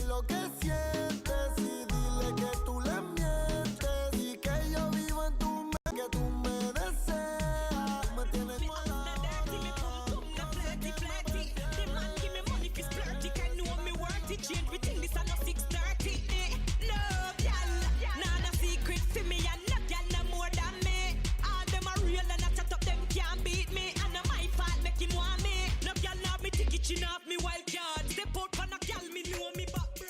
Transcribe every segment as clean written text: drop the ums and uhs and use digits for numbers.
lo que sientes y dile que tú le mientes y que yo vivo en tu mente, que tú me deseas. Me tienes change everything, this are no 6:30. No, y'all, nah, no secret for me, and no y'all no more than me. All them are real and I chat up, them can't beat me. And no my fault make him want me. No y'all have me ticket chin off me wild card. Step out for no y'all, me know me back, bro.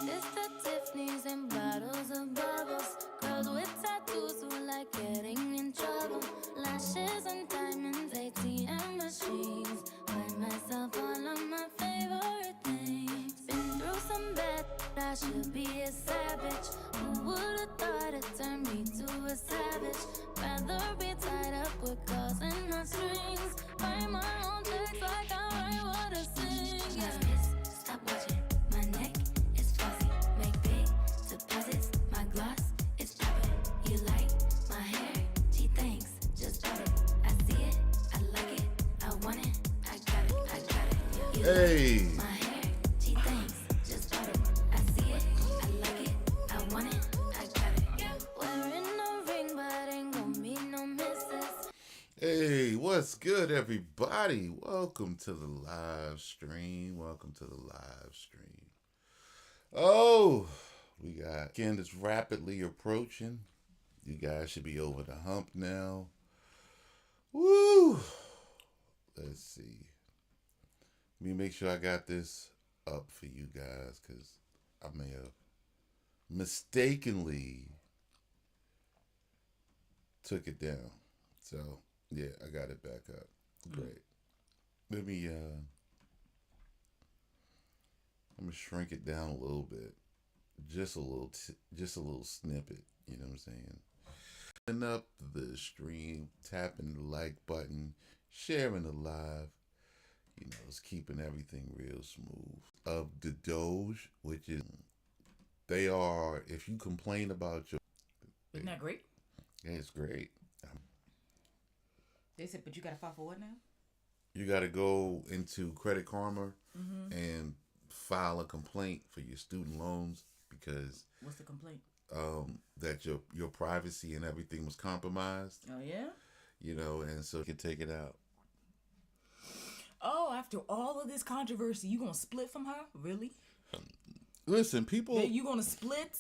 Breakfast at Tiffany's and bottles of bubbles. Girls with tattoos who like getting in trouble. Lashes and diamonds, ATM machines. Buy myself all of my favorite things. Been through some bad, I should be a savage. Who would've thought it turned me to a savage? Rather be tied up with calls and my strings. Write my own checks like I write what I sing. Yeah. Stop watching my neck. Make big deposits, my gloss is popping. You like my hair? Gee, thanks, just bought it. I see it, I like it, I want it, I got it, I got it. You Hey. like my hair? Gee, thanks, just bought it. I see it, I like it, I want it, I got it. Wearing no ring, but ain't gonna be no misses. Hey, what's good, everybody? Welcome to the live stream. Welcome to the live stream. Oh, we got weekend is rapidly approaching. You guys should be over the hump now. Woo! Let's see. Let me make sure I got this up for you guys because I may have mistakenly took it down. So, yeah, I got it back up. Great. Let me I'm gonna shrink it down a little bit, just a little snippet. You know what I'm saying? Putting up the stream, tapping the like button, sharing the live. You know, it's keeping everything real smooth. Of the Doge, which is they are. If you complain about your, isn't that great? Yeah, it's great. They said, but you gotta file for what now? You got to go into Credit Karma and file a complaint for your student loans because what's the complaint? That your privacy and everything was compromised. Oh yeah. You know, and so you can take it out. Oh, after all of this controversy, you gonna split from her? Really? Listen, people. You gonna split?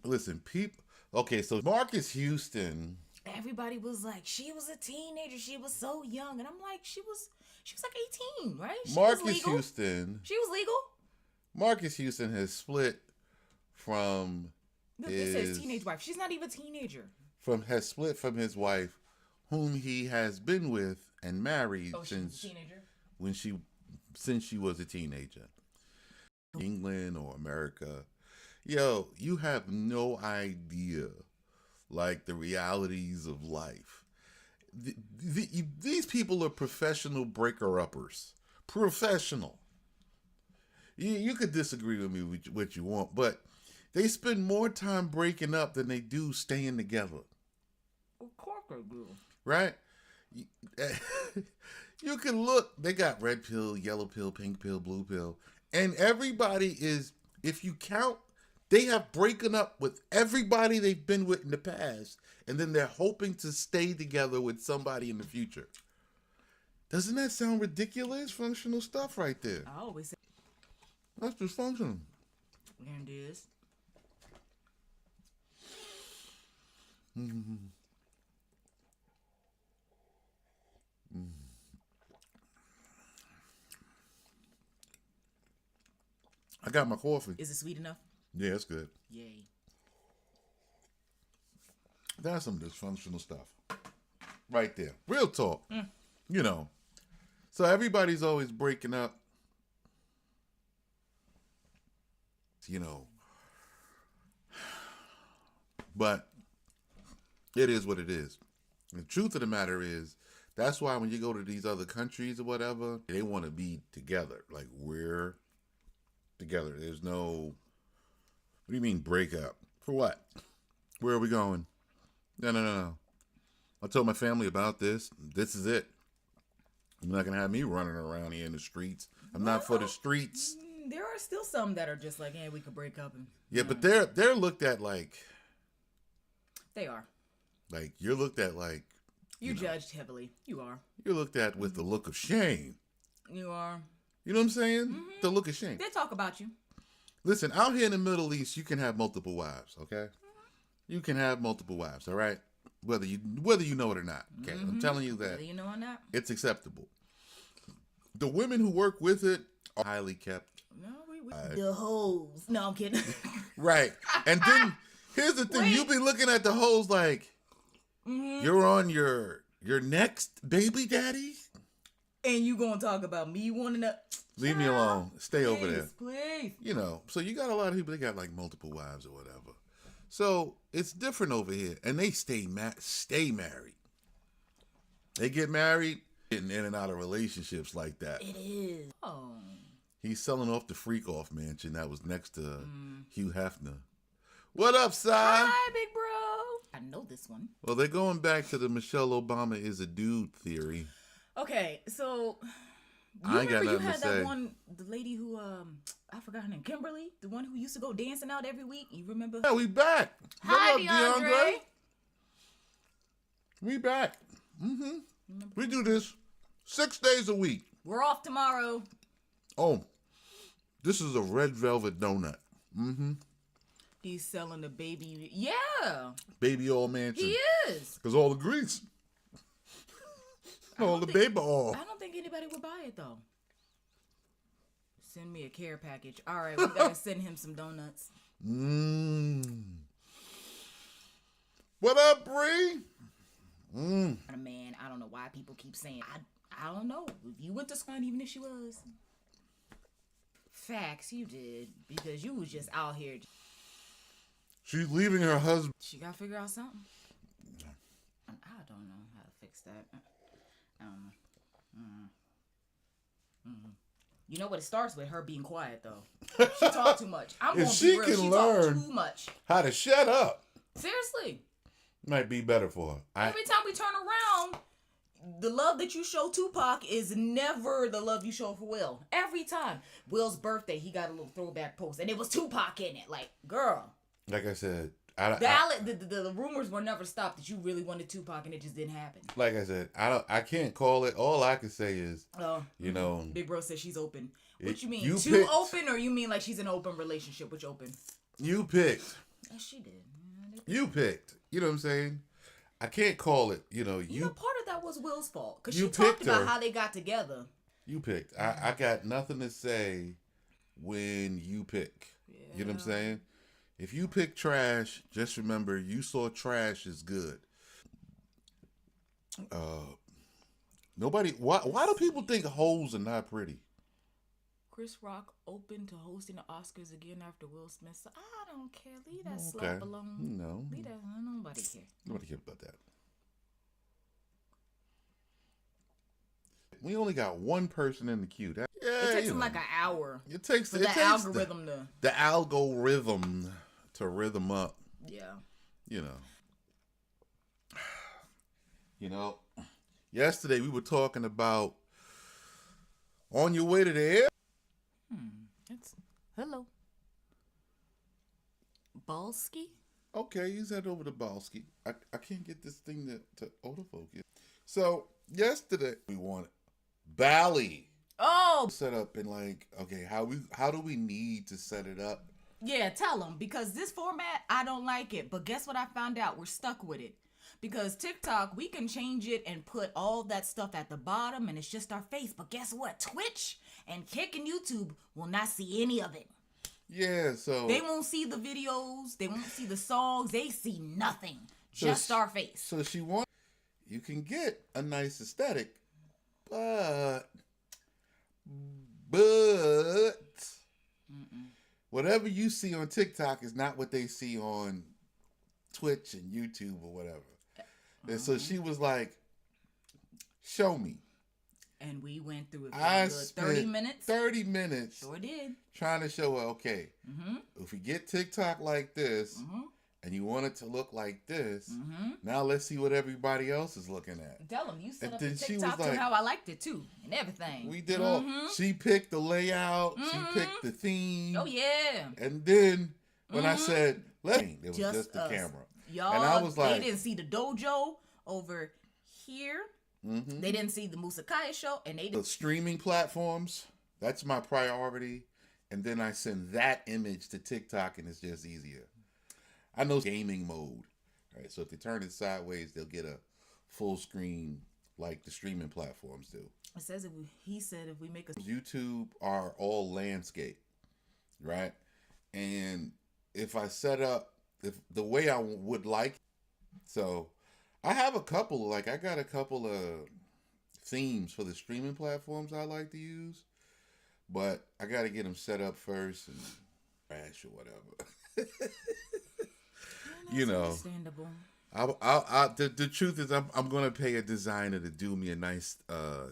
Listen, people. Okay, so Marcus Houston. Everybody was like, she was a teenager. She was so young, and I'm like, she was like 18, right? Marcus Houston. She was legal. Marcus Houston has split from This says teenage wife. She's not even a teenager. Has split from his wife, whom he has been with and married since she was a teenager. England or America. Yo, you have no idea, like, the realities of life. These people are professional breaker-uppers. Professional. You could disagree with me with what you want, but they spend more time breaking up than they do staying together. Of course they do. Right? You can look. They got red pill, yellow pill, pink pill, blue pill. And everybody is, if you count, they have broken up with everybody they've been with in the past. And then they're hoping to stay together with somebody in the future. Doesn't that sound ridiculous? Functional stuff right there. I always say that's dysfunctional. and it is. I got my coffee. Is it sweet enough? Yeah, it's good. Yay. That's some dysfunctional stuff. Right there. Real talk. You know. So everybody's always breaking up. You know. But it is what it is. The truth of the matter is That's why when you go to these other countries or whatever, they want to be together. Like, we're together. There's no, what do you mean break up? For what? Where are we going? No. I told my family about this. This is it. You're not going to have me running around here in the streets. I'm not for the streets. There are still some that are just like, we could break up. Yeah, but they're looked at like. They are. Like, you're looked at like. You're judged heavily. You are. You're looked at with the look of shame. You are. You know what I'm saying? The look of shame. They talk about you. Listen, out here in the Middle East, you can have multiple wives, okay? You can have multiple wives, all right? Whether you know it or not, okay? I'm telling you that. Whether you know or not. It's acceptable. The women who work with it are highly kept. No, the hoes. No, I'm kidding. Right. And then, here's the thing. You be looking at the hoes like, you're on your next baby daddy? And you gonna talk about me wanting to... Leave me alone. Stay over there. Please. You know, so you got a lot of people, they got like multiple wives or whatever. So it's different over here. And they stay married. They get married, getting in and out of relationships like that. It is. Oh. He's selling off the Freak Off mansion that was next to Hugh Hefner. What up, Si? Hi, big bro. I know this one. Well, they're going back to the Michelle Obama is a dude theory. Okay, so I ain't got nothing you had to say. that one, the lady who I forgot her name, Kimberly, the one who used to go dancing out every week. You remember? Yeah, we back. Hi, What up, DeAndre. We back. We do this 6 days a week. We're off tomorrow. Oh, this is a red velvet donut. He's selling the baby. Yeah, Baby oil mansion. he is. Because all the grease. All the baby oil. I don't think anybody would buy it though. Send me a care package. All right, we gotta send him some donuts. What up, Bree? Man, I don't know why people keep saying. I don't know. If you went to school, even if she was. Facts, you did. Because you was just out here. She's leaving her husband. She gotta figure out something. I don't know how to fix that. I don't know. You know what? It starts with her being quiet, though. She talk too much. I'm gonna If she be real. can She learn talk too much. how to shut up, Seriously. might be better for her. Every time we turn around, the love that you show Tupac is never the love you show for Will. Every time. Will's birthday, he got a little throwback post, and it was Tupac in it. Like, girl. Like I said, The rumors were never stopped that you really wanted Tupac, and it just didn't happen. like I said, I can't call it. All I can say is, you know, Big Bro says she's open. What you mean? you Too picked. open, or you mean like she's in an open relationship? Which open? You picked. Yes, she did. You picked. You know what I'm saying? I can't call it. You know, You know, part of that was Will's fault because you she talked picked about her. how they got together. You picked. I got nothing to say when you pick. You know what I'm saying? If you pick trash, just remember you saw trash is good. Nobody. Why do people think hoes are not pretty? Chris Rock open to hosting the Oscars again after Will Smith. So I don't care. Leave that slap alone. No. Leave that. Nobody care. Nobody cares about that. We only got one person in the queue. It takes them like an hour. It takes for the algorithm the algorithm to rhythm up. Yeah. You know. Yesterday we were talking about on your way to the air. Hello. Balski? Okay, he's head over to Balski. I can't get this thing to autofocus. So yesterday we wanted Bally. Oh, Set up and like, okay, how do we need to set it up? yeah, tell them. Because this format, I don't like it. But guess what I found out? We're stuck with it. Because TikTok, we can change it and put all that stuff at the bottom and it's just our face. But guess what? Twitch and Kick and YouTube will not see any of it. Yeah, so They won't see the videos. They won't see the songs. They see nothing. Just our face. So you can get a nice aesthetic, but whatever you see on TikTok is not what they see on Twitch and YouTube or whatever. And so she was like, Show me. And we went through it for I a good 30 spent minutes. 30 minutes Sure did. trying to show her, okay, if we get TikTok like this and you want it to look like this, now let's see what everybody else is looking at. Tell them you set And up the then she TikTok was to like- how I liked it too, and everything. We did all. She picked the layout. She picked the theme. Oh yeah. And then when I said, it was just the us. camera. Y'all, And I was like, they didn't see the dojo over here. They didn't see the Musa show, and they the didn't. streaming platforms, that's my priority. And then I send that image to TikTok, and it's just easier. I know gaming mode. All right, so if they turn it sideways, they'll get a full screen like the streaming platforms do. It says he said if we make a YouTube are all landscape, right? And if I set up the way I would like, so I have a couple, I got a couple of themes for the streaming platforms I like to use, but I got to get them set up first and crash or whatever. You know, understandable. The truth is I'm going to pay a designer to do me a nice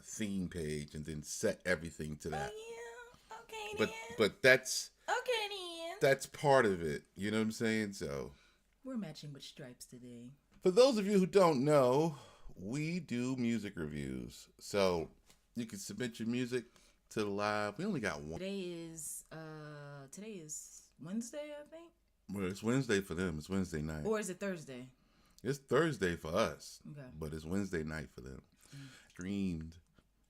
theme page and then set everything to that. Yeah, okay. But that's Okay then. that's part of it. You know what I'm saying? So We're matching with stripes today. for those of you who don't know, we do music reviews. So you can submit your music to the live. We only got one. Today is Wednesday, I think. Well, it's Wednesday for them. It's Wednesday night. Or is it Thursday? It's Thursday for us. Okay. But it's Wednesday night for them. Streamed.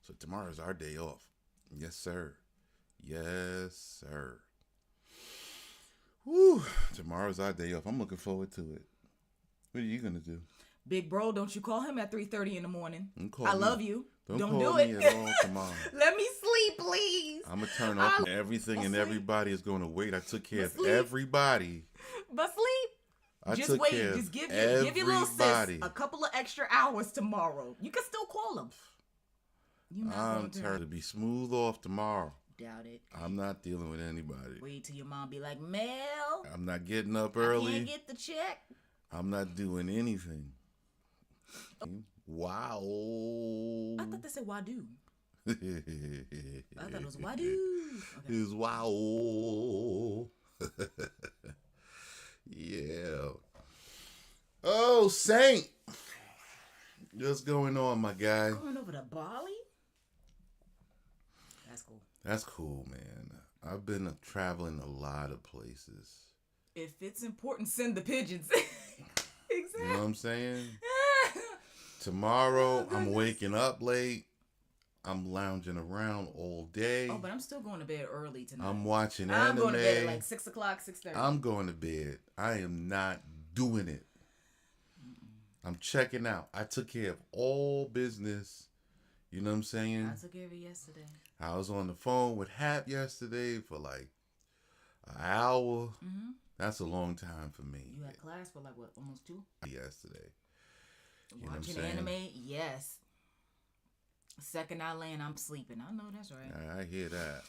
So tomorrow's our day off. Yes, sir. Yes, sir. Woo. Tomorrow's our day off. I'm looking forward to it. What are you going to do? Big bro, don't you call him at 3:30 in the morning. Don't call I me. love you. Don't call do me it. at all tomorrow. Let me sleep, please. I'm going to turn off everything and sleep. everybody is going to wait. I took care of sleep. everybody. But sleep. I Just took wait. care of Just give your little sis everybody. a couple of extra hours tomorrow. You can still call him. You not I'm going to trying to be smooth off tomorrow. doubt it. I'm not dealing with anybody. Wait till your mom be like, Mel, I'm not getting up I early. can't get the check. I'm not doing anything. Wow. I thought they said Wadu. I thought it was Wadu. Okay. It's wow. Yeah. Oh, Saint. What's going on, my guy? Going over to Bali? That's cool. That's cool, man. I've been traveling a lot of places. If it's important, send the pigeons. Exactly. You know what I'm saying? Tomorrow, I'm waking up late. I'm lounging around all day. Oh, but I'm still going to bed early tonight. I'm watching I'm anime. going to bed at like 6 o'clock, 6:30. I'm going to bed. I am not doing it. I'm checking out. I took care of all business. You know what I'm saying? I took care of it yesterday. I was on the phone with Hap yesterday for like an hour. Mm-hmm. That's a long time for me. You had class for like what, almost 2? Yesterday. You know what I'm Watching saying? anime, yes. Second I land, I'm sleeping. I know that's right. I hear that.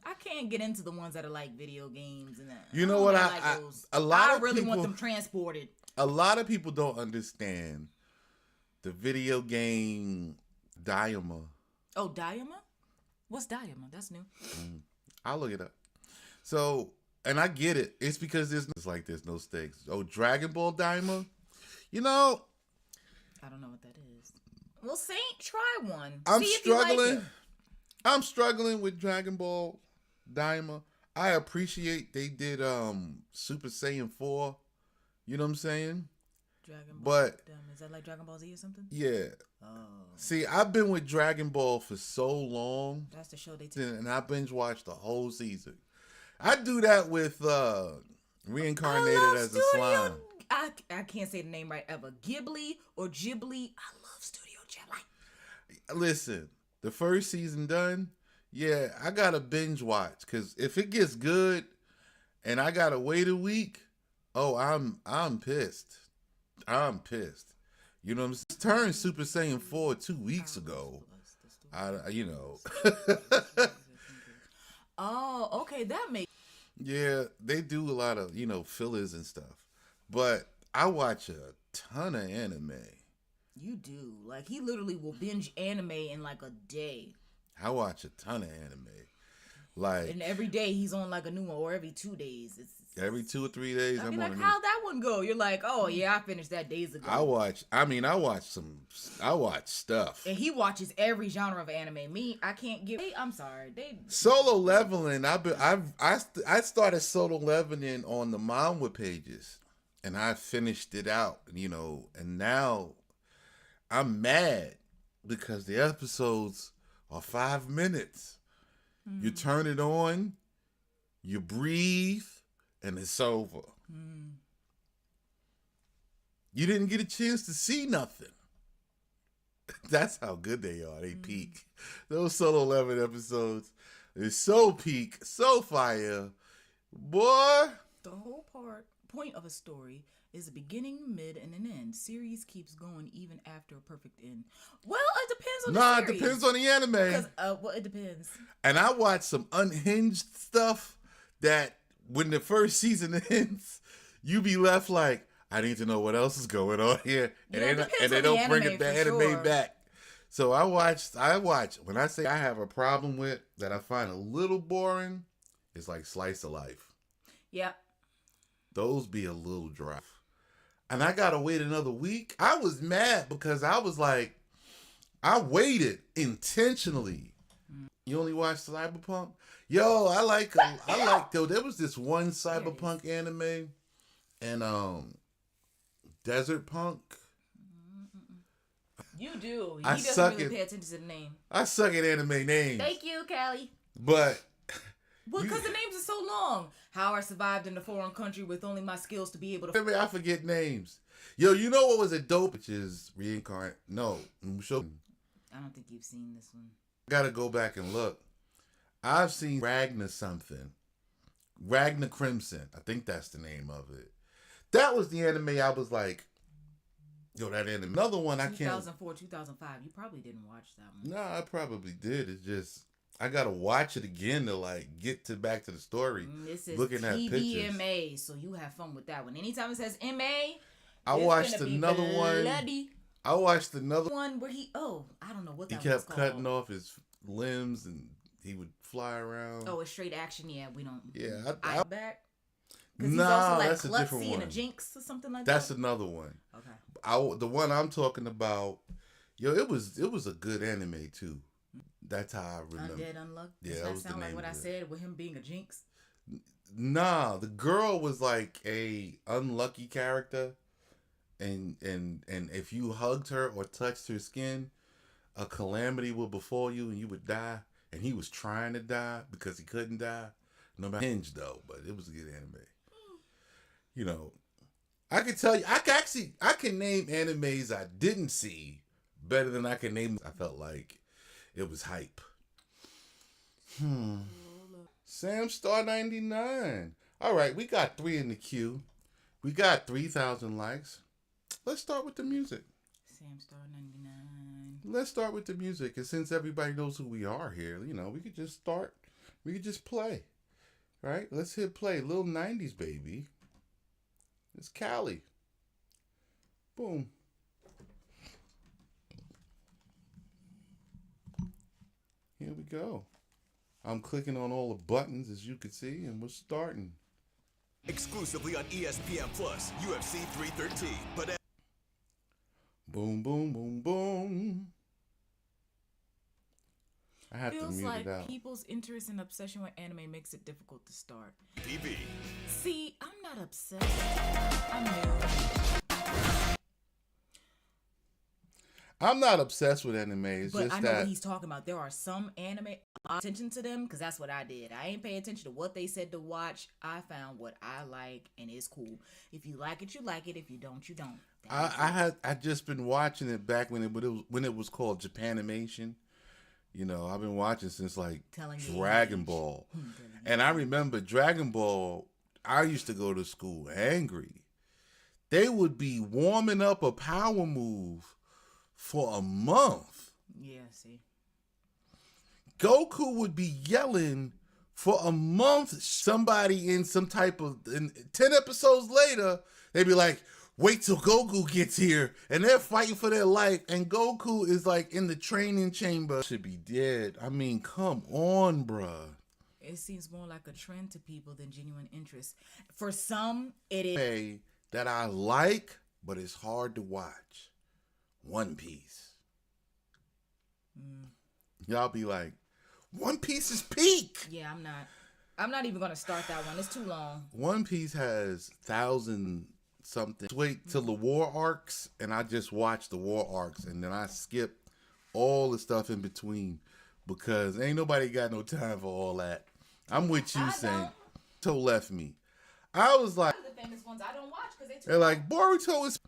I can't get into the ones that are like video games and that. You know don't what? really I those. a lot I of really people, want them transported. A lot of people don't understand the video game Diama. Oh, Diama? What's Diama? That's new. I'll look it up. So, and I get it. It's because there's no stakes. Oh, Dragon Ball Diama? You know, I don't know what that is. Well, Saint, try one. I'm See if you like struggling. it. I'm struggling with Dragon Ball Daima. I appreciate they did Super Saiyan 4. You know what I'm saying? Dragon Ball. But Is that like Dragon Ball Z or something? yeah. Oh, See, I've been with Dragon Ball for so long, that's the show they take. and I binge watched the whole season. I do that with Reincarnated as a Slime. I can't say the name right ever. Ghibli or Ghibli. I love Studio Ghibli. Listen, the first season done, yeah, I gotta binge watch because if it gets good and I gotta wait a week, oh, I'm pissed. I'm pissed. You know what I'm saying? Turned Super Saiyan 4 2 weeks ago. You know. Oh, okay, that makes. Yeah, they do a lot of, fillers and stuff. But I watch a ton of anime. You do. Like, he literally will binge anime in like a day. I watch a ton of anime. Like, And every day he's on like a new one, or every 2 days. It's every 2 or 3 days, I'll I'm be on like, a new. how'd that one go? You're like, oh yeah, I finished that days ago. I watch stuff. And he watches every genre of anime. Me, I can't get. I'm sorry. Solo leveling. I started solo leveling on the manga pages, and I finished it out. And now I'm mad because the episodes are 5 minutes. You turn it on, you breathe, and it's over. You didn't get a chance to see nothing. That's how good they are. They peak. Those solo 11 episodes is so peak, so fire. Boy. The whole point of a story is a beginning, mid, and an end. Series keeps going even after a perfect end. Well, it depends on the series. It depends on the anime. Well, it depends. And I watch some unhinged stuff that when the first season ends, you be left like, I need to know what else is going on here. And they don't bring the anime back. So I watch. When I say I have a problem with that I find a little boring, it's like Slice of Life. Yep. Those be a little dry. And I gotta wait another week. I was mad because I was like, I waited intentionally. You only watch Cyberpunk? Yo, there was this one Cyberpunk anime and Desert Punk. You do. He I doesn't suck really at- pay attention to the name. I suck at anime names. Thank you, Callie. But Well, because the names are so long. How I survived in a foreign country with only my skills to be able to. I forget names. Yo, you know what was a dope? Which is reincarnate. No, show. I don't think you've seen this one. Gotta go back and look. I've seen Ragnar something. Ragnar Crimson. I think that's the name of it. That was the anime I was like, yo, that anime. Another one I can't. 2004, 2005. You probably didn't watch that one. No, I probably did. It's just I gotta watch it again to like get back to the story. This is looking at pictures. TVMA, so you have fun with that one. Anytime it says MA, I watched another one. I watched another one where I don't know what that he kept was cutting called. off his limbs and he would fly around. Oh, it's straight action. Yeah, we don't. Yeah, I back. Because Nah, he's also like that's a different Klutzy and one. a Jinx or something like That's that. another one. Okay. The one I'm talking about, yo, it was a good anime too. That's how I remember. Undead Unluck. Yeah, Does that was sound the like name what of I it. said with him being a Jinx. Nah, the girl was like a unlucky character, and if you hugged her or touched her skin, a calamity would befall you and you would die. And he was trying to die because he couldn't die. No matter Hinge though, but it was a good anime. You know, I can tell you, I can name animes I didn't see better than I can name. I felt like it was hype. Sam Star 99. All right, we got 3 in the queue. We got 3,000 likes. Let's start with the music. Sam Star 99. Let's start with the music. And since everybody knows who we are here, we could just start. We could just play. Right? Let's hit play. Little 90s, baby. It's Cali. Boom. Here we go. I'm clicking on all the buttons, as you can see, and we're starting. Exclusively on ESPN Plus, UFC 313. But Boom, boom, boom, boom. I have to Feels mute like it out. people's interest and obsession with anime makes it difficult to start. TV. See, I'm not obsessed. I'm new. I'm not obsessed with anime. It's But just I know that what he's talking about. There are some anime, attention to them, because that's what I did. I ain't pay attention to what they said to watch. I found what I like, and it's cool. If you like it, you like it. If you don't, you don't. I just been watching it back when it was called Japanimation. I've been watching since like Telling you Dragon Ball. And I remember Dragon Ball, I used to go to school angry. They would be warming up a power move for a month. Yeah, see. Goku would be yelling for a month. Somebody in some type of 10 episodes later, they'd be like, wait till Goku gets here, and they're fighting for their life, and Goku is like in the training chamber. Should be dead. I mean, come on, bruh. It seems more like a trend to people than genuine interest. For some, it is. Hey, that I like, but it's hard to watch. One Piece. Y'all be like, One Piece is peak. Yeah, I'm not even gonna start that one. It's too long. One Piece has 1,000 something. Wait till the war arcs, and I just watch the war arcs, and then I skip all the stuff in between because ain't nobody got no time for all that. I'm with you, Saint. Boruto left me. I was like, The famous ones I don't watch because they're like, Boruto is,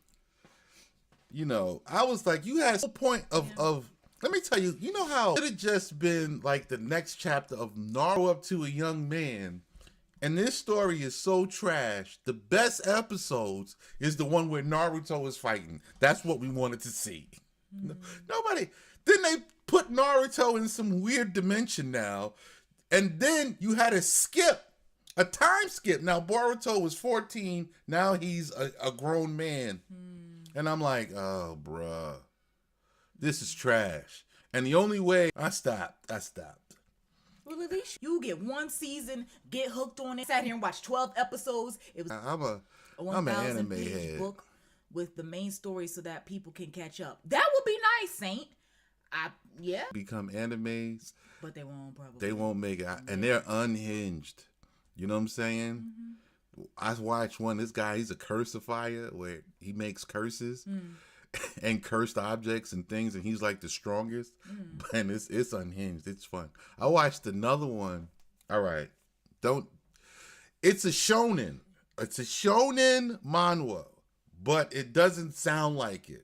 you know, I was like, you had a point of let me tell you, you know how it had just been like the next chapter of Naruto up to a young man, and this story is so trash. The best episodes is the one where Naruto is fighting. That's what we wanted to see. Nobody, then they put Naruto in some weird dimension now, and then you had to skip. A time skip. Now Boruto was 14. Now he's a grown man. And I'm like, oh, bruh. This is trash. And the only way I stopped. Well, at least you get one season, get hooked on it, sat here and watched 12 episodes. It was I'm an 1,000 anime page head. book with the main story so that people can catch up. That would be nice, Saint. Yeah. Become animes. But they won't probably. They won't make it. And they're unhinged. You know what I'm saying? I watched one. This guy, he's a cursifier where he makes curses and cursed objects and things, and he's like the strongest. And it's unhinged. It's fun. I watched another one. All right, it's a shonen. It's a shonen manhwa, but it doesn't sound like it.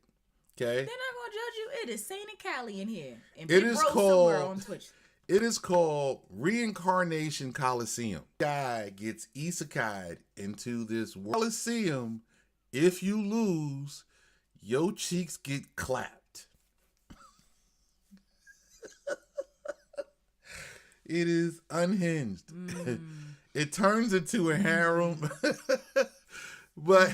Okay. They're not gonna judge you. It is Saint and Callie in here, and It Big is Bro called- somewhere on Twitch. It is called Reincarnation Coliseum. Guy gets isekai'd into this Coliseum. If you lose, your cheeks get clapped. It is unhinged. It turns into a harem. but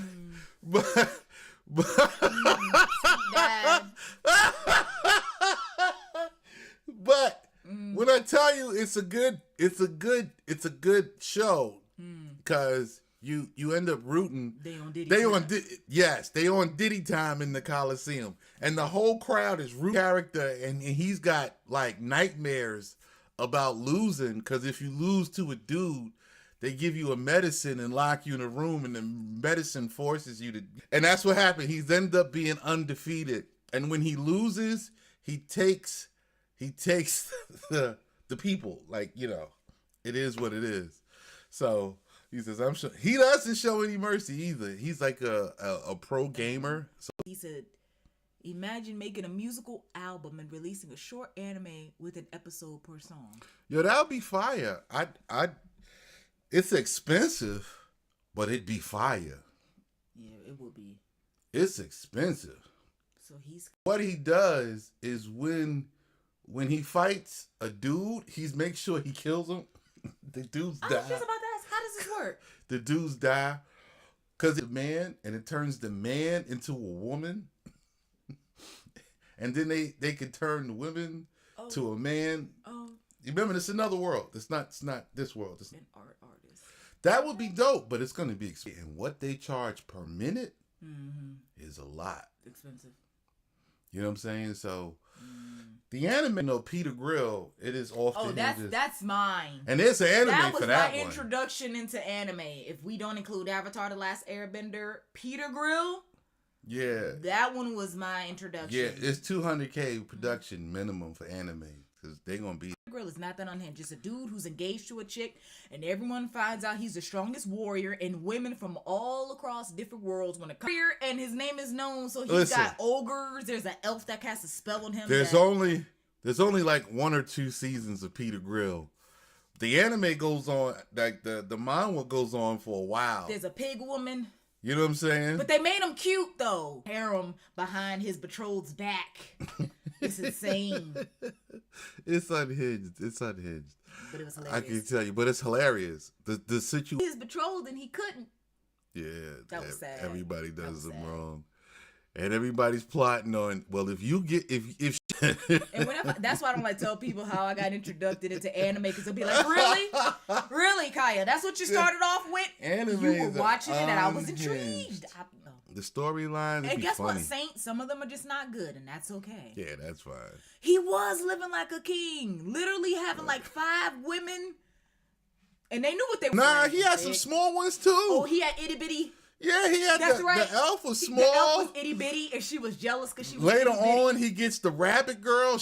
Dad. But when I tell you it's a good show because you end up rooting. They on Diddy. They on Diddy time in the Coliseum, and the whole crowd is root character, and he's got like nightmares about losing because if you lose to a dude, they give you a medicine and lock you in a room, and the medicine forces you to. And that's what happened. He's ended up being undefeated, and when he loses, he takes the people, like, you know, it is what it is. So he says, I'm sure he doesn't show any mercy either. He's like a pro gamer. So He said, imagine making a musical album and releasing a short anime with an episode per song. yo, that would be fire. It's expensive, but it'd be fire. Yeah, it would be. It's expensive. So he's What he does is when he fights a dude, he's make sure he kills him. The dudes I die. was just about to ask, how does this work? The dudes die because it's a man, and it turns the man into a woman. And then they could turn the women to a man. Oh, You remember, it's another world. It's not this world. It's, an art artist. that would be dope, but it's going to be expensive. And what they charge per minute is a lot. Expensive. You know what I'm saying? So the anime, you know, Peter Grill, it is often. Oh, that's mine. And there's an anime That for was that my one. introduction into anime. If we don't include Avatar: The Last Airbender, Peter Grill, Yeah. that one was my introduction. Yeah, it's $200K production minimum for anime because they're going to be. Peter Grill is not that unhinged. Just a dude who's engaged to a chick, and everyone finds out he's the strongest warrior, and women from all across different worlds want to come here, and his name is known. So he's got ogres. There's an elf that casts a spell on him. There's only like 1 or 2 seasons of Peter Grill. The anime goes on, like the manga goes on for a while. There's a pig woman. You know what I'm saying? But they made him cute though. Harem behind his betrothed's back. It's insane. It's unhinged. It's unhinged. But it was I hilarious. can tell you, but it's hilarious. The situation. His betrothed and he couldn't. Yeah, That was sad. everybody That does was them sad. wrong, and everybody's plotting on. Well, if you get if And whenever, that's why I don't like tell people how I got introduced into anime, because they'll be like, really, Kaya? That's what you started off with? Anime You were is watching it, and I was unhinged. intrigued. the storyline, And guess funny. what, Saint? Some of them are just not good, and that's okay. Yeah, that's fine. He was living like a king, literally having like 5 women, and they knew what they were. Nah, he had some small ones too. Oh, he had itty bitty. Yeah, he had That's right. The elf was small. The elf was itty bitty, and she was jealous because she was Later itty bitty. on, he gets the rabbit girl.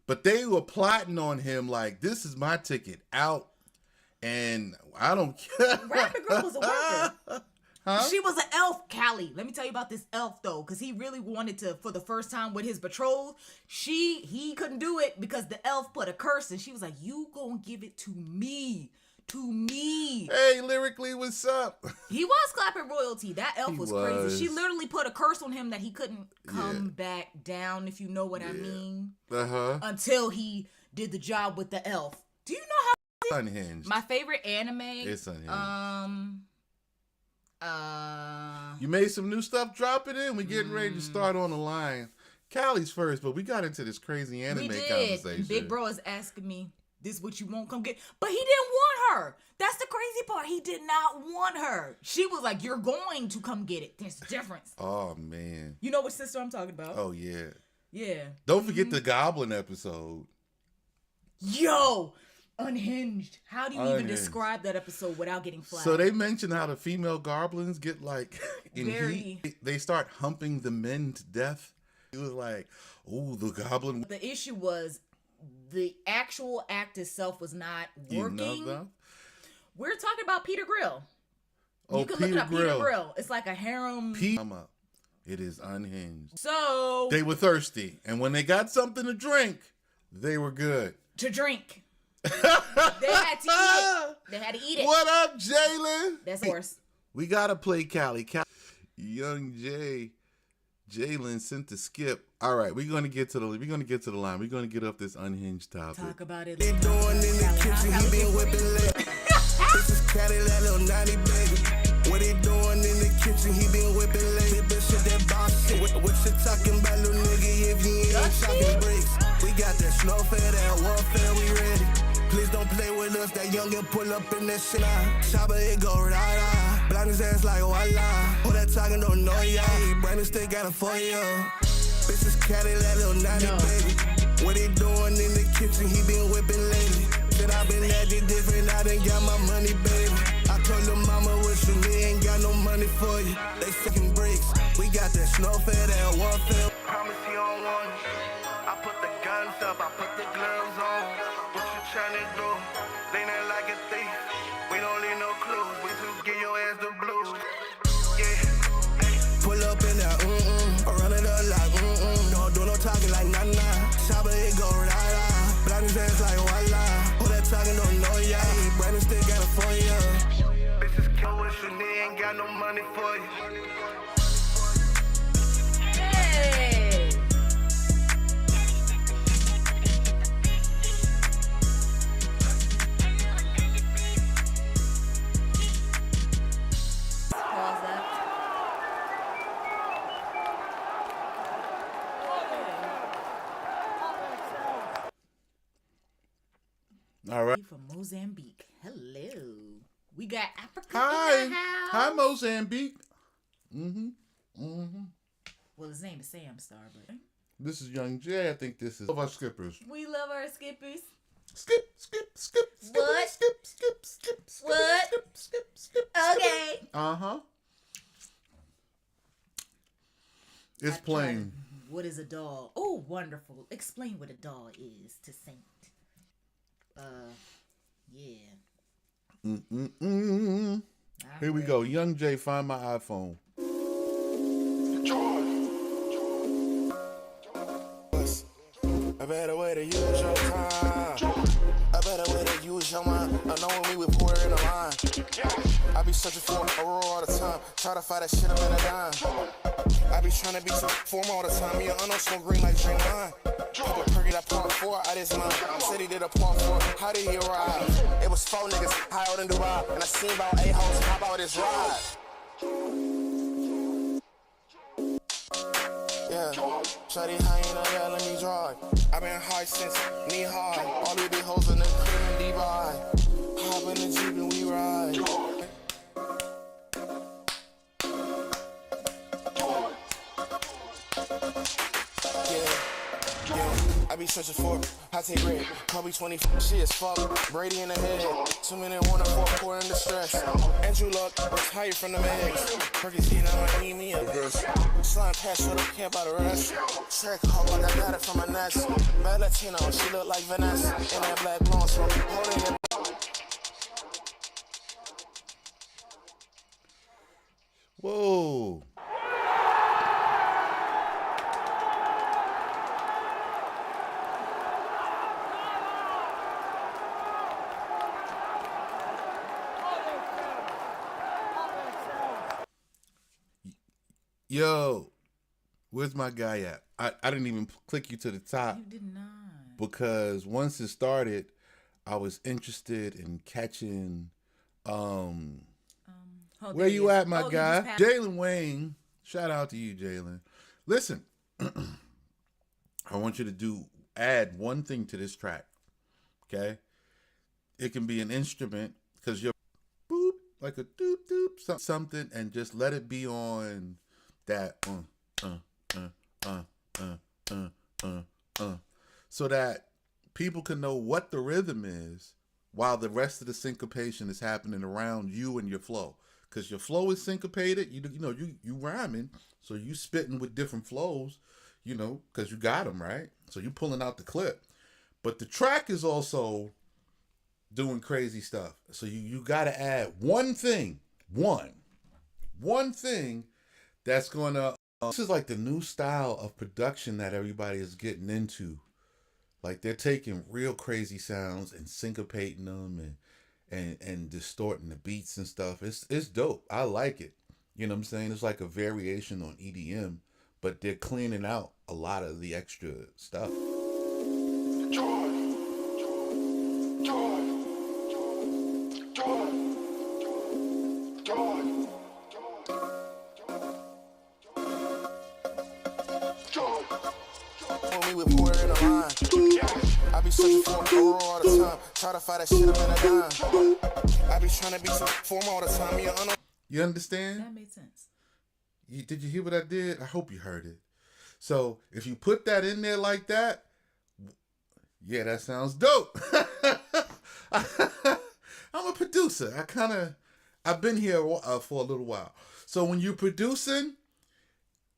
But they were plotting on him like, this is my ticket out, and I don't care. Rabbit girl was a worker. Huh? She was an elf, Callie. Let me tell you about this elf though, because he really wanted to, for the first time with his betrothed. He couldn't do it because the elf put a curse, and she was like, "You gonna give it to me." To me. Hey, lyrically, what's up? He was clapping royalty. That elf was crazy. was. She literally put a curse on him that he couldn't come back down, if you know what I mean. Until he did the job with the elf. Do you know how Unhinged. my favorite anime? It's unhinged. Uh You made some new stuff. Drop it in. We're getting ready to start on the line. Callie's first, but we got into this crazy anime we did. conversation. Big bro is asking me, this what you won't come get, but he didn't want her. That's the crazy part. He did not want her. She was like, "You're going to come get it." There's a difference. Oh man. You know which sister I'm talking about? Oh yeah. Yeah. Don't forget the Goblin episode. Yo, Unhinged. How do you even Unhinged. describe that episode without getting flagged? So they mentioned how the female goblins get like in Very. heat. They start humping the men to death. It was like, oh, the goblin The issue was the actual act itself was not working. enough. We're talking about Peter Grill. Oh, You can look it Peter up, Peter Grill. Grill. It's like a harem. It is unhinged. So They were thirsty, and when they got something to drink, they were good. to drink. They had to eat it. They had to eat it. What up, Jalen? That's of course. We gotta play Callie. Young Jalen sent the skip. All right, we're gonna get to the line. We're gonna get up this unhinged topic. Talk about it. They doing in the kitchen, he been whipping leg. This is Cadillac, little 90 baby. What he doing in the kitchen, he been whipping leg. This shit, that boss shit. What you talking about, little nigga, if you ain't chopping bricks? We got that snow fair, that warfare, we ready. Please don't play with us, that youngin' pull up in that shit. Chopper, it go right. Blind his ass like voila. Who that talking don't know ya. Brandon still got a 4-year. This is Cadillac, little 90 baby. What he doing in the kitchen, he been whipping lately. Said I been acting different, I done got my money, baby. I told the mama what you need, ain't got no money for you. They fucking bricks, we got that snow fair, that warfare. Promise you don't want it. I put the guns up, I put the gloves on. What you tryna do? Leaning like a thief. We don't leave no clues, we just give your ass the blues. Yeah. Pull up in that or run it up like Don't do no talking like nah. Chopper, it go right. Blind his ass like voila. Who that talking don't know ya. Brandon still got a 4-year. Bitches kill what you need, ain't got no money for you. Hey. Pause that. All right. From Mozambique. Hello. We got Africa Hi. in the house. Hi, Mozambique. Well, his name is Sam Star, but This is Young Jay. I think this is of our skippers. we love our skippers. Skip. What? Skip. What? Skip. Okay. It's plain. What is a doll? Oh, wonderful. Explain what a doll is to Saint. Yeah. Here we go. Young Jay, find my iPhone. A better way to use your time. A better way to use your mind. Unknowing me with water in the line. I be searching for an aurora all the time. Try to fight that shit, I'm in a dime. I be trying to be some form all the time. Me and unknown smoke green like Drain 9. Couple perky that part 4 out his mind. Said he did a part 4. How did he arrive? It was 4 niggas high out in Dubai. And I seen about 8 hoes hop out his ride. Yeah, shawty high in the air, let me drive. I been high since knee high. All of these hoes in the crib in Dubai. Hop in the Jeep and we ride. I be searching for I take red. Kobe 20, she is fuck. Brady in the head. 2 minute one and 4 in the stress. Andrew Luck, retired from the meds. Perkins, you know I need me a verse. Slime pass with a camp out of rest. Track hard like I got it from a nest. Bad Latino, she look like Vanessa. In that black blonde, so holding it. Whoa. Yo, where's my guy at? I didn't even click you to the top. You did not. Because once it started, I was interested in catching where you at, my guy? Jalen Wayne. Shout out to you, Jalen. Listen, I want you to add one thing to this track. Okay? It can be an instrument, because you're boop, like a doop doop, something, and just let it be on that so that people can know what the rhythm is while the rest of the syncopation is happening around you and your flow. Because your flow is syncopated, you rhyming, so you spitting with different flows, because you got them, right? So you pulling out the clip. But the track is also doing crazy stuff. So you got to add one thing that's going to, this is like the new style of production that everybody is getting into. Like they're taking real crazy sounds and syncopating them and distorting the beats and stuff. It's dope. I like it. You know what I'm saying? It's like a variation on EDM, but they're cleaning out a lot of the extra stuff. I be searching for a roar all the time. Try to fight that shit up in a dime. I be trying to be some form all the time. You understand? That made sense. Did you hear what I did? I hope you heard it. So if you put that in there like that, yeah, that sounds dope. I'm a producer. I've been here for a little while. So when you're producing,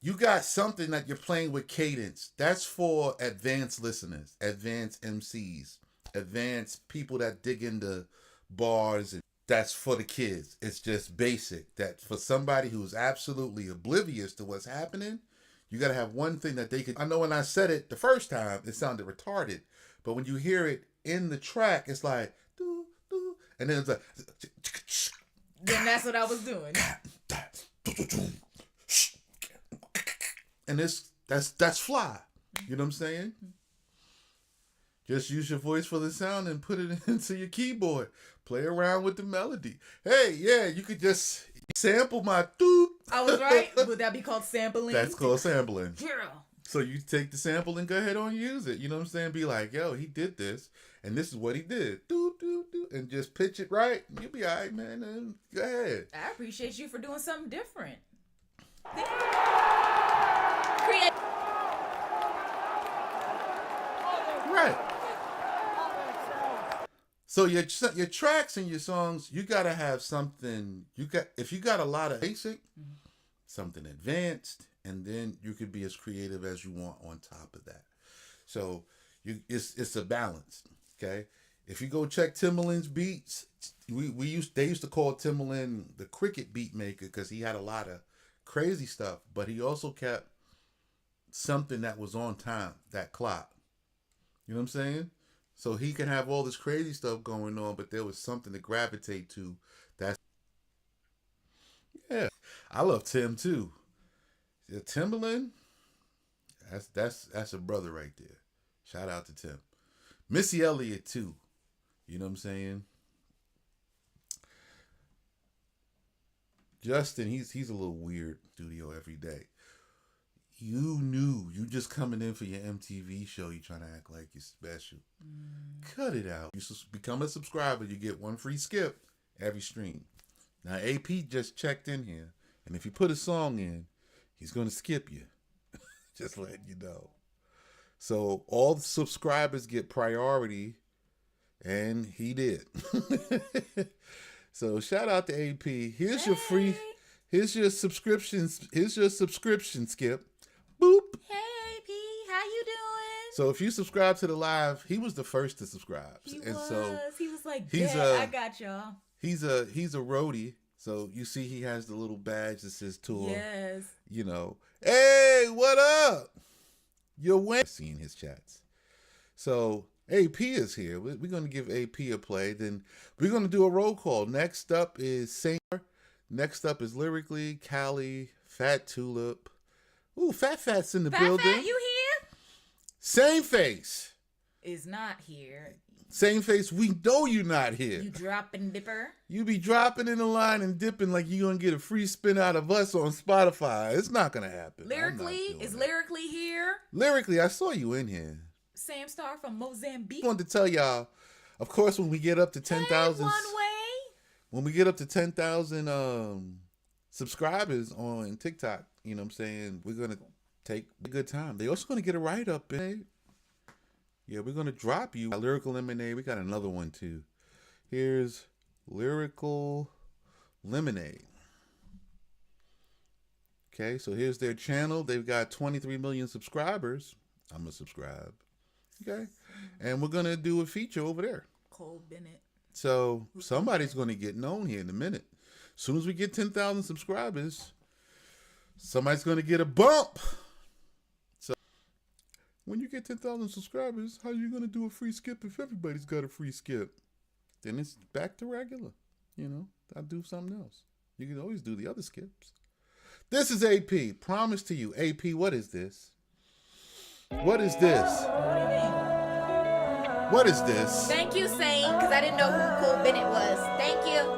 you got something that you're playing with cadence. That's for advanced listeners, advanced MCs, advanced people that dig into bars. And that's for the kids. It's just basic. That for somebody who's absolutely oblivious to what's happening, you got to have one thing that they can. I know when I said it the first time, it sounded retarded. But when you hear it in the track, it's like, doo, doo, and then it's like. Then that's what I was doing. And that's fly. You know what I'm saying? Just use your voice for the sound and put it into your keyboard. Play around with the melody. Hey, yeah, you could just sample my doop. I was right. Would that be called sampling? That's called sampling. Girl. So you take the sample and go ahead and use it. You know what I'm saying? Be like, yo, he did this, and this is what he did. Doop, doop, doop. And just pitch it right. You'll be all right, man. And go ahead. I appreciate you for doing something different. Right. So your tracks and your songs, you gotta have something. If you got a lot of basic, something advanced, and then you could be as creative as you want on top of that. So it's a balance. Okay. If you go check Timbaland's beats, they used to call Timbaland the cricket beat maker because he had a lot of crazy stuff, but he also kept something that was on time, that clock. You know what I'm saying? So he can have all this crazy stuff going on, but there was something to gravitate to. Yeah, I love Tim too. Yeah, Timbaland, that's a brother right there. Shout out to Tim. Missy Elliott too. You know what I'm saying? Justin, he's a little weird. Studio every day. You just coming in for your MTV show. You trying to act like you're special. Cut it out. You become a subscriber. You get one free skip every stream. Now AP just checked in here, and if you put a song in, he's gonna skip you. Just letting you know. So all the subscribers get priority, and he did. So shout out to AP. Here's your free. Here's your subscription. Here's your subscription skip. Boop. Hey, AP, how you doing? So if you subscribe to the live, he was the first to subscribe. He was like, I got y'all. He's a roadie. So you see he has the little badge that says tour. Yes. You know, hey, what up? You're winning. Seeing his chats. So AP is here. We're going to give AP a play. Then we're going to do a roll call. Next up is Singer. Next up is Lyrically, Callie, Fat Tulip. Ooh, Fat's in the building. Fat, you here? Same face. Is not here. Same face. We know you're not here. You dropping dipper? You be dropping in the line and dipping like you're going to get a free spin out of us on Spotify. It's not going to happen. Lyrically? Is Lyrically here? Lyrically, I saw you in here. Sam Star from Mozambique. I wanted to tell y'all, of course, when we get up to 10,000. One way. When we get up to 10,000 subscribers on TikTok, you know what I'm saying, we're going to take a good time. They also going to get a write-up. Yeah, we're going to drop you. Lyrical Lemonade, we got another one too. Here's Lyrical Lemonade. Okay, so here's their channel. They've got 23 million subscribers. I'm going to subscribe. Okay, and we're going to do a feature over there. Cole Bennett. So somebody's going to get known here in a minute. As soon as we get 10,000 subscribers, somebody's going to get a bump. So when you get 10,000 subscribers, how are you going to do a free skip if everybody's got a free skip? Then it's back to regular. You know, I'll do something else. You can always do the other skips. This is AP. Promise to you. AP, what is this? What is this? What do you mean? What is this? Thank you, Saint, because I didn't know who Cole Bennett was. Thank you.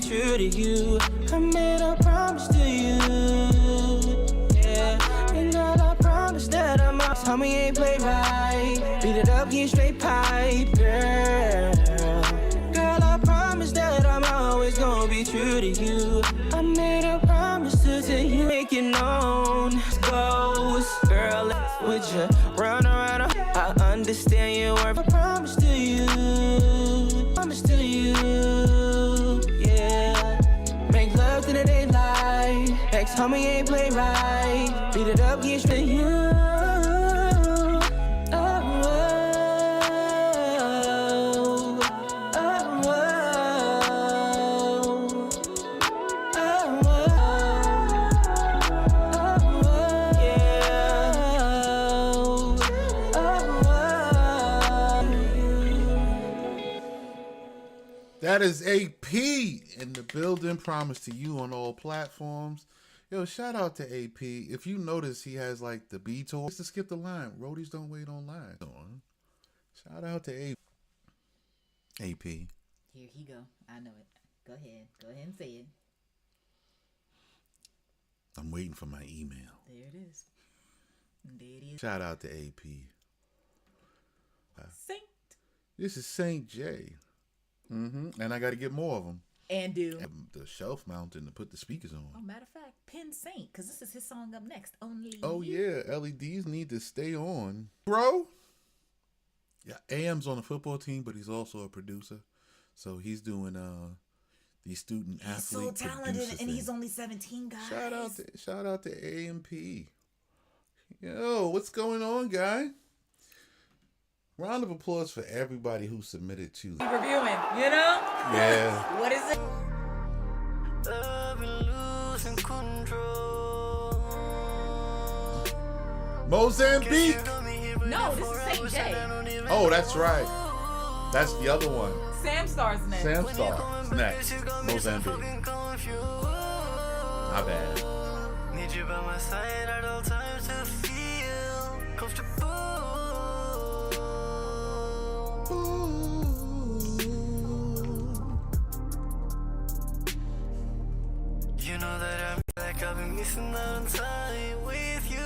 True to you, I made a promise to you, yeah. And girl, I promise that I'm out. Tell me ain't play right, beat it up, get straight pipe, girl. Girl, I promise that I'm always gonna be true to you. I made a promise to you, make it known. Goes, girl, would you run around? I understand your word. I promise to you, promise to you. To the daylight, ex homie ain't play right. Beat it up, get straight you. That is AP in the building. Promise to you on all platforms. Yo, shout out to AP. If you notice, he has like the B tour. Just to skip the line. Roadies don't wait on line. Shout out to AP. Here he go. I know it. Go ahead. Go ahead and say it. I'm waiting for my email. There it is. There it is. Shout out to AP. Saint. This is Saint J. And I got to get more of them. And do. And the shelf mounting to put the speakers on. Oh, matter of fact, pin Saint, because this is his song up next. Only Oh, you. yeah. LEDs need to stay on. Bro. Yeah, AM's on the football team, but he's also a producer. So he's doing the student athlete. He's so talented, and he's only 17, guys. Shout out to AMP. Yo, what's going on, guy? Round of applause for everybody who submitted to. Reviewing, you know? Yeah. What is it? Love and losing control. Mozambique. No, this is St. J. Oh, that's right. That's the other one. Sam Star's next. Sam Star's next. Mozambique. My bad. Need you by my side at all times to feel comfortable. You know that I'm like I've been missing out on time with you.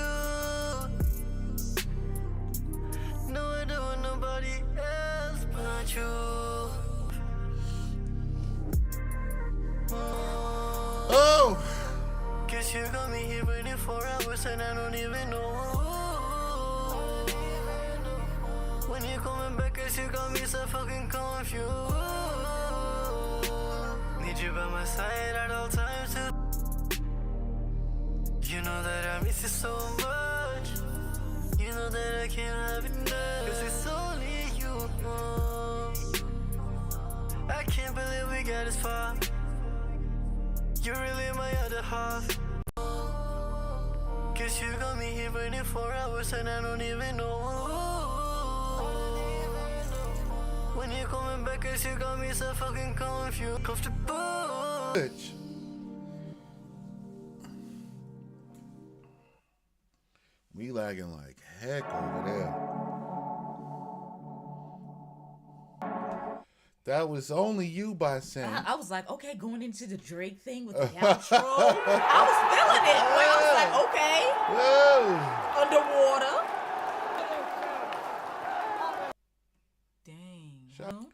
No, I don't want nobody else but you. Oh! Guess you got me here waiting for hours and I don't even know. When you coming back, guess you got me so fucking confused. Need you by my side at all times too. You know that I miss you so much. You know that I can't have enough. Cause it's only you. I can't believe we got this far. You're really my other half. Guess you got me here waiting for hours and I don't even know. When you coming back, guess you got me so fucking confused. Comfortable. Bitch. We lagging like heck over there. That was Only You by Sam. I was like, okay, going into the Drake thing with the outro. I was feeling it. Like, I was like, okay. Whoa. Underwater. Dang.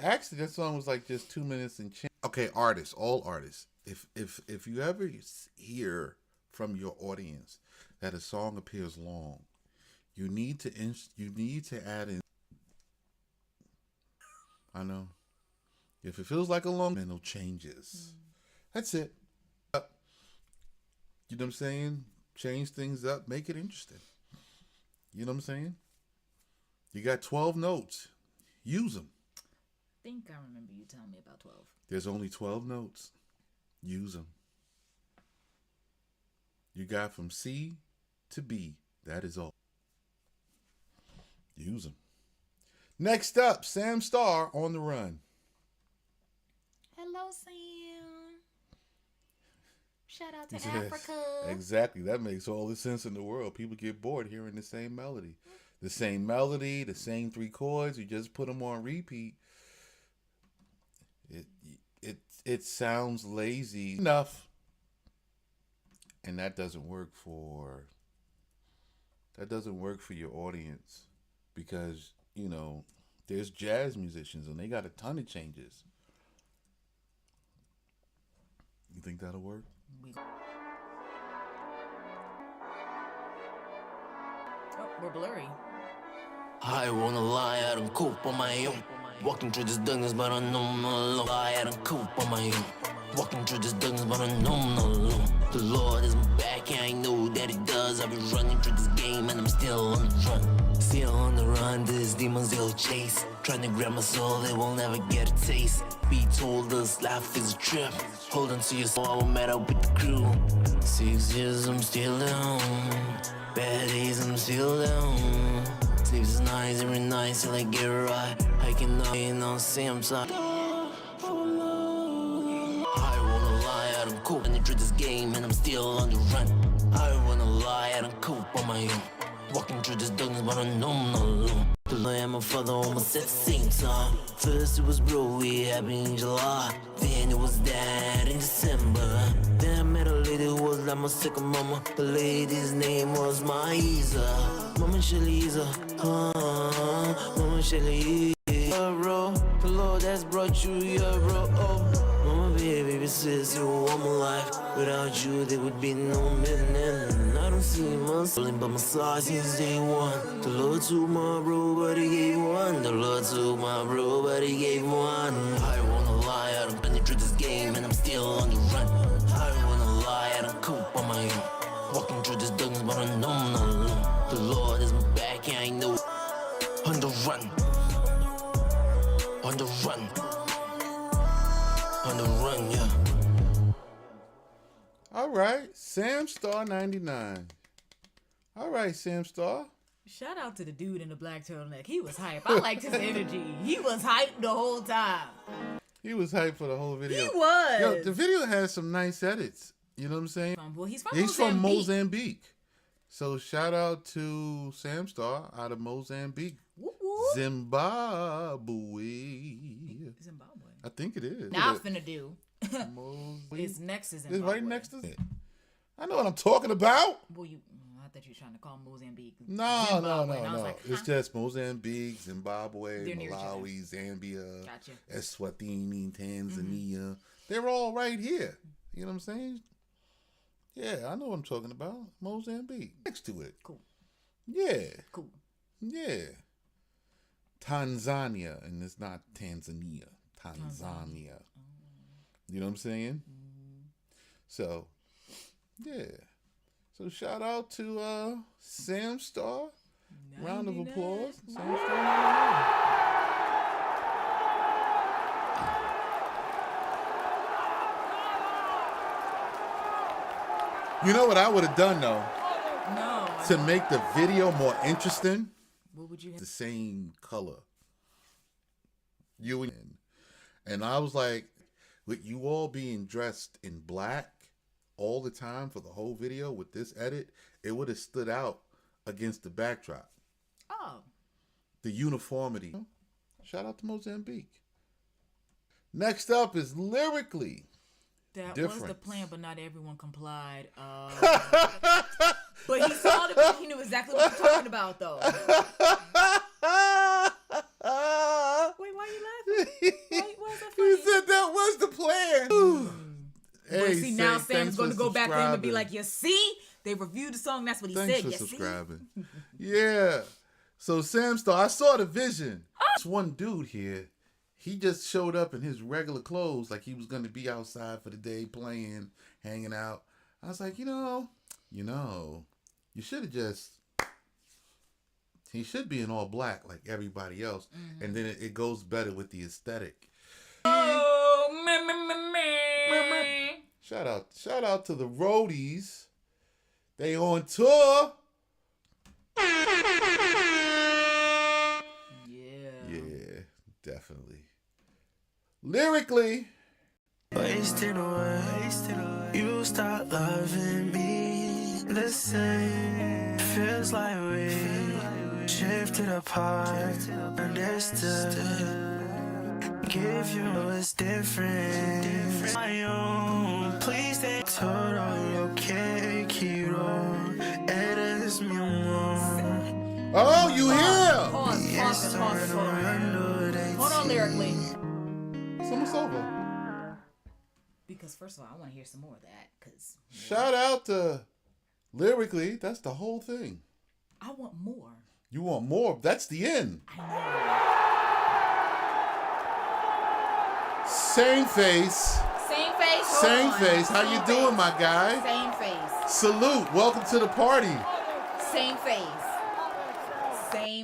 Actually, that song was like just 2 minutes and change. Okay, artists, all artists. If you ever hear from your audience that a song appears long, you need to add in. I know. If it feels like a long, mental changes. That's it. You know what I'm saying? Change things up, make it interesting. You know what I'm saying? You got 12 notes. Use them. I think I remember you telling me about 12. There's only 12 notes. Use them. You got from C to B. That is all. Use them. Next up, Sam Starr, On the Run. Hello, Sam. Shout out to Yes, Africa. Exactly. That makes all the sense in the world. People get bored hearing the same melody. The same melody, the same 3 chords. You just put them on repeat. It sounds lazy enough. And that doesn't work for your audience, because you know, there's jazz musicians and they got a ton of changes. You think that'll work? Oh, we're blurry. I wanna lie, I don't cope on my own. Walking through this darkness, but I know I'm not alone. Lie, I don't cope on my own. Walking through this darkness, but I know I'm not alone. The Lord is my back, and I know that He does. I've been running through this game, and I'm still on the run. Still on the run, these demons they'll chase. Trying to grab my soul, they will never get a taste. Be told this life is a trip. Hold on to your soul, I will met up with the crew. 6 years, I'm still down. Bad days, I'm still down. Sleeps nights, every night till I get right. I cannot see I'm sorry. I wanna lie, I don't cope. And through this game, and I'm still on the run. I wanna lie, I don't cope on my own. Walking through this darkness, but I know I'm not alone. The Lord and my father almost at the same time. First it was bro, we happened in July. Then it was dad in December. Then I met a lady who was like my second mama. The lady's name was Maisa. Mama Shalisa, Mama Shalisa. Bro, the Lord has brought you here, bro. Oh, mama, baby, sis, you want my life. Without you, there would be no meaning. I don't see my soul, but my side since day one. The Lord took my bro, but He gave one. The Lord took my bro, but He gave one. I wanna lie, I don't penetrate this game, and I'm still on the run. I wanna lie, I don't cope on my own. Walking through this darkness, but I know I'm not alone. The Lord is my back, and I know. On the run. On the run. On the run, yeah. All right, Sam Starr 99. All right, Sam Star. Shout out to the dude in the black turtleneck. He was hype. I liked his energy. He was hype the whole time. He was hyped for the whole video. He was. Yo, the video has some nice edits. You know what I'm saying? Well, he's from He's Mozambique. from Mozambique. So shout out to Sam Star out of Mozambique. Whoop, whoop. Zimbabwe. Zimbabwe. I think it is. Now I'm finna do. Mozambique. It's next to It's Zimbabwe. right next to it. I know what I'm talking about. Well, I thought you were trying to call Mozambique. No. Zimbabwe. And I was like, It's just Mozambique, Zimbabwe, They're near each Malawi, Zambia, Gotcha. Eswatini, Tanzania. They're all right here. You know what I'm saying? Yeah, I know what I'm talking about. Mozambique. Next to it. Cool. Yeah. Cool. Yeah. Tanzania, and it's not Tanzania. Tanzania. You know what I'm saying? So, yeah. So shout out to Sam Star. Round of applause. Sam Star. You know what I would have done though? No. To make the video more interesting? What would you have? The same color. You and I was like, with you all being dressed in black all the time for the whole video with this edit, it would have stood out against the backdrop. Oh. The uniformity. Shout out to Mozambique. Next up is lyrically. That was the Difference. plan, but not everyone complied. But he saw it, but he knew exactly what you're talking about, though. Wait, why are you laughing? Why is that funny? He said that was the plan. But see, now Sam, Sam's going to go back to him and be subscribing. like, you see? They reviewed the song. That's what he Thanks said. for You subscribing. Yeah. So Sam Star, I saw the vision. This one dude here, he just showed up in his regular clothes like he was going to be outside for the day playing, hanging out. I was like, you know, you should have just, he should be in all black like everybody else. Mm-hmm. And then it goes better with the aesthetic. Oh, Shout out to the roadies. They on tour. Yeah, definitely. Lyrically. Wasted away. You start loving me the same. Feels like we drifted apart. Understood. Give you what's different. My own. Please stay total. Okay, Kiro. Eres mi amor. Oh, you here? Pause. Hold on lyrically. It's almost over. Because first of all, I want to hear some more of that. Because Shout out to lyrically. That's the whole thing. I want more. You want more? That's the end. I know. Same face. Same face. hold Same on. face. How you Same doing, face. my guy? Same face. Salute. Welcome to the party. Same face.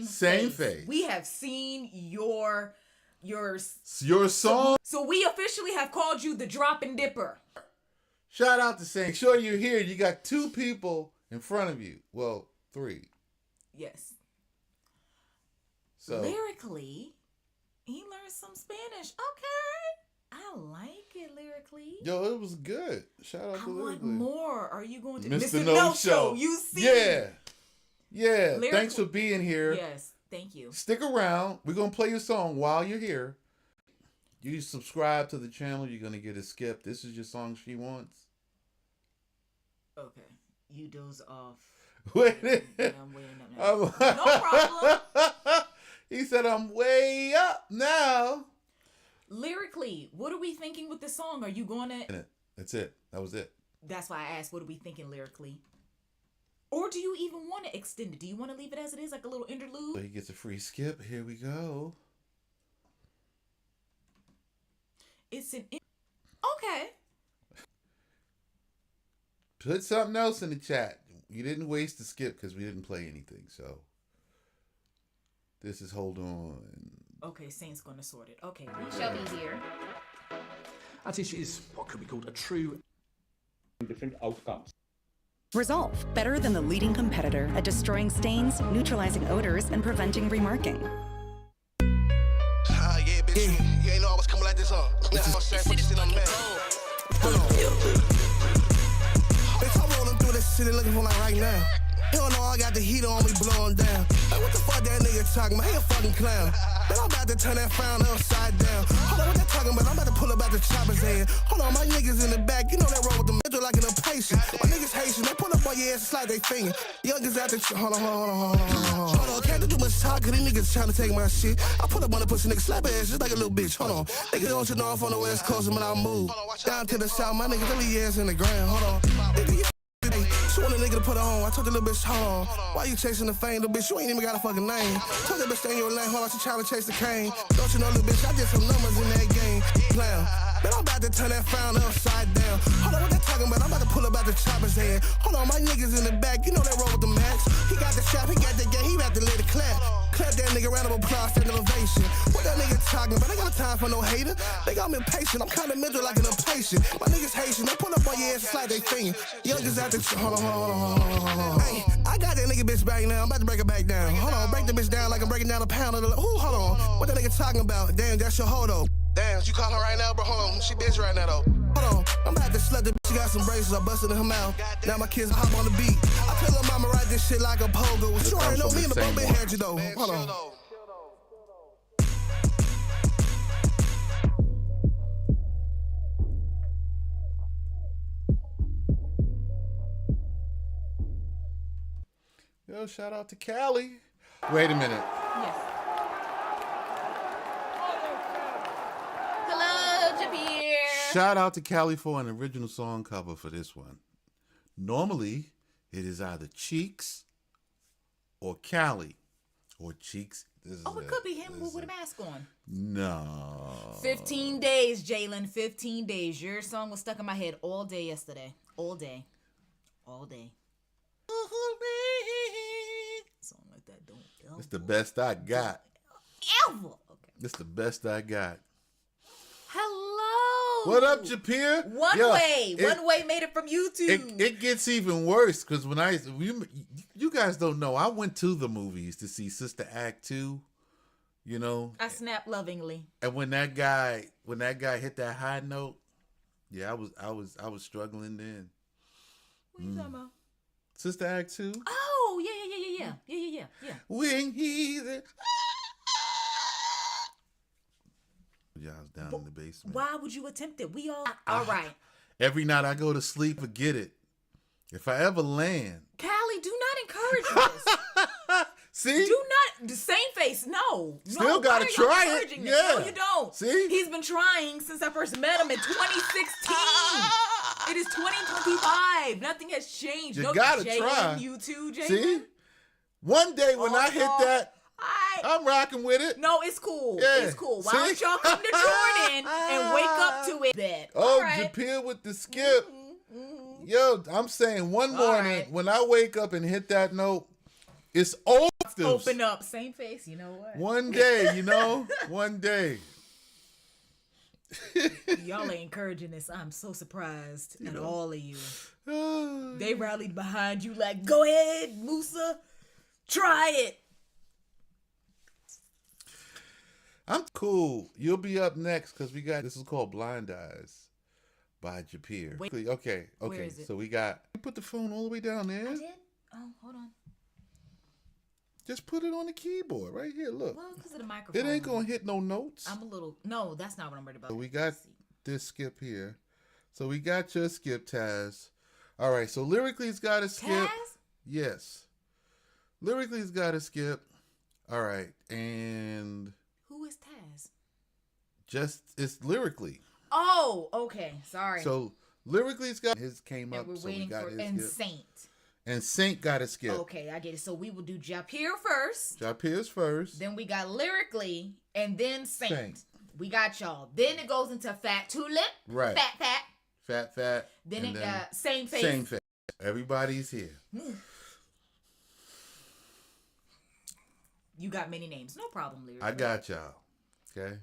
Same face. We have seen your Your song. So we officially have called you the Droppin' Dipper. Shout out to Saying. Make sure you're here. You got 2 people in front of you. Well, 3. Yes. So Lyrically, he learned some Spanish. Okay. I like it lyrically. yo, it was good. Shout out I to want lyrically. more. Are you going to Mr. No Show. You see? Yeah. Lyrical- Thanks for being here. Yes. Thank you. Stick around. We're going to play your song while you're here. You subscribe to the channel, you're going to get a skip. This is your song she wants. Okay. You doze off. Wait. Yeah, I'm waiting up now. No problem. He said, I'm way up now. Lyrically, what are we thinking with this song? Are you going to... That's it. That was it. That's why I asked, what are we thinking lyrically? Or do you even want to extend it? Do you want to leave it as it is, like a little interlude? So he gets a free skip. Here we go. It's an... Okay. Put something else in the chat. You didn't waste the skip because we didn't play anything. So this is Hold On. Okay, Saint's going to sort it. Okay, we shall be here. Artist is what could be called a true different outcomes. Resolve, better than the leading competitor at destroying stains, neutralizing odors, and preventing remarking. Yeah, bitch. You ain't know I was coming like this, huh? Now I'm saying, put this shit on the man. Bitch, I'm rolling through this city looking for like right now. You don't know I got the heater on me blowing down. Like, what the fuck that nigga talking about? He a fucking clown. Then I'm about to turn that frown upside down. Hold on, what they talking about? I'm about to pull up out the chopper's head. Hold on, my niggas in the back, you know that roll with the mental like an impatient. My niggas Haitian, they pull up on your ass and slide they finger. Youngers out the hold on, can't do much talk, cause these niggas trying to take my shit. I pull up on the pussy nigga, slap her ass just like a little bitch. Hold on, niggas don't you know I'm from the west coast, and when I move down to the south, my niggas leave your ass in the ground. Hold on, nigga, you she want a nigga to put her on. I told the little bitch, hold on. Why you chasing the fame, little bitch? You ain't even got a fucking name. Told that bitch stay in your lane. Hold on, she trying to chase the cane. Don't you know, little bitch? I did some numbers in that game. Clown. Man, I'm about to turn that frown upside down. Hold on, what they talking about? I'm about to pull up out the chopper's head. Hold on, my niggas in the back. You know that roll with the max. He got the shop, he got the game. He about to let it clap. Clap that nigga, round of applause, that elevation. What that nigga talking about? I got time for no hater. They got me impatient. I'm kinda mental like an impatient. My niggas Haitian. They pull up on your ass and slide they finger. Youngers out the hold on. Hey, I got that nigga bitch back now. I'm about to break her back down. Hold on, break the bitch down like I'm breaking down a pound of the. Ooh, hold on. What that nigga talking about? Damn, that's your hoe though. Damn, you call her right now, bro? Hold on, she bitch right now though. Hold on, I'm about to slut the bitch. She got some braces. I busted in her mouth. Now my kids hop on the beat. I tell her mama ride this shit like a pogo. She already know me and the boat been had you though. Hold on. Yo, shout out to Cali. Wait a minute. Yes. Hello, Jabir. Shout out to Cali for an original song cover for this one. Normally, it is either Cheeks or Cali. Or Cheeks. It could be him with a mask on. No. 15 days, Jalen. 15 days. Your song was stuck in my head all day yesterday. All day. Song like that don't ever. It's the best I got. Ever. Okay. It's the best I got. Hello. What up, Japir? One way made it from YouTube. It gets even worse because when you guys don't know, I went to the movies to see Sister Act 2. You know, I snapped lovingly. And when that guy hit that high note, yeah, I was struggling then. What are you talking about? Sister Act 2. Oh, yeah. When he's y'all was down in the basement. Why would you attempt it? We all right. Every night I go to sleep, forget it. If I ever land, Callie, do not encourage this. See? Do not the same face. No. Still gotta try it. Yeah. No, you don't. See? He's been trying since I first met him in 2016. It is 2025. Nothing has changed. You no gotta Jalen, try. You too, Jalen. See? One day when I hit that, I'm rocking with it. No, it's cool. Yeah. It's cool. Why See? don't y'all come to Jordan and wake up to it? Then. Oh, right. Japir with the skip. Yo, I'm saying one morning when I wake up and hit that note, it's octaves. Open up. Same face. You know what? One day, one day. Y'all ain't encouraging this. I'm so surprised at all of you. They rallied behind you like, go ahead, Musa. Try it. I'm cool. You'll be up next because this is called Blind Eyes by Japir. Wait. Okay. Where is it? So you put the phone all the way down there. I did? Oh, hold on. Just put it on the keyboard right here. Look. Well, because of the microphone. It ain't going to hit no notes. No, that's not what I'm worried about. So we got this skip here. So we got your skip, Taz. All right. So lyrically, it's got a skip. Taz? Yes. Lyrically, it's got a skip. All right. And who is Taz? It's lyrically. Oh, okay. Sorry. So lyrically, it's got his came and up. we're So waiting we got for his skip. Saint. And Saint got a skip. Okay, I get it. So we will do Japir first. Japir's first. Then we got lyrically, and then Saint. We got y'all. Then it goes into Fat Tulip. Right. Fat. Then it got Same Face. Everybody's here. You got many names. No problem, lyrically. I got y'all. Okay.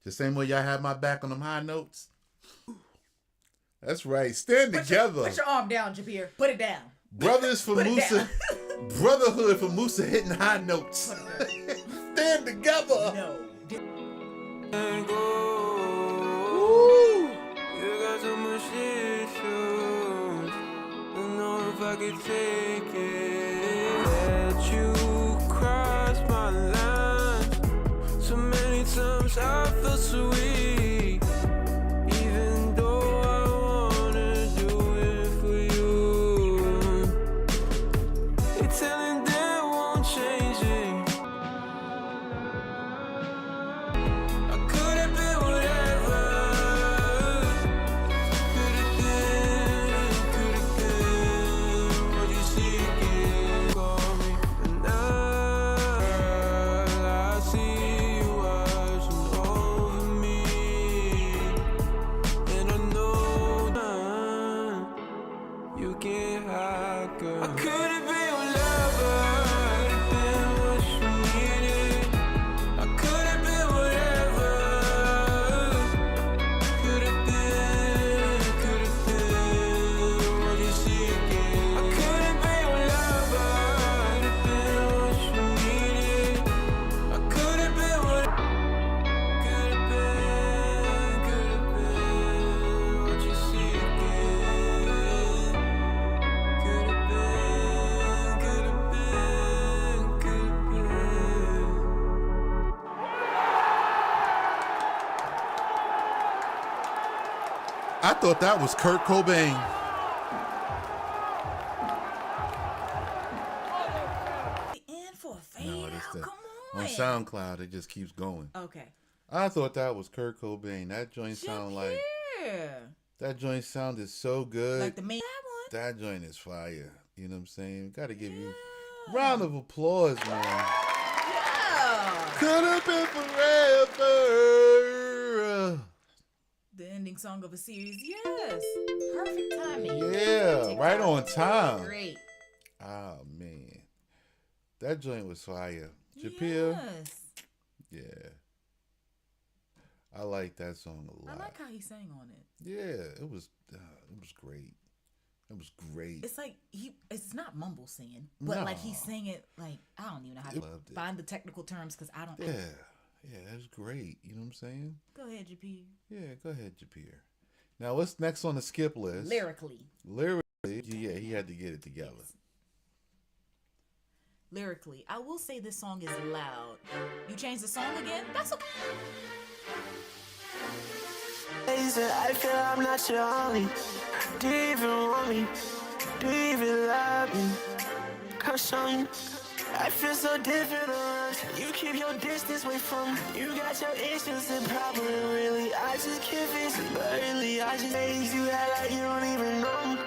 The same way y'all have my back on them high notes. That's right. Stand together. Put your arm down, Japir. Put it down. Brothers for Put it Musa. Brotherhood for Musa hitting high notes. Stand together. No. And go. You got so much issues. Don't know if I could take it. Let you cross my line. So many times I feel so weak. Even though I wanna do it for you. You're telling them won't change it. I could have been whatever. Could have been what you seeking. Call me, and now I see you watching over me, and I know you can't hide, girl. I could have been whatever. Been what you needed. I could have been whatever. Could have been what you seeking. I could have been whatever. Been what you needed. I could have been what. Could have been what you seeking. Could have been. I thought that was Kurt Cobain. And for a fade No, out, that's the, come on SoundCloud, it just keeps going. Okay. I thought that was Kurt Cobain. That joint sound like that joint sounded so good. Like the main one. That joint is fire. You know what I'm saying? Got to give you round of applause, man. Yeah. Could have been forever. The ending song of a series. Yes. Perfect timing. Yeah, right on time. Great. Oh man, that joint was fire. Japia, Yes. yeah, I like that song a lot. I like how he sang on it. Yeah, it was great. It was great. It's like it's not mumble singing, but like he sang it like I don't even know how to find the technical terms because I don't. Yeah, that's great. You know what I'm saying? Go ahead, Japir. Yeah, go ahead, Japir. Now, what's next on the skip list? Lyrically, yeah, he had to get it together. Yes. Lyrically, I will say this song is loud. You changed the song again? That's okay. I feel I'm not your only. Do you even want me? Do you even love me? Come show me. I feel so different around you. You keep your distance away from me. You got your issues and problems. Really, I just can't face it. But really, I just hate you. Act like you don't even know me.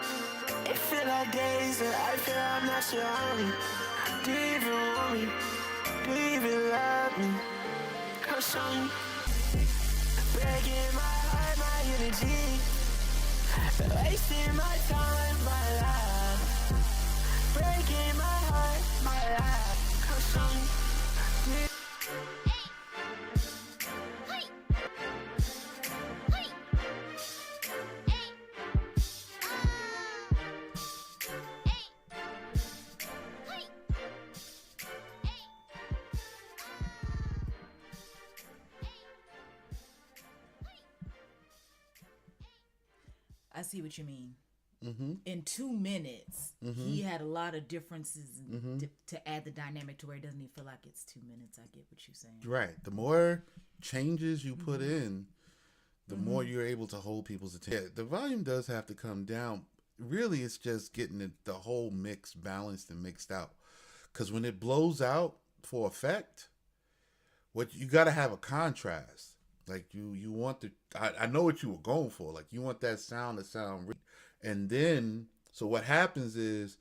It feel like days and I feel I'm not your only. Do you even want me? Do you even love me? Come show me. Breaking my heart, my energy. Wasting my time, my life. Breaking my heart, my life. Come show me. I see what you mean. Mm-hmm. In 2 minutes, he had a lot of differences to add the dynamic to where it doesn't even feel like it's 2 minutes. I get what you're saying. Right. The more changes you put in, the more you're able to hold people's attention. Yeah, the volume does have to come down. Really, it's just getting the whole mix balanced and mixed out. Because when it blows out for effect, what you got to have a contrast. Like you want to, I know what you were going for. Like you want that sound to sound, and then so what happens is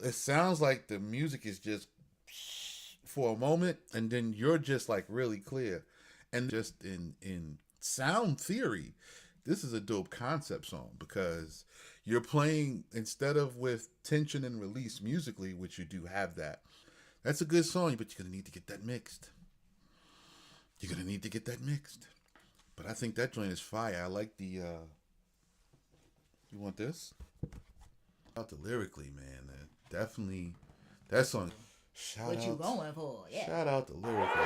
it sounds like the music is just for a moment, and then you're just like really clear, and just in sound theory, this is a dope concept song because you're playing instead of with tension and release musically, which you do have that. That's a good song, but you're gonna need to get that mixed. You're gonna need to get that mixed. But I think that joint is fire. I like the you want this? Out the lyrically, man. Definitely, that song. Shout What out, you going for? Yeah. Shout out to lyrically.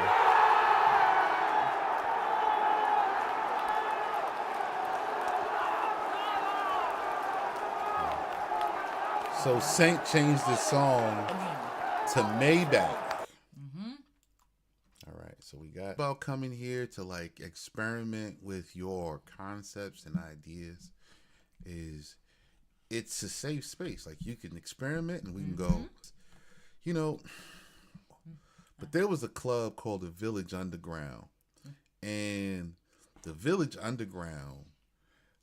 So Saint changed the song to Maybach. All right, so we got about coming here to like experiment with your concepts and ideas. It's a safe space. Like you can experiment and we can go, you know. But there was a club called the Village Underground, and the Village Underground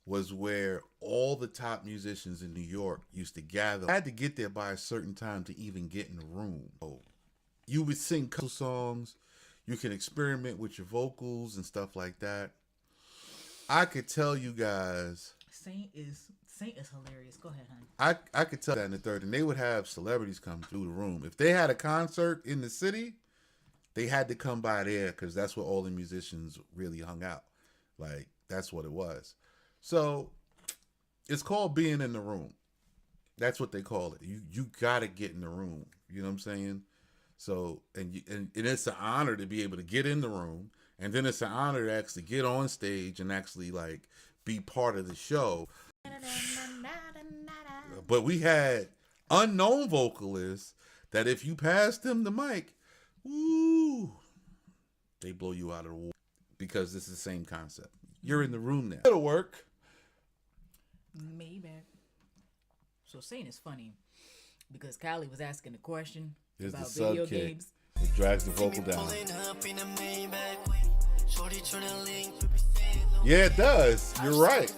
was where all the top musicians in New York used to gather. I had to get there by a certain time to even get in the room. So you would sing couple songs. You can experiment with your vocals and stuff like that. I could tell you guys. Saint is hilarious. Go ahead, honey. I could tell that in the third, and they would have celebrities come through the room. If they had a concert in the city, they had to come by there because that's where all the musicians really hung out. Like, that's what it was. So it's called being in the room. That's what they call it. You gotta get in the room. You know what I'm saying? So and it's an honor to be able to get in the room, and then it's an honor to actually get on stage and actually like be part of the show. But we had unknown vocalists that if you passed them the mic, woo, they blow you out of the water because it's the same concept. You're in the room now. It'll work. Maybe. So Saint is funny because Kylie was asking a question There's about the sub video kick. games. It drags the vocal down. Yeah, it does. You're right.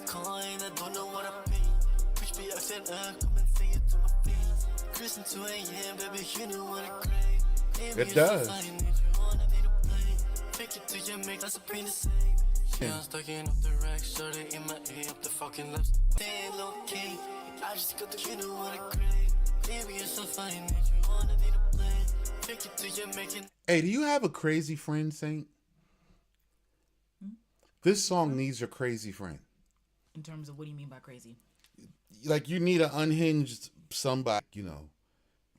It does. Hey, do you have a crazy friend, Saint? This song needs your crazy friend. In terms of what do you mean by crazy? Like you need an unhinged somebody, you know.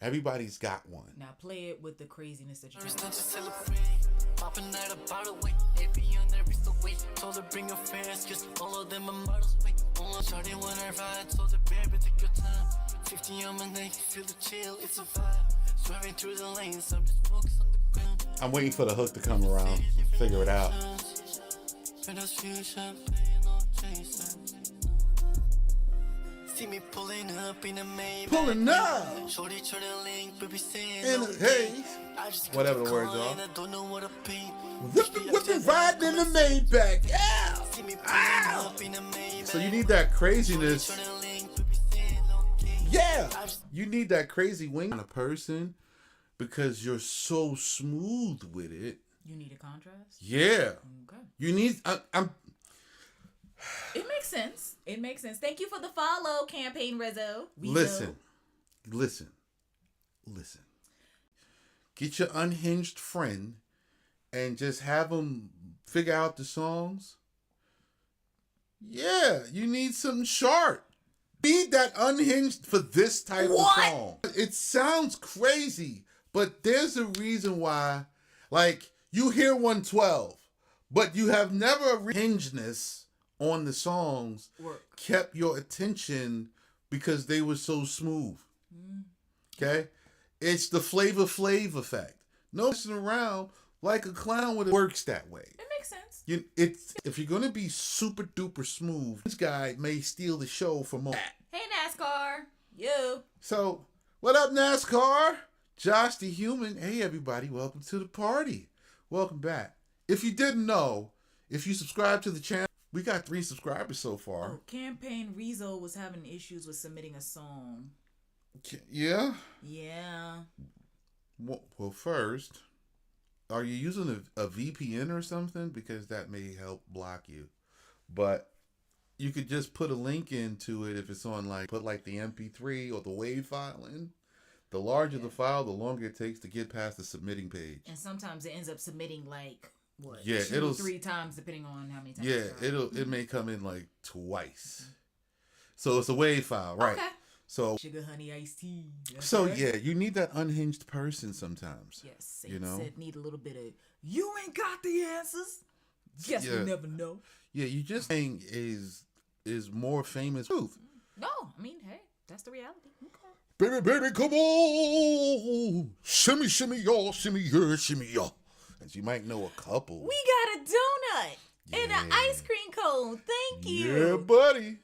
Everybody's got one. Now play it with the craziness that you're doing. Told her bring her friends, cause all of them are models. Wait, started when I ride, told her baby take your time. 50 on my neck, feel the chill, it's a vibe. Swerving through the lanes, I'm just focused on the ground. I'm waiting for the hook to come around. Figure it out. See me pulling up in a Maybach. Pulling up Shorty trying to link, baby saying in no the way. haze. I just Whatever got the the words call are. and I don't know what to paint. Whipping riding in the Maybach. Yeah. See me pulling up in a Maybach. So you need that craziness. Trying to link, baby saying no way. Yeah. You need that crazy wing on a person because you're so smooth with it. You need a contrast? Yeah. Okay. You need. It makes sense. It makes sense. Thank you for the follow, Campaign Rizzo. Listen. Get your unhinged friend and just have them figure out the songs. Yeah, you need something sharp. Need that unhinged for this type of song. It sounds crazy, but there's a reason why. Like, you hear 112, but you have never hingedness on the songs kept your attention because they were so smooth. Okay? It's the Flavor Flav effect. No messing around like a clown when it works that way. It makes sense. If you're gonna be super duper smooth, this guy may steal the show for more. Hey, NASCAR. You. So, what up, NASCAR? Josh the Human. Hey, everybody. Welcome to the party. Welcome back. If you didn't know, if you subscribe to the channel, we got 3 subscribers so far. Oh, Campaign Rizzo was having issues with submitting a song. Yeah? Yeah. Well, first, are you using a VPN or something? Because that may help block you. But you could just put a link into it if it's on, like, put like the MP3 or the WAV file in. The larger the file, the longer it takes to get past the submitting page. And sometimes it ends up submitting like what? Yeah, 2 or 3 times depending on how many times. Yeah, it may come in like twice. So it's a WAV file, right? Okay. So Sugar, honey, iced tea. That's so right. yeah, you need that unhinged person sometimes. Yes, you know. said need a little bit of. You ain't got the answers. Guess Yeah. we never know. Yeah, you just saying is more famous truth. No, I mean, hey, that's the reality. Okay. Baby, baby, come on, shimmy, shimmy, y'all, shimmy here, shimmy y'all. And you might know a couple. We got a donut and an Yeah. ice cream cone. Thank you. Yeah, buddy.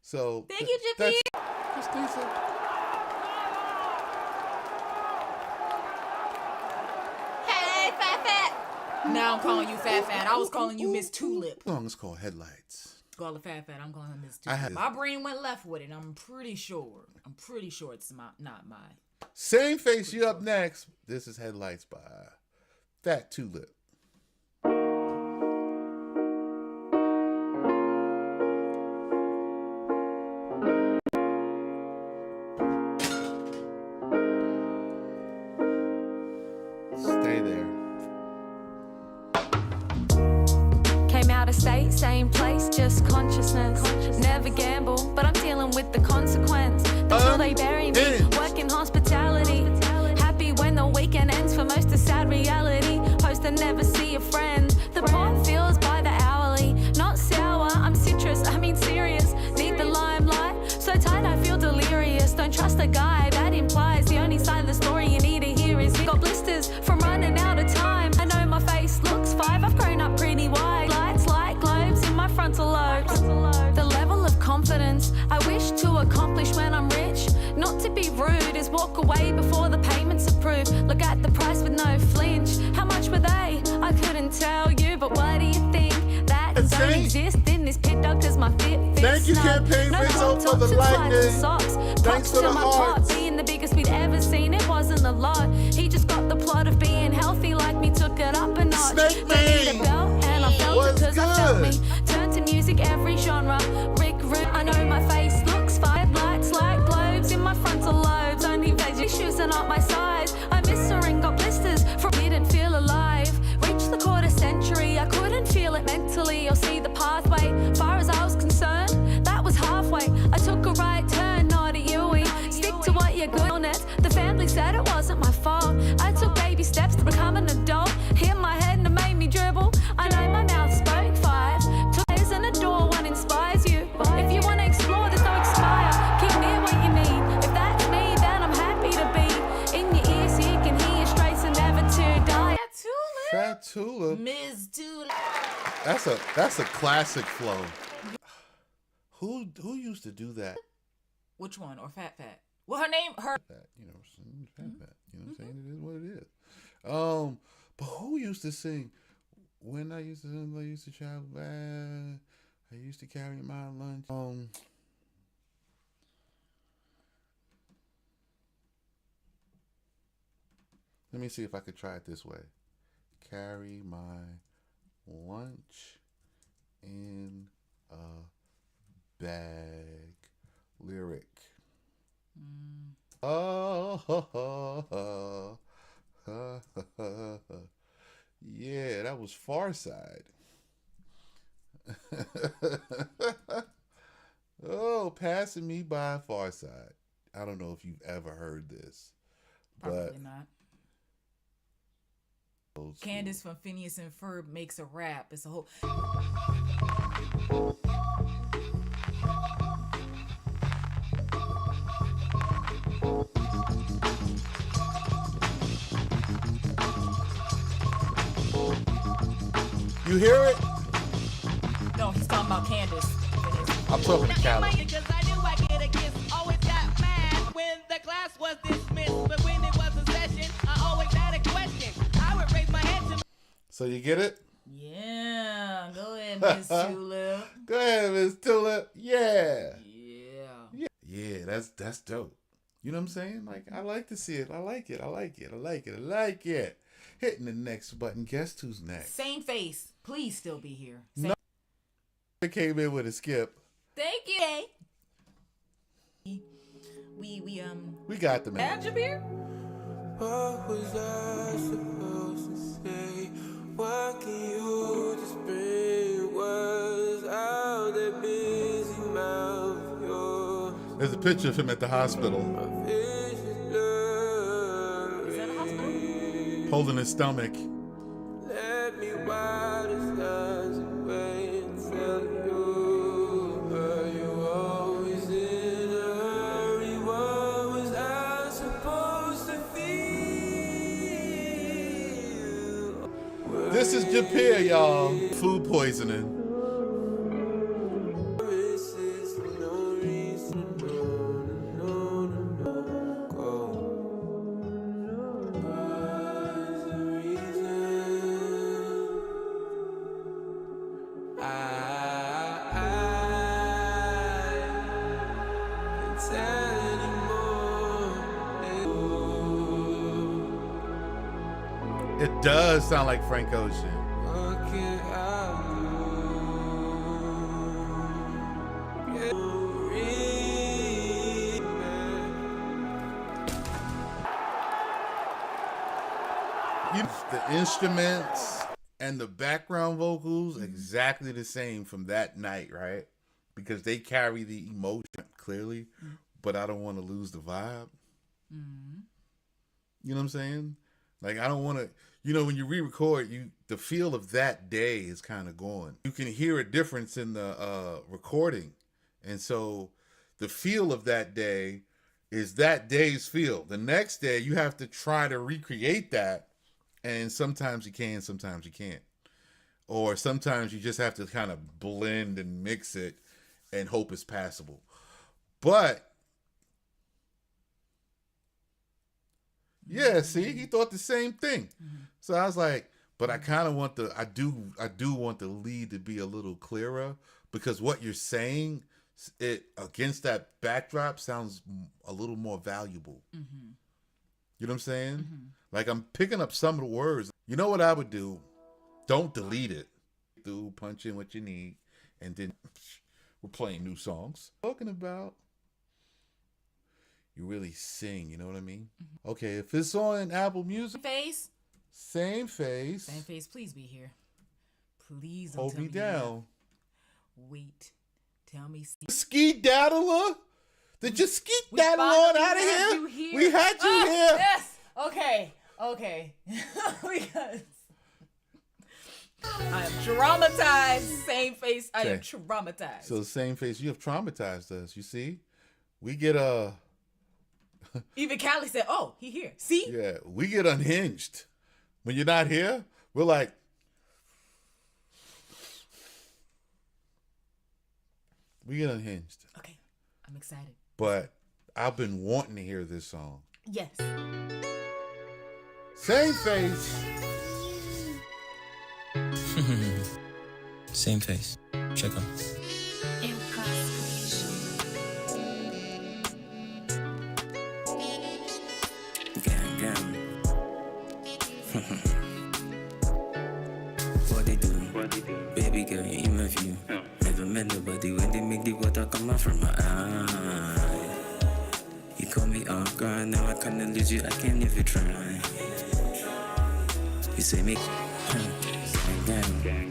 So Thank you, Jippy. That's decent. Hey, fat fat. Now I'm calling you fat fat. I was calling you Miss Tulip. The song is called Headlights. Call her fat fat. I'm calling her Miss I Tulip. had- My brain went left with it. I'm pretty sure it's not my. Same face, you up next. This is Headlights by Fat Tulip. Stay there. Came out of state, same place, just consciousness. Never gamble, but I'm dealing with the consequence. The hill they bury me, working hospitality. Happy when the weekend ends, for most a sad reality. Post to never see a friend. The pot feels by the hourly. Not sour, I'm citrus, I mean serious. Need the limelight, so tight I feel delirious. Don't trust a guy, that implies the only side of the story you need to hear is he got blisters from running out of time. I know my face looks 5, I've grown up pretty wide. Lights like globes in my frontal lobes. The level of confidence I wish to accomplish when I'm rich. Not to be rude is walk away before the payment's approved. Look at the price with no flinch. How much were they? I couldn't tell you, but what do you think? That don't Thank- exist in this pit dog cause my fit fits Thank you, snug. Campaign No Rizzo, crop for the tops and slides lightning. and socks. Thanks Props for to the my hearts. pop, being the biggest we'd ever seen. It wasn't a lot. He just got the plot of being healthy like me, took it up a notch. Snake Don't need a Man. belt, and I felt What's it cause I felt good? me. Turn to music, every genre. Rick Root, I know my face looks fine. Lights like globes in my frontal lobes. Only veggie shoes are not my size. I miss her and got blisters from didn't feel alive. Reached the quarter century, I couldn't feel it mentally or see the pathway. Far as I was concerned, that was halfway. I took a right turn, not a U-E. Stick to what you're good on it. The family said it wasn't my fault. I took baby steps to become an adult. Hit my head and it made me dribble. I know my mouth spoke 5. Took is an adore, one inspires you. If you want to explore, there's no expire. Keep near what you need. If that's me, then I'm happy to be in your ears so you can hear straight and never to die. Tulip. Fat Tulip. Ms. Tulip. That's a classic flow. Who used to do that? Which one? Or fat fat? Well, her name, her. That, you know, fat. You know what I'm saying? It is what it is. But who used to sing? When I used to travel back, I used to carry my lunch. Let me see if I could try it this way. Carry my lunch in a bag. Lyric. Oh, yeah, that was Far Side. Oh, passing me by Far Side. I don't know if you've ever heard this, Probably but not. old school. Candace from Phineas and Ferb makes a rap. It's a whole. You hear it? No, he's talking about Candace. I'm talking to Callum. Because I knew I get a kiss. Always got mad when the class was dismissed. But when it was a session, I always had a question. I would raise my hand to. So you get it? Yeah, go ahead, Miss Tulip. Go ahead, Miss Tulip. Yeah. Yeah. Yeah, that's dope. You know what I'm saying? Like, I like to see it. I like it. I like it. I like it. I like it. Hitting the next button. Guess who's next? Same face. Please still be here. No. I came in with a skip. Thank you. We got the man. Add your beer? What was I supposed to say? Why can you just bring words out that busy mouth of yours? There's a picture of him at the hospital. Is that a hospital? Holding his stomach. Let me wild as stars away and tell you, are you always in a hurry? What was I supposed to feel? This is Japier, y'all. Food poisoning. It does sound like Frank Ocean. The instruments and the background vocals exactly the same from that night, right? Because they carry the emotion clearly, but I don't want to lose the vibe. You know what I'm saying? Like, I don't want to, you know, when you re-record, the feel of that day is kind of gone. You can hear a difference in the recording. And so the feel of that day is that day's feel. The next day, you have to try to recreate that. And sometimes you can, sometimes you can't. Or sometimes you just have to kind of blend and mix it and hope it's passable. But yeah, see, he thought the same thing. So I was like, but I kind of want I do want the lead to be a little clearer, because what you're saying, it against that backdrop sounds a little more valuable. You know what I'm saying? Like, I'm picking up some of the words. You know what I would do? Don't delete it. Punch in what you need, and then we're playing new songs. Talking about you really sing, you know what I mean? Okay, if it's on Apple Music, Same Face. Please be here. Please don't Hold tell me me down. Wait, tell me. Ski Daddler? Did you ski daddle on out of here? We had you here. Yes. Okay. Because I am traumatized. Same Face. I am traumatized. So Same Face, you have traumatized us. You see, we get Even Callie said, "Oh, he here." See? Yeah, we get unhinged when you're not here. We're like, we get unhinged. Okay, I'm excited. But I've been wanting to hear this song. Yes. Same Face. Same Face. Check out. Gang. What they do? Baby girl, you in my view. Never met nobody when they make the water come out from my eye. You call me off guard, now I kinda lose you, I can't even try. You say me, gang.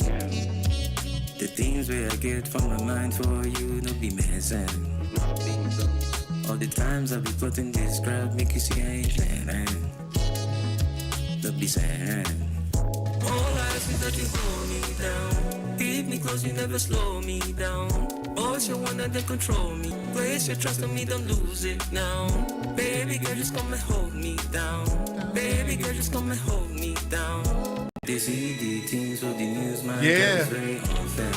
The things where I get from my mind for you, no be messing. All the times I be putting this crap, make you see I ain't playing. Don't be sad. All I see that you hold me down. Keep me close, you never slow me down. All you wanna then control me. Place your trust on me, don't lose it now. Baby girl, just come and hold me down. Baby girl, just come and hold me down. They see the things of the news, man. Yeah. It's very unfair.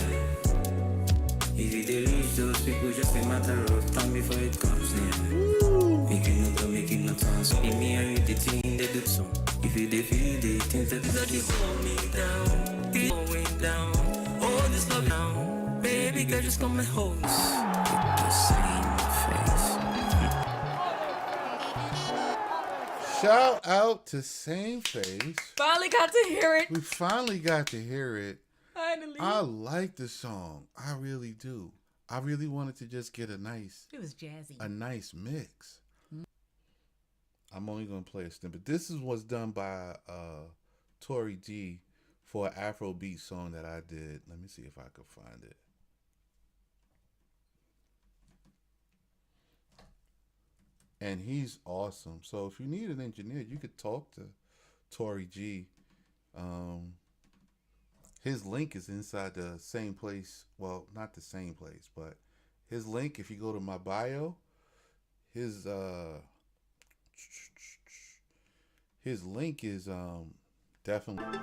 If you dey reach those people, just a matter of time before it comes near. Making no toss. Give me a the thing they do so. If you dey feel the things that you hold me down, keep going down. All this love now, baby girl, just come and hold me. The same face. Shout out to Same Face. Finally got to hear it. We finally got to hear it. Finally. I like the song. I really do. I really wanted to just get a nice mix. I'm only gonna play a snippet. This was done by Tori G for an Afrobeat song that I did. Let me see if I could find it. and he's awesome. So if you need an engineer, you could talk to Tory G. His link is inside the same place. Well, not the same place, but his link, if you go to my bio, his link is definitely.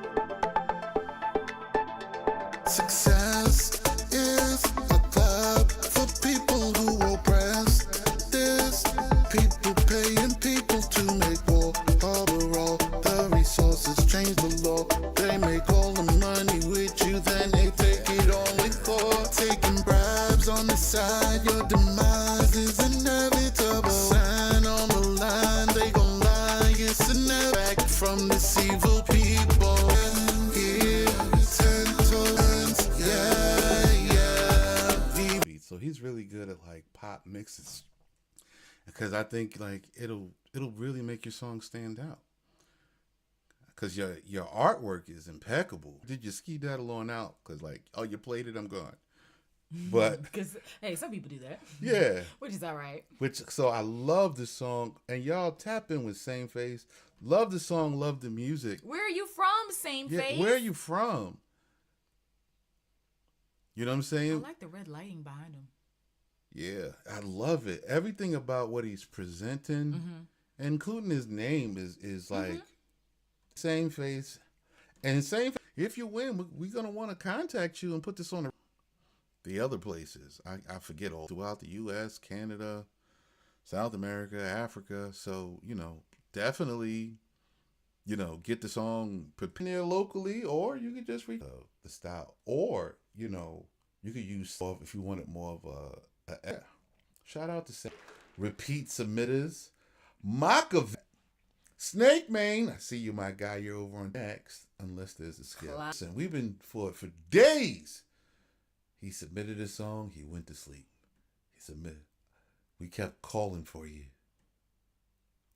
Success is a club for people who oppress this. People paying people to make war, harbor all the resources, change the law. They make all the money with you, then they take it all with law. Taking bribes on the side, your demise is inevitable. Sign on the line, they gon' lie, it's a back from this evil people. So he's really good at like pop mixes, because I think like it'll really make your song stand out. Because your artwork is impeccable. Did you ski that alone out? Because like, oh, you played it, I'm gone. But because hey, some people do that. Yeah, which is all right. So I love the song, and y'all tap in with Same Face. Love the song, love the music. Where are you from, Same Face? Where are you from? You know what I'm saying? I like the red lighting behind him. Yeah, I love it. Everything about what he's presenting, including his name, is like Same Face. And Same Face, if you win, we're going to want to contact you and put this on the other places. I forget all. Throughout the U.S., Canada, South America, Africa. So, definitely, get the song prepared there locally, or you could just read the style. Or, you could use if you wanted more of a shout out to repeat submitters, Machiavelli, Snake Mane. I see you, my guy. You're over on next, unless there's a skip. And we've been for days. He submitted a song. He went to sleep. He submitted. We kept calling for you.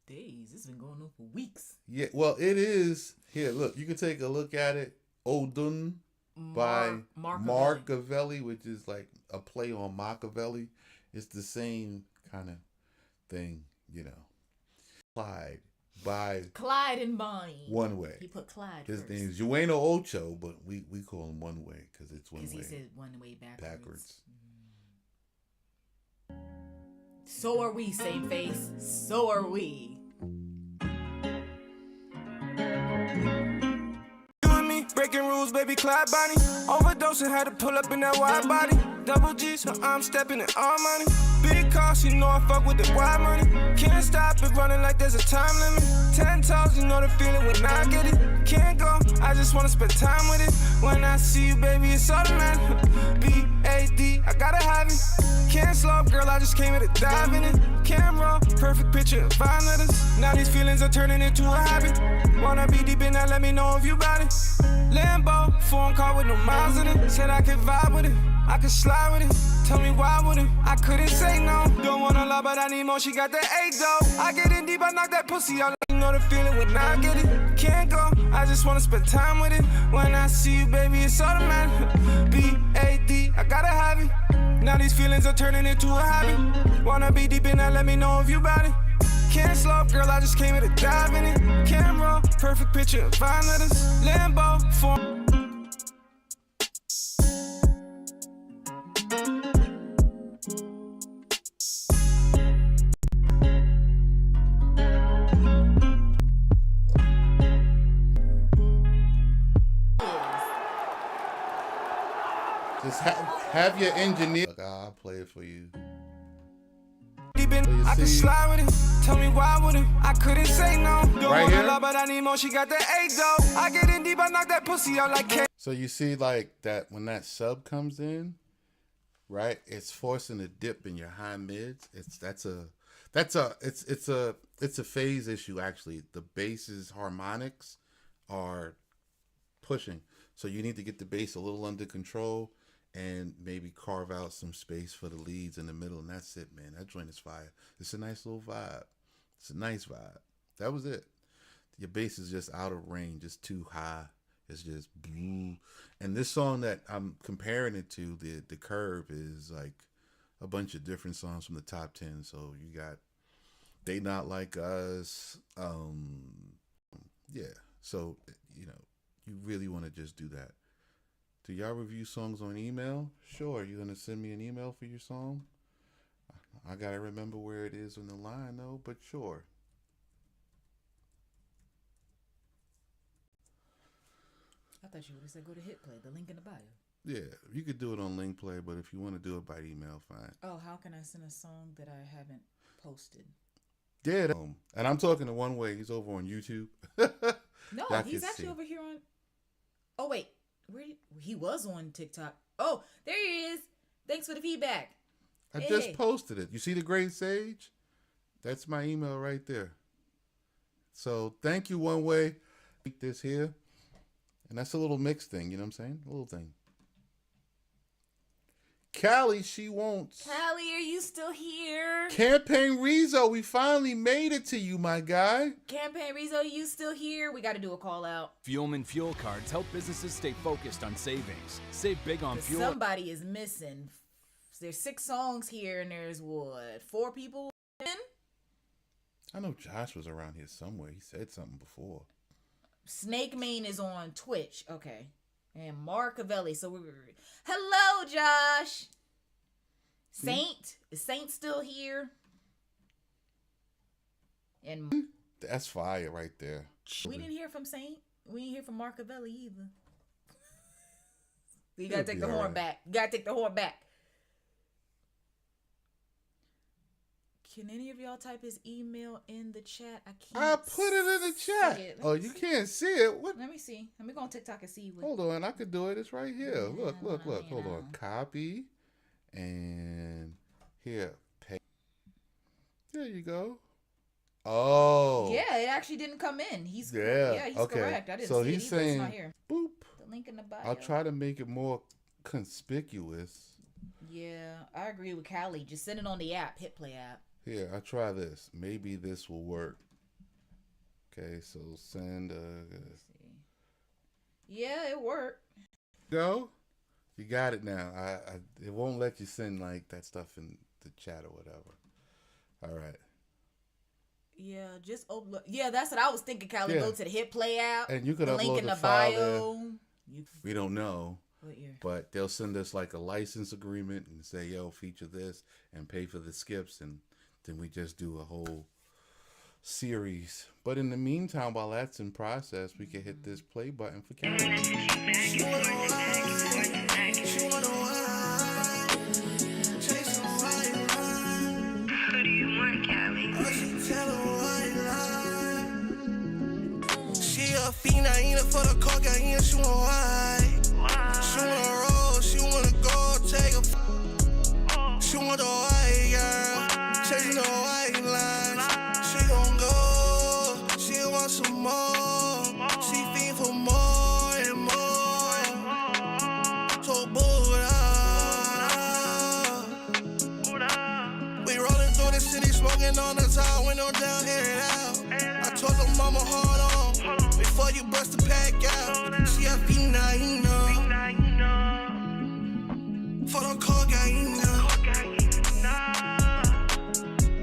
Days. It's been going on for weeks. Yeah, well, it is. Here, look. You can take a look at it. Odun by Machiavelli, which is like a play on Machiavelli. It's the same kind of thing, Clyde by Clyde and Bonnie. One Way. He put Clyde His first. name is Ueno Ocho, but we call him One Way because it's one way. Because he said one way backwards. So are we, Same Face. So are we. Breaking rules, baby, Clyde Bonnie. Overdosing, had to pull up in that wide body. Double G, so I'm stepping in all money. Big cost, you know I fuck with the wide money. Can't stop it running like there's a time limit. 10 toes, you know the feeling when I get it. Can't go, I just wanna spend time with it. When I see you, baby, it's automatic. B-A-D, I gotta have it. Can't slow up, girl, I just came here to dive in it. Camera, perfect picture of fine letters. Now these feelings are turning into a habit. Wanna be deep in that, let me know if you got it. Lambo, phone call with no miles in it. Said I could vibe with it, I could slide with it. Tell me why wouldn't I couldn't say no. Don't wanna love, but I need more. She got the A though. I get in deep, I knock that pussy out. You know the feeling when I get it. Can't go, I just wanna spend time with it. When I see you, baby, it's automatic. B-A-D, I gotta have it. Now these feelings are turning into a habit. Wanna be deep in that, let me know if you bout it. Can't slow up, girl, I just came here to dive in it. Camera, perfect picture of fine letters. Lambo, phone. Just have your engineer. Look, I'll play it for you. I can slide with it. Tell me why wouldn't I couldn't say no. Don't right wanna here? love, but I need more. She got the A though. I get in deep, I knock that pussy out like K. So you see, like that when that sub comes in, right? It's forcing a dip in your high mids. It's a phase issue actually. The bass's harmonics are pushing, so you need to get the bass a little under control and maybe carve out some space for the leads in the middle, and that's it, man. That joint is fire. It's a nice little vibe. It's a nice vibe. That was it. Your bass is just out of range. It's too high. It's just blue. And this song that I'm comparing it to, the Curve, is like a bunch of different songs from the top 10. So you got they not like us. Yeah. So, you know, you really want to just do that. Do y'all review songs on email? Sure. You're going to send me an email for your song? I got to remember where it is on the line, though, but sure. I thought you would have said go to Hit Play, the link in the bio. Yeah, you could do it on Link Play, but if you want to do it by email, fine. Oh, how can I send a song that I haven't posted? Yeah, and I'm talking to One Way. He's over on YouTube. No, he's actually over here on. Oh wait, he was on TikTok. Oh, there he is. Thanks for the feedback. I just posted it. You see the Great Sage? That's my email right there. So thank you, One Way. Make this here, and that's a little mix thing. You know what I'm saying? A little thing. Callie, she won't. Callie, are you still here? Campaign Rezo, we finally made it to you, my guy. Campaign Rezo, you still here? We got to do a call out. Fuelman fuel cards help businesses stay focused on savings. Save big on fuel. Somebody is missing. There's 6 songs here, and there's what, 4 people in? I know Josh was around here somewhere. He said something before. Snake Mane is on Twitch. Okay. And Marcavelli. So hello, Josh. Saint. Is Saint still here? And that's fire right there. We didn't hear from Saint. We didn't hear from Marcavelli either. You gotta take the horn back. You gotta take the horn back. Can any of y'all type his email in the chat? I can't. I put it in the chat. Oh, you can't see it. What? Let me see. Let me go on TikTok and see. Hold on, I could do it. It's right here. Look. Hold on. Copy, and here, paste. There you go. Oh. Yeah, it actually didn't come in. He's he's okay. correct. I didn't so see he's it saying, it's not here. Boop. The link in the bio. I'll try to make it more conspicuous. Yeah, I agree with Callie. Just send it on the app, Hit Play app. Here, I'll try this. Maybe this will work. Okay, so send Yeah, it worked. Go? You got it now. It won't let you send like that stuff in the chat or whatever. All right. Yeah, just open. Yeah, that's what I was thinking, Callie. Go to the Hit Play app. And you can upload link in the file bio. We don't know. What year? But they'll send us like a license agreement and say, yo, feature this and pay for the skips, and then we just do a whole series. But in the meantime, while that's in process, we can hit this play button for Callie. She a fiend, I ain't for the cocaine, she want white. She wanna roll, she wanna go take a. She want the white girl, chasing the white lines. She gon' go, she want some more. She fiend for more and more. So Buddha. We rolling through the city, smoking on the top, window down, hear it out. I told her mama, hold on, before you bust the pack out. She a fiend, for the cocaine.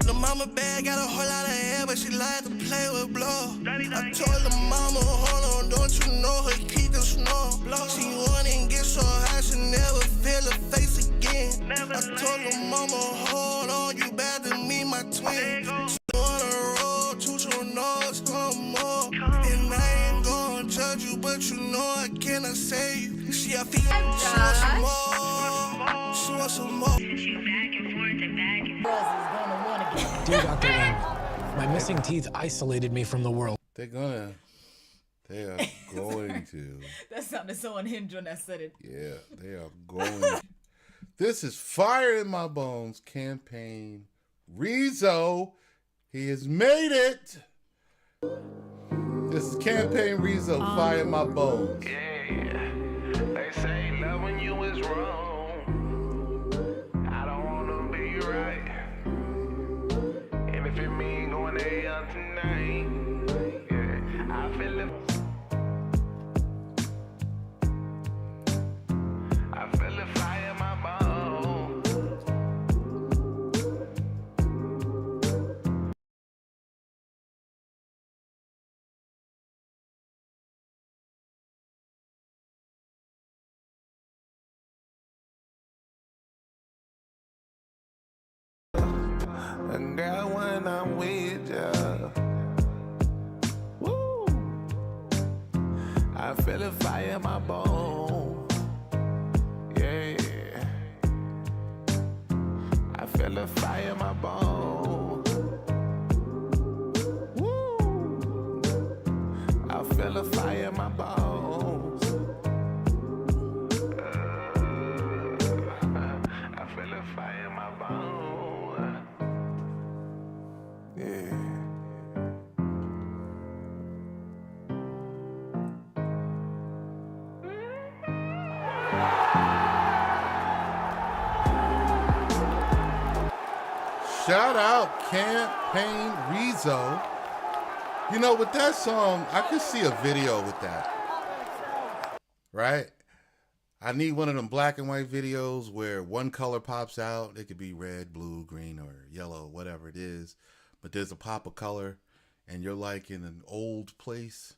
The mama bag got a whole lot of hair, but she like to play with blow. I told the mama, hold on, don't you know her keep the snow. She wouldn't get so high, she never feel her face again. I told the mama, hold on, you better meet my twin. She wanna roll, toot your nose, come more. And I ain't gonna judge you, but you know I cannot say you. She a female, she wants some more. She wants some more. Dear Dr. Wang, my missing teeth isolated me from the world. They are going to. That sounded so unhinged when I said it. Yeah, they are going to. This is Fire in My Bones campaign. Rezo, he has made it. This is campaign Rezo, Fire in My Bones. Yeah, they say loving you is wrong. I don't wanna be right. And if it mean going to hell tonight, yeah, I feel it. Girl, when I'm with ya, woo, I feel a fire in my bone. Yeah, I feel a fire in my bone. Woo, I feel a fire in my bones. I feel a fire in my bones. Yeah. Shout out Campaign Rizzo. You know, with that song, I could see a video with that. Right? I need one of them black and white videos where one color pops out. It could be red, blue, green, or yellow, whatever it is. But there's a pop of color, and you're like in an old place.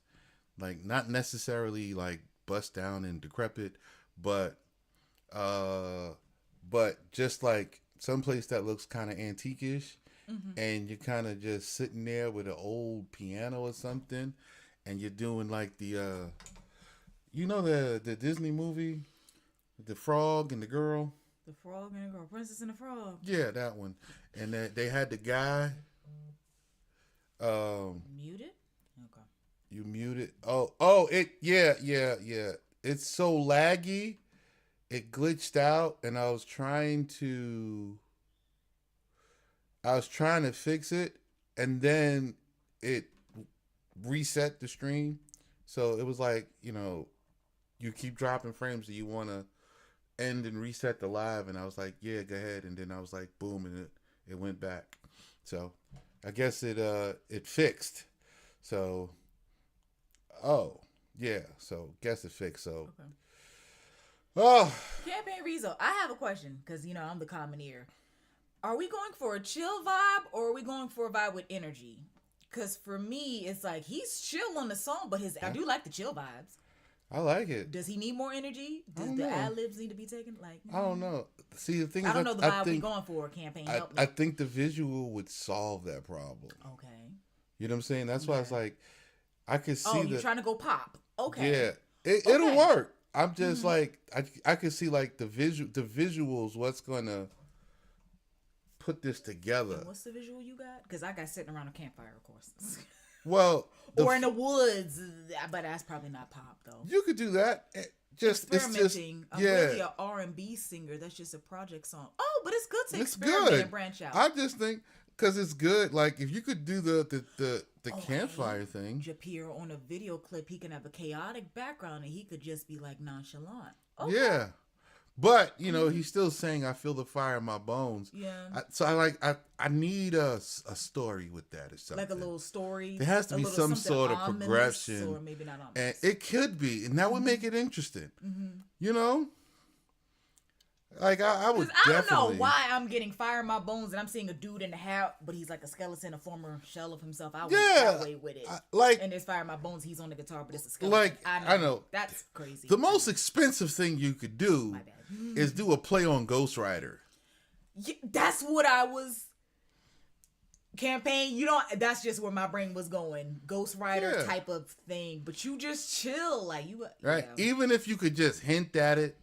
Like, not necessarily like bust down and decrepit, but just like someplace that looks kind of antique-ish, and you're kind of just sitting there with an old piano or something, and you're doing like the the Disney movie, the frog and the girl. The frog and the girl, Princess and the Frog. Yeah, that one. And they had the guy. Muted? Okay. You muted. Yeah. It's so laggy. It glitched out, and I was trying to fix it, and then it reset the stream. So it was like, you keep dropping frames that you want to end and reset the live, and I was like, yeah, go ahead. And then I was like, boom, and it went back. So I guess it fixed. So guess it fixed. So okay. Oh, Campaign Rizzo, I have a question because I'm the common ear. Are we going for a chill vibe or are we going for a vibe with energy? Because for me, it's like he's chill on the song, but I do like the chill vibes. I like it. Does he need more energy? Does the ad libs need to be taken? I don't know. See, the thing is, I don't know the vibe we're going for. Campaign, help me. I think the visual would solve that problem. Okay. You know what I'm saying? That's why it's like I could see. Oh, you're trying to go pop? Okay. Yeah, it'll work. I'm just like I could see like the visuals. What's gonna put this together? And what's the visual you got? Because I got sitting around a campfire, of course. Well, or in the woods, but that's probably not pop though. You could do that. Experimenting. I'm really an R&B singer. That's just a project song. Oh, but it's good to experiment and branch out. I just think because it's good. Like if you could do the campfire thing. Japir on a video clip, he can have a chaotic background and he could just be like nonchalant. Okay. Yeah. But he's still saying, "I feel the fire in my bones." Yeah. I need a story with that or something. Like a little story. There has to be some sort of progression, or maybe not ominous. and it could be, and that would make it interesting. Like I would. I don't know why I'm getting fire in my bones and I'm seeing a dude in a hat, but he's like a skeleton, a former shell of himself. I would that way with it. And there's fire in my bones. He's on the guitar, but it's a skeleton. Like I know that's crazy. The most expensive thing you could do is do a play on Ghost Rider. Yeah, that's what I was. Campaign, that's just where my brain was going. Ghost Rider type of thing, but you just chill, like you. Right, yeah. Even if you could just hint at it.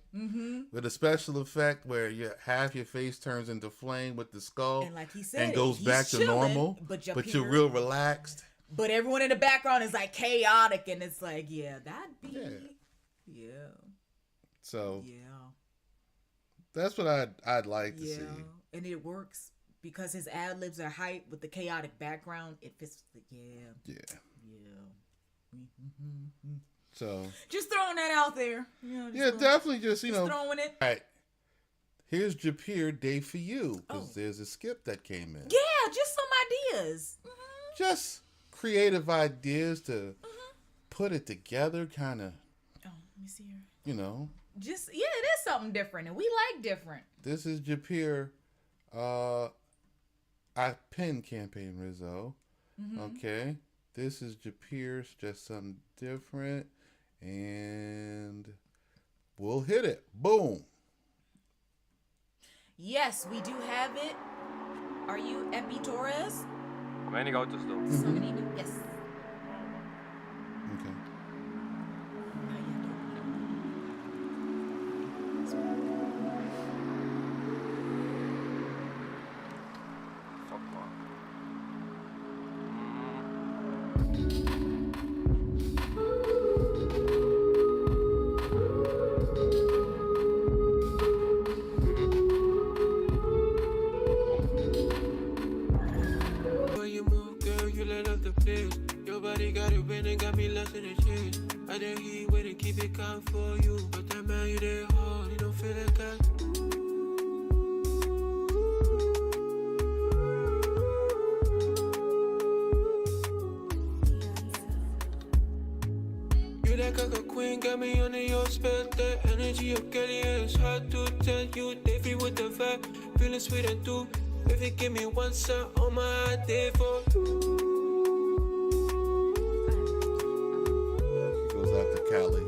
With a special effect where half your face turns into flame with the skull, and like he said, and goes back to normal, but you're real relaxed. But everyone in the background is like chaotic, and it's like, that'd be, So that's what I'd like to see, and it works because his ad libs are hype with the chaotic background. It fits, yeah. So just throwing that out there. Definitely just throwing it. All right. Here's Japir Day for You because there's a skip that came in. Yeah, just some ideas. Just creative ideas to put it together, kind of. Oh, let me see here. Just it is something different, and we like different. This is Japir. I pinned Campaign Rizzo. Okay. This is Japir's Just Something Different. And we'll hit it. Boom. Yes, we do have it. Are you Epi Torres? Weinig Autos doch. Yes. Okay. Fuck man. When you move, girl, you light up the place. Your body got it when it got me lost in the chase. I didn't hear you waiting, keep it calm for you. But that man, you there hard, you don't feel like I. You that coca queen, got me under your spell. That energy of Kelly, it's hard to tell you. They free with the vibe, feeling sweet and too. If you give me one song on my day for Goes out to Cali.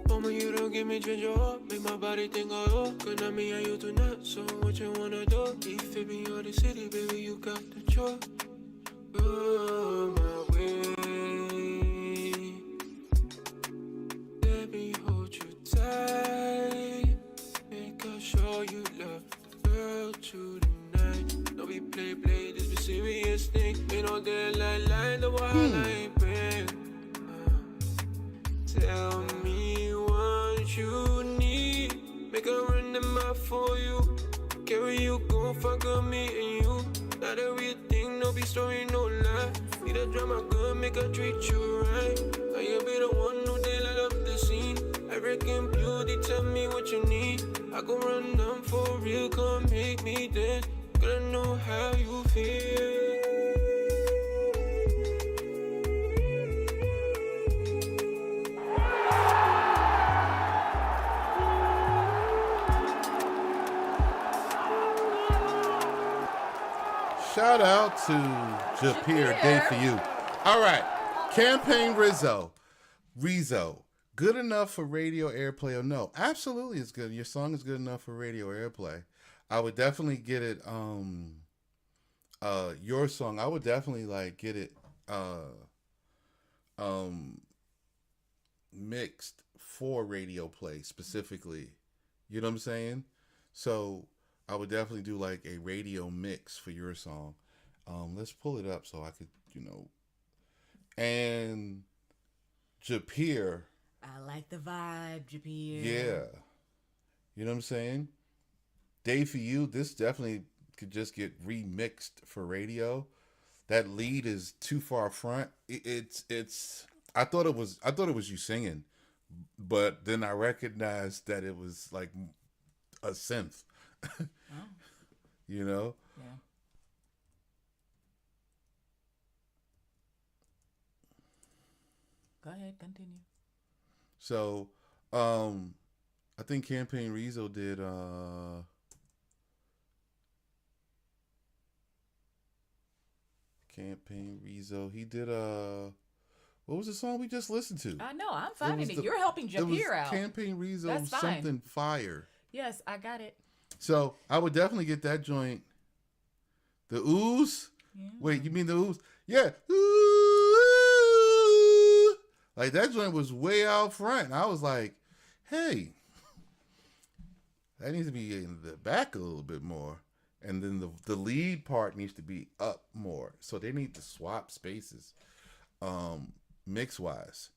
Mama, you don't give me ginger up, make my body think I owe. Good on me and you tonight, so what you wanna do? If it be your the city, baby, you got the choice. Go my way. Let me hold you tight. Make us show you love, girl, tonight. Don't be play, this be serious thing. Ain't no daylight, the wild ain't been. Tell me what you need. Make a run them out for you. Carry you, go fuck on me and you. Not a real thing, no be story, no lie. Need a drama good, make her treat you right. Now you be the one who they light up the scene. African beauty, tell me what you need. I go run them for real, come make me dance. Gotta know how you feel. Shout out to Japir, Day for You. All right, Campaign Rizzo. Good enough for radio airplay or no? Absolutely, it's good. Your song is good enough for radio airplay. I would definitely get it. Your song, I would definitely like get it. Mixed for radio play specifically. You know what I'm saying? So I would definitely do like a radio mix for your song. Let's pull it up so I could, and Japir. I like the vibe, Japir. Yeah. You know what I'm saying? Day for You, this definitely could just get remixed for radio. That lead is too far front. It's I thought it was you singing, but then I recognized that it was like a synth. Oh. You know? Yeah. Go ahead, continue. So, I think Campaign Rizzo did Campaign Rizzo. He did what was the song we just listened to? I know, I'm finding it. You're helping Japir out. Campaign Rizzo. That's fine. Something fire. Yes, I got it. So I would definitely get that joint. The ooze. Yeah. Wait, you mean the ooze? Yeah. Ooh. Like that joint was way out front. And I was like, hey, that needs to be in the back a little bit more. And then the lead part needs to be up more. So they need to swap spaces, mix wise.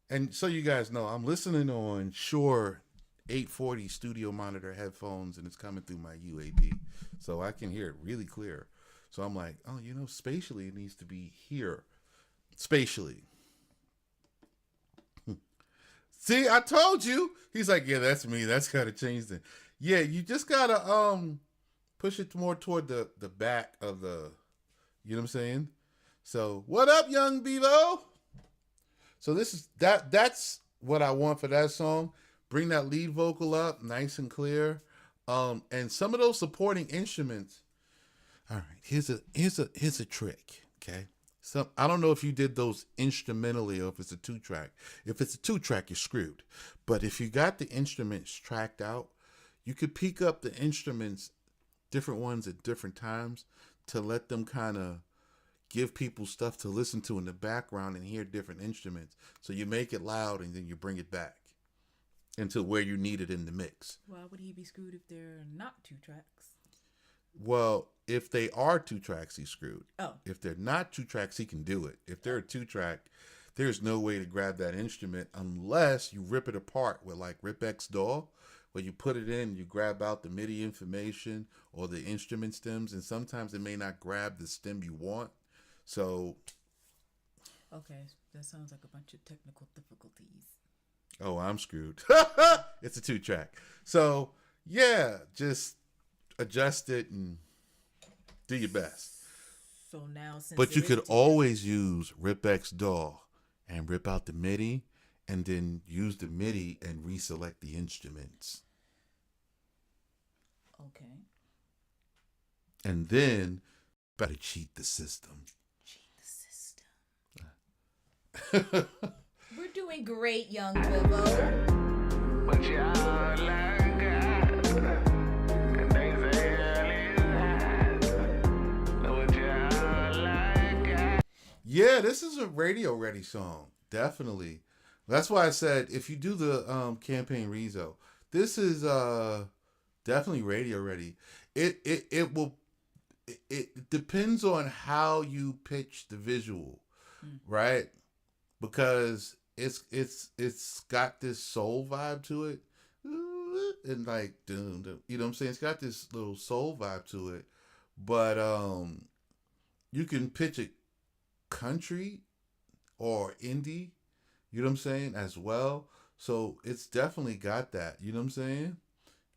And so you guys know, I'm listening on Shure 840 studio monitor headphones, and it's coming through my UAD, so I can hear it really clear. So I'm like, oh, spatially it needs to be here, spatially. See, I told you. He's like, yeah, that's me. That's gotta change the. Yeah, you just gotta push it more toward the back of the. You know what I'm saying? So what up, Young Bevo? So this is that's what I want for that song. Bring that lead vocal up nice and clear. And some of those supporting instruments. All right, here's a trick, okay? So I don't know if you did those instrumentally or if it's a 2-track. If it's a 2-track, you're screwed. But if you got the instruments tracked out, you could peak up the instruments, different ones at different times, to let them kind of give people stuff to listen to in the background and hear different instruments. So you make it loud and then you bring it back into where you need it in the mix. Why would he be screwed if they're not 2 tracks? Well, if they are 2 tracks, he's screwed. Oh. If they're not 2 tracks, he can do it. If they're a 2 track, there's no way to grab that instrument unless you rip it apart with like Rip X DAW, where you put it in, you grab out the MIDI information or the instrument stems, and sometimes it may not grab the stem you want. So. Okay, that sounds like a bunch of technical difficulties. Oh, I'm screwed. It's a 2 track. So, yeah, just adjust it and do your best. So now, since but you could always use Rip X DAW and rip out the MIDI and then use the MIDI and reselect the instruments. Okay. And then better cheat the system. We're doing great, young Vivo. But y'all like God, and they say hell is high. But y'all like God. Yeah, this is a radio ready song. Definitely. That's why I said if you do the campaign rezo, this is definitely radio ready. It depends on how you pitch the visual, right? Because it's got this soul vibe to it, and like you know what I'm saying. It's got this little soul vibe to it, but you can pitch it country or indie, you know what I'm saying, as well. So it's definitely got that. You know what I'm saying?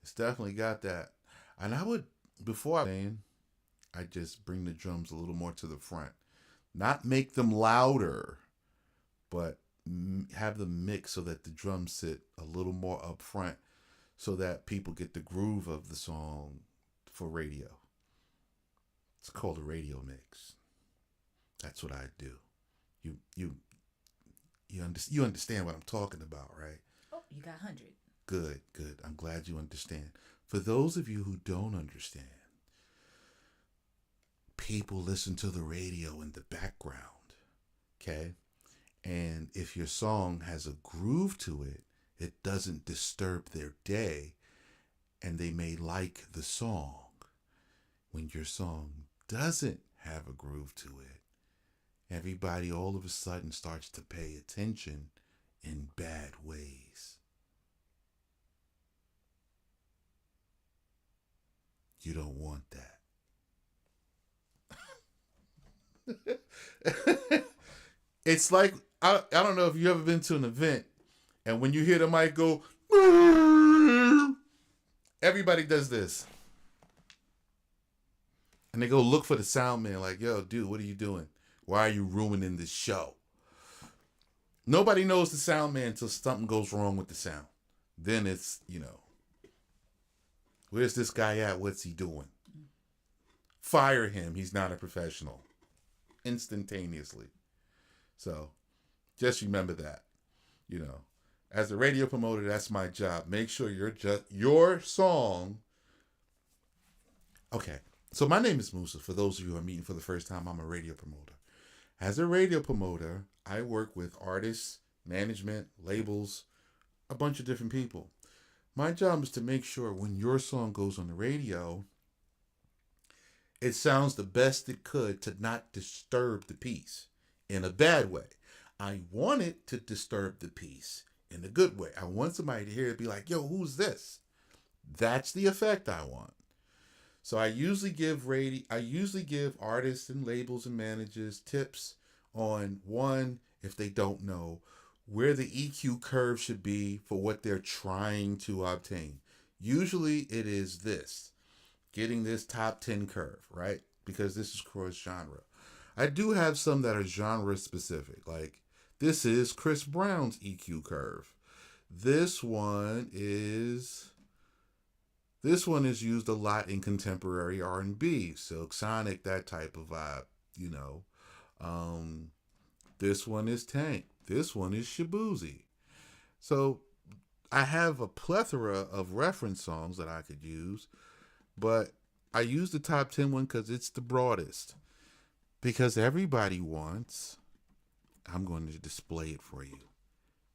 It's definitely got that. And I would I just bring the drums a little more to the front, not make them louder, but have them mix so that the drums sit a little more up front so that people get the groove of the song for radio. It's called a radio mix. That's what I do. You understand what I'm talking about, right? Oh, you got 100. Good. I'm glad you understand. For those of you who don't understand, people listen to the radio in the background, okay? And if your song has a groove to it, it doesn't disturb their day, and they may like the song. When your song doesn't have a groove to it, everybody all of a sudden starts to pay attention in bad ways. You don't want that. It's like, I don't know if you've ever been to an event and when you hear the mic go, everybody does this. And they go look for the sound man like, yo, dude, what are you doing? Why are you ruining this show? Nobody knows the sound man until something goes wrong with the sound. Then it's, where's this guy at? What's he doing? Fire him. He's not a professional. Instantaneously. So just remember that, as a radio promoter, that's my job. Make sure your song. Okay. So my name is Musa. For those of you who are meeting for the first time, I'm a radio promoter. As a radio promoter, I work with artists, management, labels, a bunch of different people. My job is to make sure when your song goes on the radio, it sounds the best it could to not disturb the piece in a bad way. I want it to disturb the piece in a good way. I want somebody to hear it be like, yo, who's this? That's the effect I want. So I usually give artists and labels and managers tips on, one, if they don't know, where the EQ curve should be for what they're trying to obtain. Usually it is this, getting this top 10 curve, right? Because this is cross genre. I do have some that are genre specific, like this is Chris Brown's EQ curve. This one is used a lot in contemporary R&B, Silk Sonic, that type of vibe, This one is Tank. This one is Shabuzi. So I have a plethora of reference songs that I could use, but I use the top 10 one because it's the broadest. Because everybody wants, I'm going to display it for you.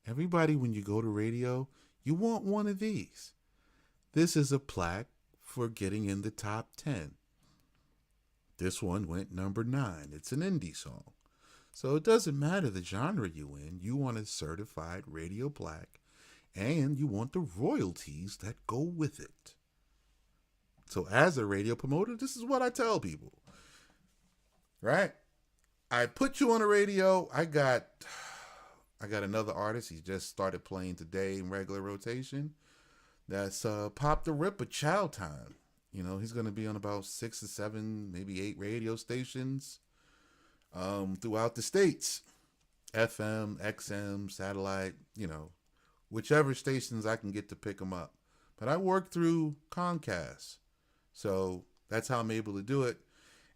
Everybody, when you go to radio, you want one of these. This is a plaque for getting in the top 10. This one went number 9. It's an indie song. So it doesn't matter the genre you in. You want a certified radio plaque, and you want the royalties that go with it. So as a radio promoter, this is what I tell people. Right? I put you on the radio. I got another artist. He just started playing today in regular rotation. That's Pop the Ripper, Child Time. You know, he's going to be on about 6 or 7, maybe 8 radio stations throughout the states. FM, XM, satellite, you know, whichever stations I can get to pick him up. But I work through Comcast. So that's how I'm able to do it.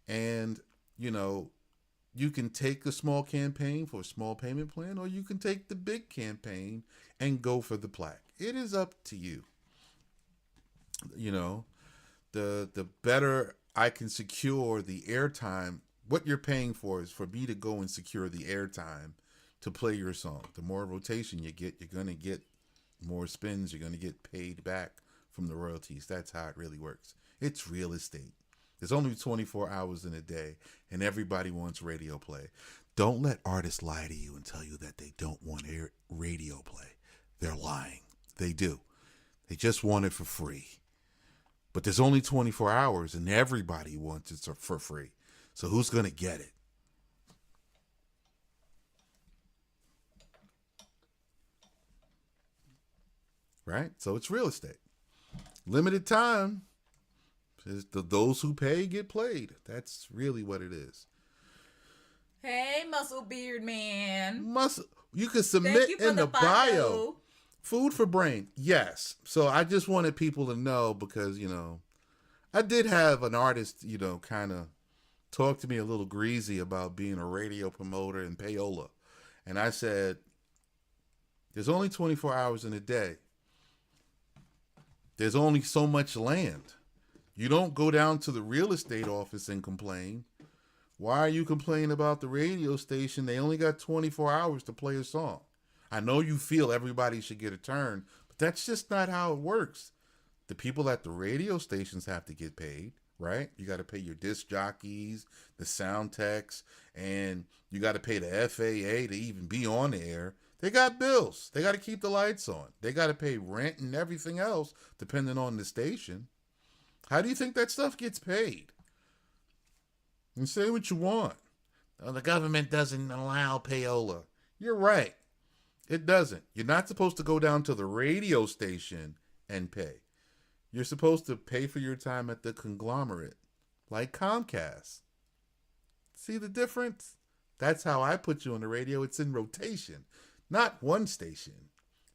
And, you know, you can take the small campaign for a small payment plan, or you can take the big campaign and go for the plaque. It is up to you. You know, the better I can secure the airtime, what you're paying for is for me to go and secure the airtime to play your song. The more rotation you get, you're going to get more spins. You're going to get paid back from the royalties. That's how it really works. It's real estate. There's only 24 hours in a day, and everybody wants radio play. Don't let artists lie to you and tell you that they don't want radio play. They're lying. They do. They just want it for free. But there's only 24 hours, and everybody wants it for free. So who's going to get it? Right? So it's real estate. Limited time. Those who pay get played. That's really what it is. Hey, Muscle Beard Man. You can submit in the bio. Food for brain. Yes. So I just wanted people to know because, you know, I did have an artist, you know, kind of talk to me a little greasy about being a radio promoter in payola. And I said, there's only 24 hours in a day. There's only so much land. You don't go down to the real estate office and complain. Why are you complaining about the radio station? They only got 24 hours to play a song. I know you feel everybody should get a turn, but that's just not how it works. The people at the radio stations have to get paid, right? You got to pay your disc jockeys, the sound techs, and you got to pay the FAA to even be on the air. They got bills. They got to keep the lights on. They got to pay rent and everything else depending on the station. How do you think that stuff gets paid? And say what you want. Oh, the government doesn't allow payola. You're right. It doesn't. You're not supposed to go down to the radio station and pay. You're supposed to pay for your time at the conglomerate, like Comcast. See the difference? That's how I put you on the radio. It's in rotation, not one station.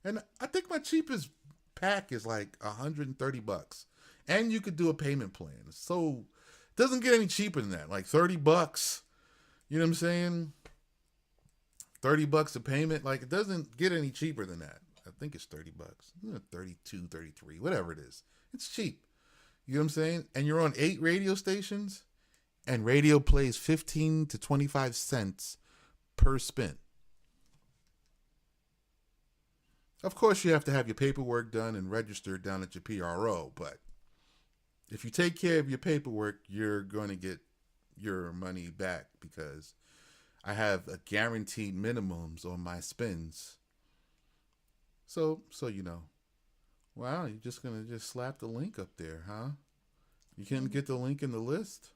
And I think my cheapest pack is like $130. And you could do a payment plan. So it doesn't get any cheaper than that. Like $30. You know what I'm saying? $30 a payment. Like it doesn't get any cheaper than that. I think it's $30. 32, 33, whatever it is. It's cheap. You know what I'm saying? And you're on 8 radio stations, and radio plays 15 to 25 cents per spin. Of course, you have to have your paperwork done and registered down at your PRO, but if you take care of your paperwork, you're going to get your money back because I have a guaranteed minimums on my spins. So you know. Wow, you're just going to just slap the link up there, huh? You can't get the link in the list?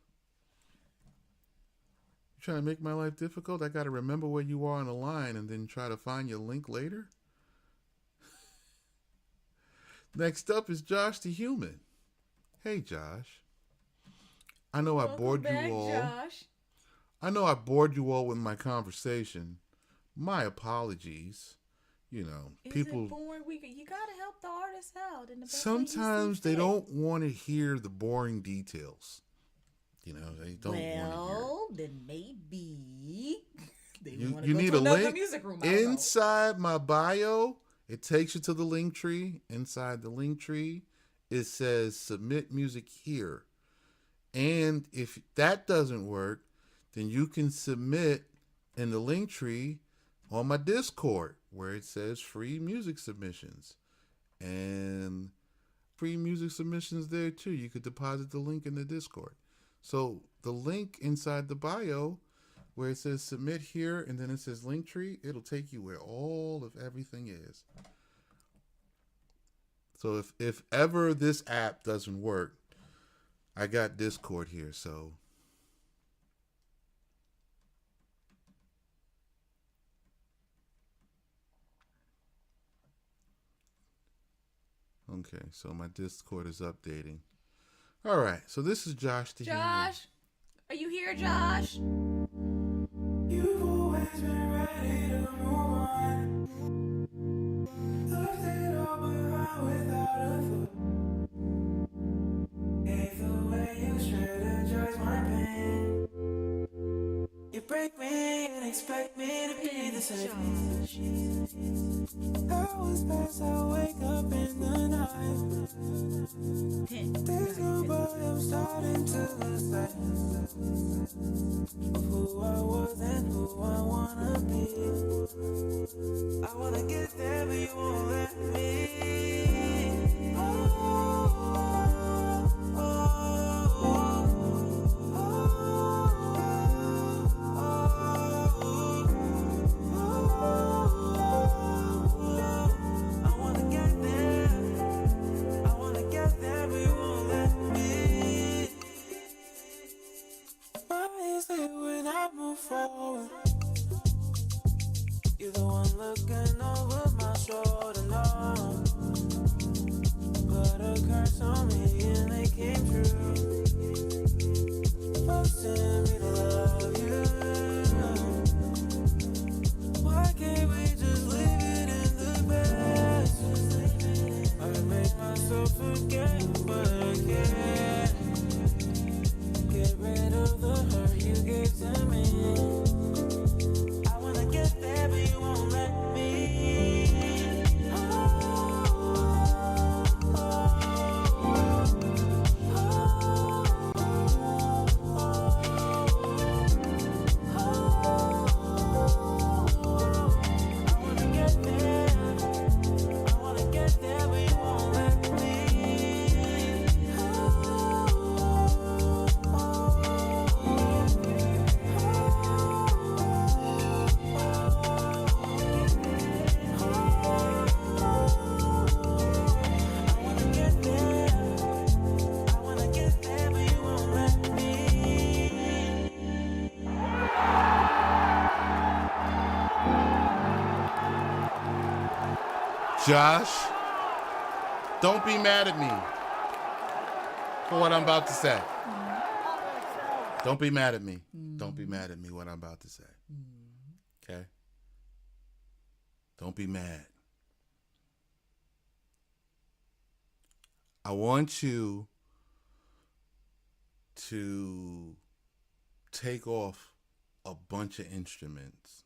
You trying to make my life difficult? I got to remember where you are on the line and then try to find your link later? Next up is Josh the Human. Hey, Josh. I know I bored you all. Josh. I know I bored you all with my conversation. My apologies. You know, people. Is it boring? You gotta help the artists out. In the best sometimes they don't want to hear the boring details. You know, they don't want to hear. Well, then maybe they you want to go need to a another link music room. inside my bio. It takes you to the link tree. Inside the link tree, it says submit music here. And if that doesn't work, then you can submit in the link tree on my Discord where it says free music submissions. And free music submissions there too. You could deposit the link in the Discord. So the link inside the bio where it says submit here and then it says link tree, it'll take you where all of everything is. So if ever this app doesn't work, I got Discord here, so okay, so my Discord is updating. All right, so this is Josh the Human. Josh, are you here, Josh? You've always been ready to move on. Left it all behind without a thought. Hate the way you strategize my pain. You break me and expect me to be the same. Hours pass, I wake up in the night. There's nobody, I'm starting to lose sight of who I was and who I wanna be. I wanna get there, but you won't let me. Oh, oh, oh, I wanna get there, but you won't let me. My eyes lit when I move forward. You're the one looking over my shoulder, no. Put a curse on me and it came true. Forcing me to love you. Why can't we just leave it in the past? I make myself forget, but I can't. Get rid of the hurt you gave to me. I wanna get there, but you won't let me. Oh, oh, oh, I wanna get there, but you won't let me. Josh, don't be mad at me for what I'm about to say. Don't be mad at me. Don't be mad at me what I'm about to say. Okay? Don't be mad. I want you to take off a bunch of instruments.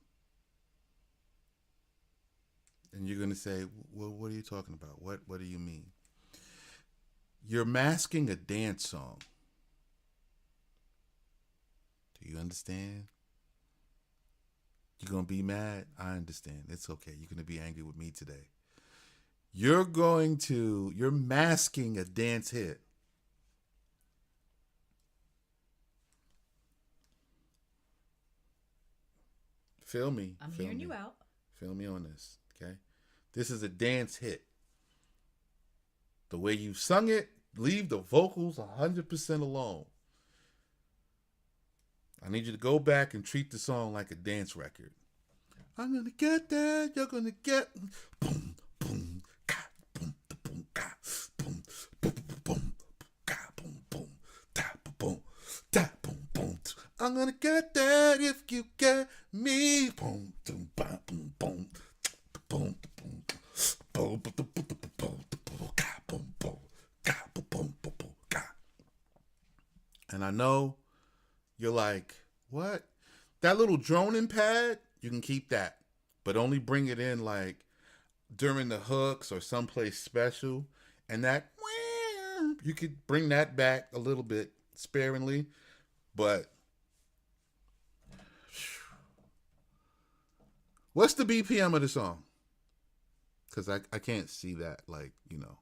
And you're going to say, well, what are you talking about? What do you mean? You're masking a dance song. Do you understand? You're going to be mad? I understand. It's okay. You're going to be angry with me today. You're masking a dance hit. Feel me. I'm hearing you out. Feel me on this, okay? This is a dance hit. The way you sung it, leave the vocals 100% alone. I need you to go back and treat the song like a dance record. I'm gonna get there, you're gonna get boom, boom, ka, boom, boom, ka, boom, boom, boom, ka, boom, boom, da, boom, da, boom, boom. I'm gonna get there if you get me. Boom, boom, boom, boom, boom, boom, boom, boom, boom, ka. And I know you're like, what? That little droning pad, you can keep that, but only bring it in like during the hooks or someplace special, and that you could bring that back a little bit sparingly, but what's the BPM of the song? Because I can't see that, like, you know.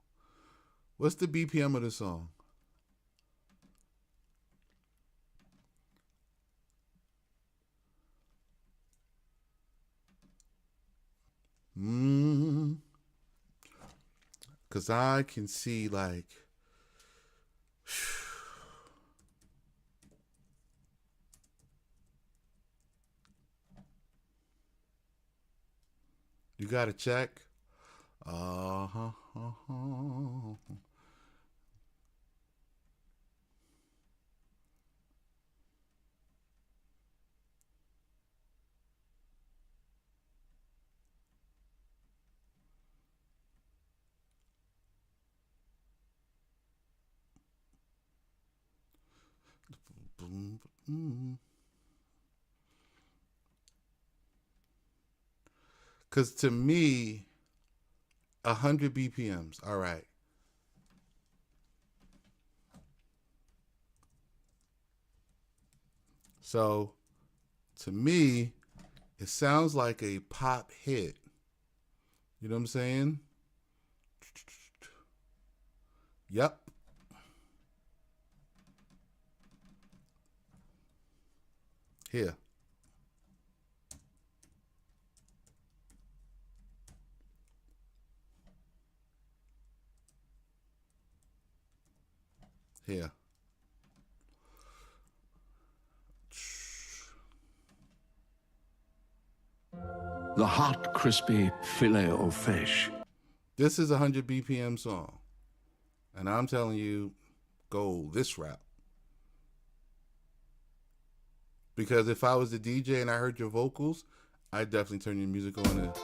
What's the BPM of the song? Because I can see, like, you got to check. Because to me, 100 BPMs. All right. So, to me, it sounds like a pop hit. You know what I'm saying? Yep. Here. Here. The hot, crispy fillet of fish. This is a 100 BPM song. And I'm telling you, go this route. Because if I was the DJ and I heard your vocals, I'd definitely turn your music on and...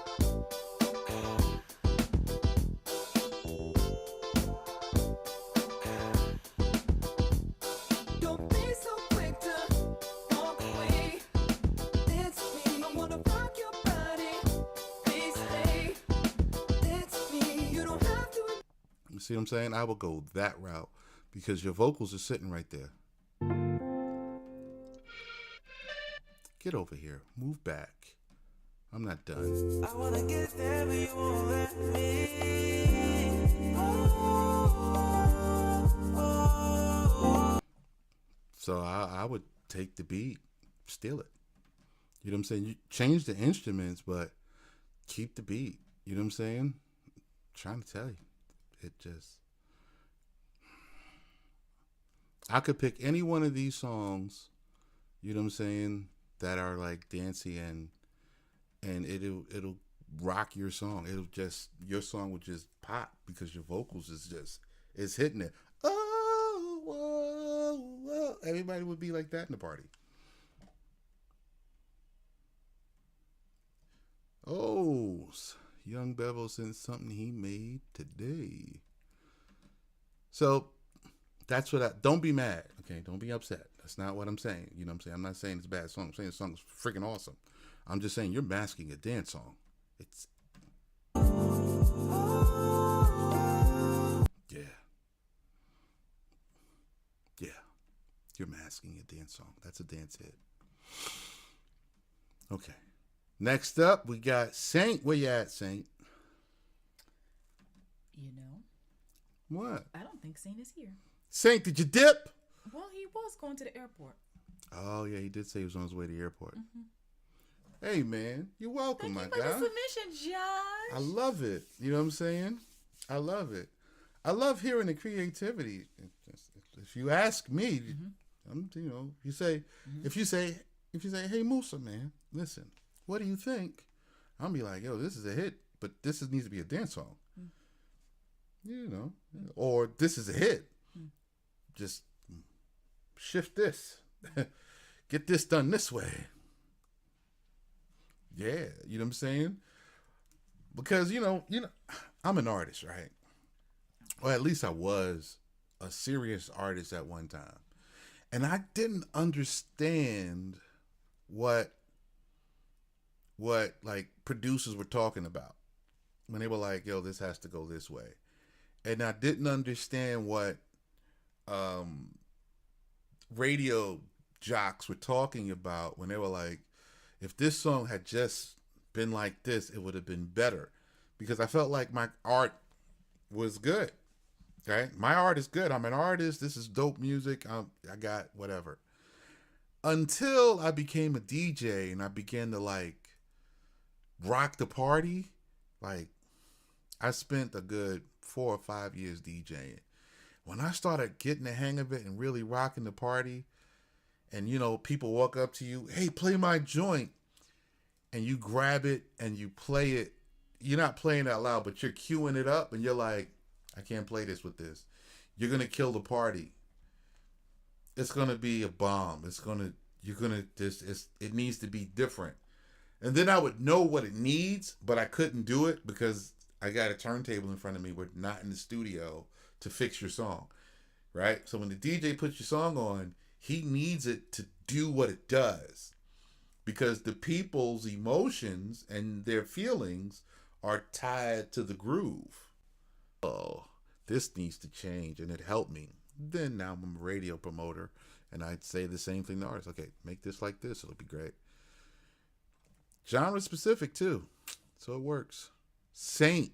You see what I'm saying? I will go that route because your vocals are sitting right there. Get over here. Move back. I'm not done. I wanna get there, but you won't let me. So I would take the beat, steal it. You know what I'm saying? You change the instruments, but keep the beat. You know what I'm saying? I'm trying to tell you. It just... I could pick any one of these songs, you know what I'm saying, that are like dancey and it'll rock your song. It'll just, your song would just pop because your vocals is hitting it. Oh, whoa, whoa. Everybody would be like that in the party. Oh, Young Bevel sent something he made today. So that's what don't be mad, okay? Don't be upset. That's not what I'm saying. You know what I'm saying? I'm not saying it's a bad song. I'm saying the song's freaking awesome. I'm just saying you're masking a dance song. It's... Yeah. Yeah. You're masking a dance song. That's a dance hit. Okay. Next up, we got Saint. Where you at, Saint? You know? What? I don't think Saint is here. Saint, did you dip? Well, he was going to the airport. Oh, yeah, he did say he was on his way to the airport. Mm-hmm. Hey, man, you're welcome, Thank my you for guy. the submission, Josh. I love it. You know what I'm saying? I love it. I love hearing the creativity. If you ask me, I'm, you know, you say, if you say, hey, Musa, man, listen, what do you think? I'll be like, yo, this is a hit, but needs to be a dance song. You know, or this is a hit. Just shift this. Get this done this way. Yeah, you know what I'm saying? Because, you know, I'm an artist, right? Or at least I was a serious artist at one time. And I didn't understand what like producers were talking about. when they were like, yo, this has to go this way. And I didn't understand what radio jocks were talking about when they were like, if this song had just been like this, it would have been better. Because I felt like my art was good. Okay? My art is good. I'm an artist. This is dope music. I got whatever. Until I became a DJ and I began to like rock the party. Like, I spent a good 4 or 5 years DJing. When I started getting the hang of it and really rocking the party, and you know, people walk up to you, hey, play my joint, and you grab it and you play it. You're not playing out loud, but you're queuing it up, and you're like, I can't play this with this. You're gonna kill the party. It's gonna be a bomb. It needs to be different. And then I would know what it needs, but I couldn't do it because I got a turntable in front of me. We're not in the studio to fix your song, right? So when the DJ puts your song on, he needs it to do what it does, because the people's emotions and their feelings are tied to the groove. Oh, this needs to change, and it helped me. Then now I'm a radio promoter, and I'd say the same thing to artists. Okay, make this like this, it'll be great. Genre specific too, so it works. Saint.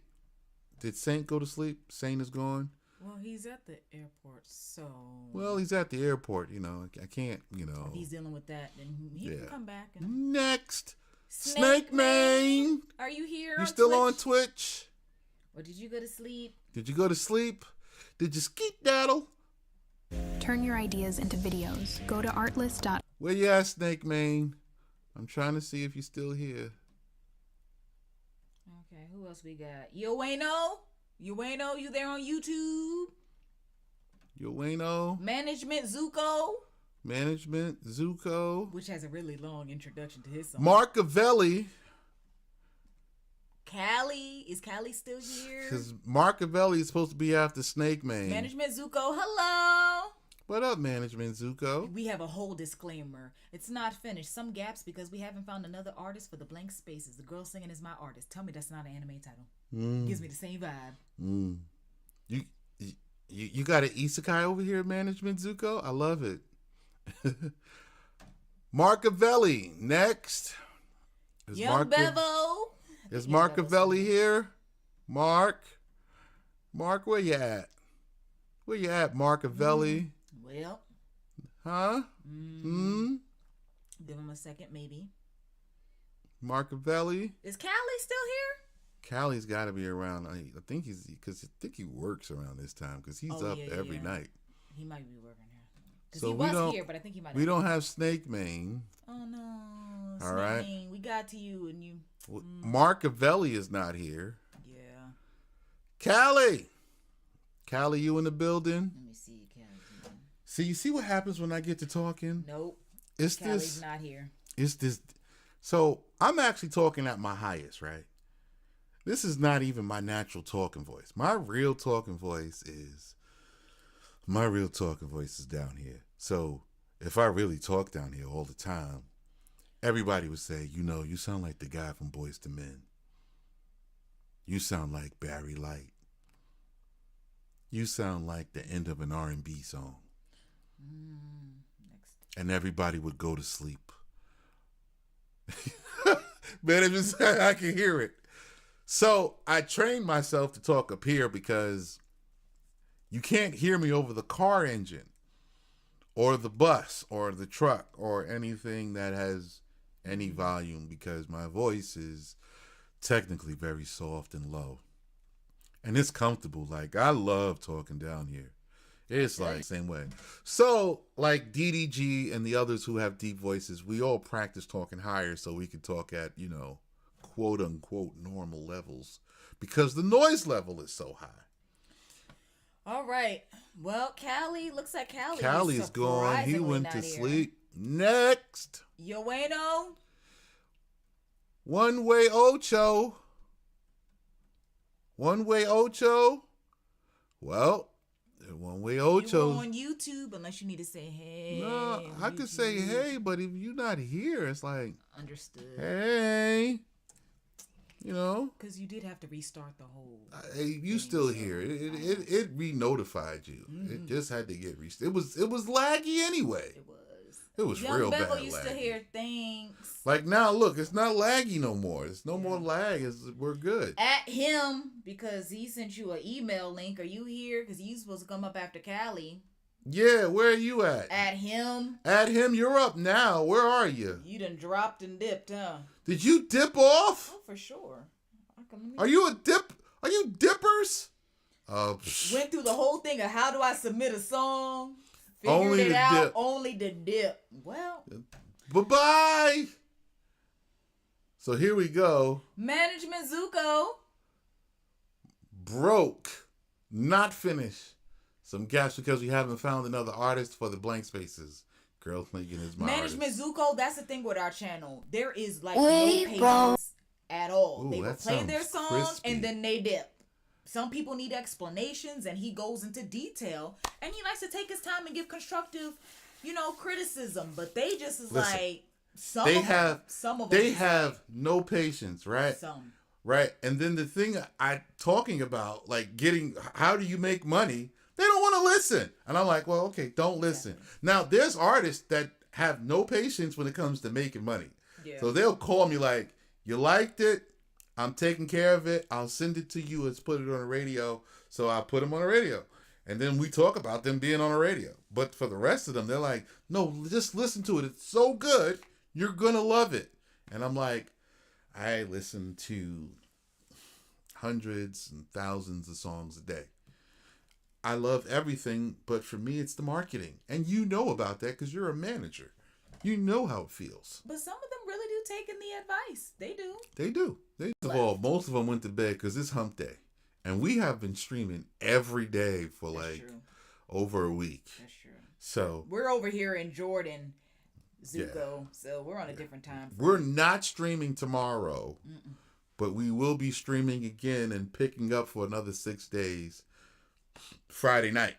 Did Saint go to sleep? Saint is gone. Well, he's at the airport, so. Well, he's at the airport, you know. I can't, you know. If he's dealing with that, then he can come back. And... Next. Snake Man. Are you here? You still on Twitch? Or did you go to sleep? Did you go to sleep? Did you skeet-daddle? Turn your ideas into videos. Go to artlist. Where you at, Snake Man? I'm trying to see if you're still here. Okay, who else we got? Yoeno, you there on YouTube? Yoeno. Management Zuko. Which has a really long introduction to his song. Marcavelli. Callie. Is Callie still here? Because Marcavelli is supposed to be after Snake Man. Management Zuko, hello. What up, Management Zuko? We have a whole disclaimer. It's not finished. Some gaps because we haven't found another artist for the blank spaces. The girl singing is my artist. Tell me that's not an anime title. Gives me the same vibe. You got an isekai over here, Management Zuko? I love it. Marcavelli, next. Bevo. Is Marcavelli here? Mark, where you at? Where you at, Marcavelli? Well. Huh? Give him a second, maybe. Marcavelli? Is Callie still here? Callie's got to be around. I think he works around this time because he's up every night. He might be working here. Because So he was here, but I think he might. We don't have Snake Man. Oh no! All right. Snake, we got to you and you. Marcavelli is not here. Yeah. Callie, you in the building? Let me see, Callie. See, you see what happens when I get to talking? Nope. It's Callie's not here. It's this. So I'm actually talking at my highest, right? This is not even my natural talking voice. My real talking voice is down here. So if I really talk down here all the time, everybody would say, you sound like the guy from Boyz II Men. You sound like Barry Light. You sound like the end of an R&B song. Next. And everybody would go to sleep. Man, I can hear it. So I trained myself to talk up here because you can't hear me over the car engine or the bus or the truck or anything that has any volume, because my voice is technically very soft and low. And it's comfortable. Like, I love talking down here. It's like the same way. So, like DDG and the others who have deep voices, we all practice talking higher so we can talk at, quote unquote normal levels, because the noise level is so high. All right. Well, looks like Callie's gone. He went to sleep. Next. Yoeno. One Way Ocho. Well, One Way Ocho. You on YouTube unless you need to say hey. No, I could say hey, but if you're not here, it's like understood. Hey. You know, because you did have to restart the whole. You still here? It re-notified you. It just had to get restarted. It was laggy anyway. It was Young real Bevel bad. used laggy. to hear things. Like now, look, it's not laggy no more. It's no more lag. We're good. At him because he sent you an email link. Are you here? Because you supposed to come up after Cali. Yeah, where are you at? At him. At him, you're up now. Where are you? You done dropped and dipped, huh? Did you dip off? Oh, for sure. Are you a dip? Are you dippers? Went through the whole thing of how do I submit a song? Figured Only it to out. dip. Only to dip. Well. Bye-bye. So here we go. Management Zuko. Broke. Not finished. Some gaps because we haven't found another artist for the blank spaces. Girl thinking is my Management artist. Zuko, that's the thing with our channel. There is like We no patience broke. at all. Ooh, they will that play sounds their song crispy. and then they dip. Some people need explanations and he goes into detail and he likes to take his time and give constructive, criticism. But they just is Listen, like some They of have them, some of they them have no patience, right? Some. Right. And then the thing I talking about, like getting how do you make money? They don't want to listen. And I'm like, well, okay, don't listen. Now there's artists that have no patience when it comes to making money. Yeah. So they'll call me like, you liked it? I'm taking care of it. I'll send it to you. Let's put it on the radio. So I put them on the radio. And then we talk about them being on the radio. But for the rest of them, they're like, no, just listen to it. It's so good. You're going to love it. And I'm like, I listen to hundreds and thousands of songs a day. I love everything, but for me, it's the marketing. And you know about that because you're a manager. You know how it feels. But some of them really do take in the advice. They do. They do. First of all, most of them went to bed because it's hump day. And we have been streaming every day for over a week. That's true. So We're over here in Jordan, Zuko. So we're on a different time. We're not streaming tomorrow, but we will be streaming again and picking up for another 6 days Friday night.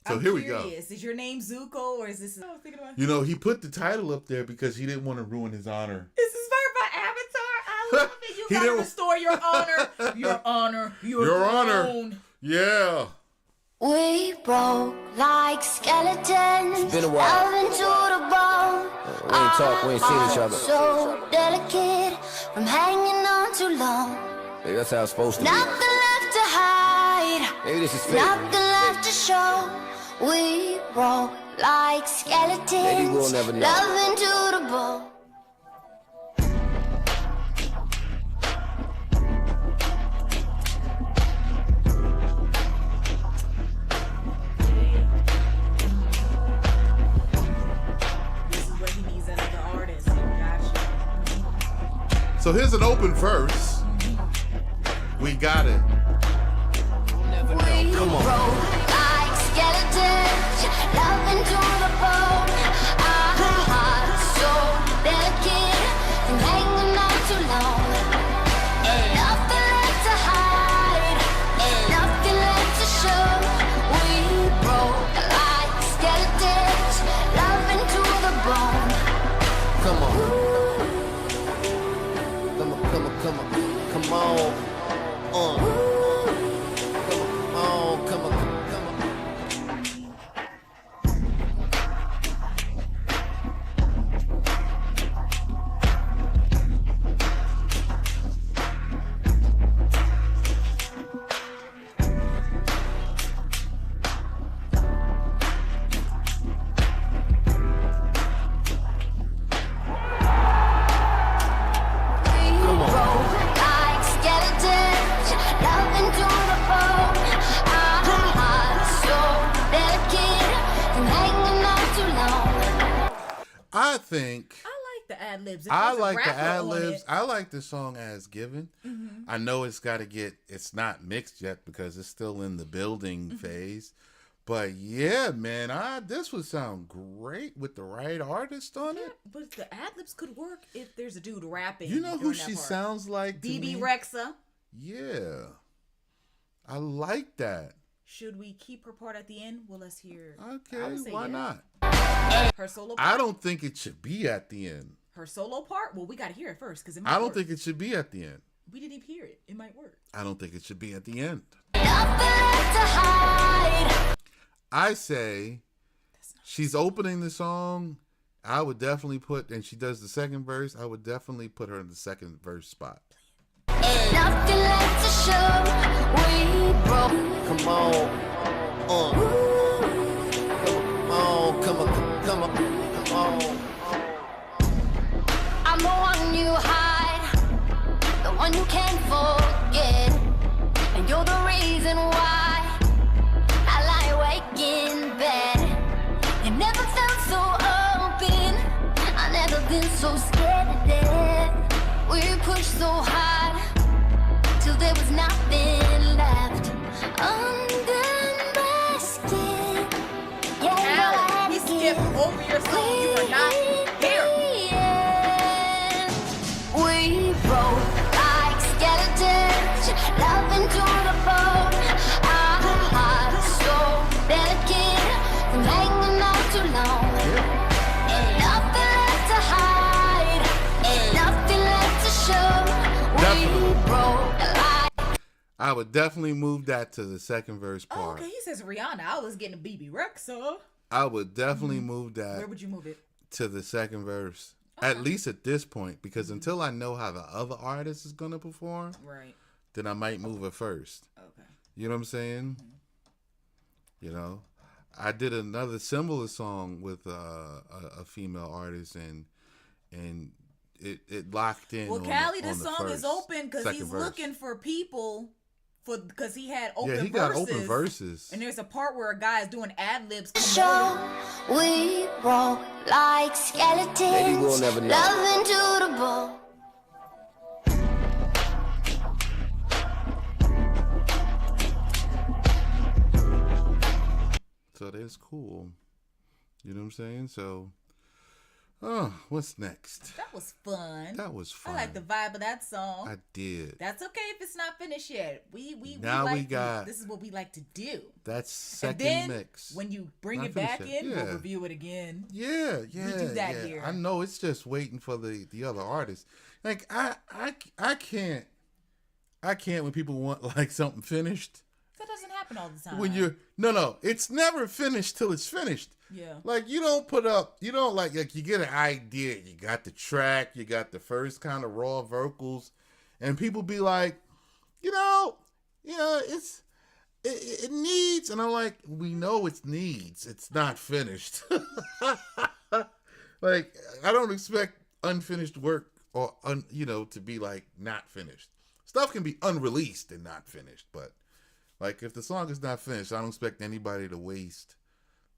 So I'm here curious. we go. Is your name Zuko or is this? I was thinking about. He put the title up there because he didn't want to ruin his honor. Is this by Avatar? I love it. You gotta restore your honor. Your honor. Your honor. throne. Yeah. We broke like skeletons. It's been a while. Loving to the bone. We ain't talked, we ain't seen each other. So delicate from hanging on too long. Maybe that's how it's supposed to be. Nothing left to hide. Maybe this is fake. Nothing left to show. We broke like skeletons. Maybe we'll never know. Loving to the bone. So here's an open verse. We got it. We Come on. broke like skeletons, loving to the bone. Our hearts so delicate and hanging on too long. Nothing left to hide, nothing left to show. We broke like skeletons, loving to the bone. Come on. Come on. Come on. I think I like the ad libs. I like the ad libs. I like the song as given. I know it's it's not mixed yet because it's still in the building phase. But yeah, man, this would sound great with the right artist on it. But the ad libs could work if there's a dude rapping. You know who during that she part. sounds like? to BB me? Rexa. Yeah. I like that. Should we keep her part at the end? Well, let's hear. Okay, why not? Her solo part? I don't think it should be at the end. Her solo part? Well, we got to hear it first because I don't think it should be at the end. We didn't even hear it. It might work. I don't think it should be at the end. I say she's opening the song. I would definitely put, and she does the second verse, I would definitely put her in the second verse spot. Nothing left to show. We broke. Come on. Come on. I'm the one you hide, the one you can't forget, and you're the reason why I lie awake in bed. You never felt so open, I never been so scared to death. We pushed so hard till there was nothing left under my skin. Alan, he skipped over your song. You were not here. We broke like skeletons, love into the bone. Our hearts so delicate, from hanging on too long. Ain't nothing left to hide, ain't nothing left to show. We broke like. I would definitely move that to the second verse part. Oh, okay, he says Rihanna. I was getting a BB Rexa. I would definitely move that. Where would you move it? To the second verse. At least at this point, because until I know how the other artist is going to perform, right, then I might move it first. Okay. You know what I'm saying? You know, I did another similar song with a female artist, and it locked in. Well, Callie, the song is open because he's looking for people because he had open verses. Yeah, he got open verses. And there's a part where a guy is doing ad-libs. Show we roll like skeletons. Maybe we'll never know. Love into the bone. So that's cool. You know what I'm saying? So, what's next? That was fun. That was fun. I like the vibe of that song. I did. That's okay if it's not finished yet. We got. This is what we like to do. That's second and then, mix. When you bring Not it back finished in, yet. we'll review it again. Yeah. We do that here. I know it's just waiting for the other artists. Like I can't when people want like something finished. That doesn't happen all the time. When you're no, it's never finished till it's finished. Yeah. Like you don't like you get an idea, you got the track, you got the first kind of raw vocals, and people be like, it needs, and I'm like, we know it needs, it's not finished. Like I don't expect unfinished work or to be like not finished. Stuff can be unreleased and not finished, but like if the song is not finished, I don't expect anybody to waste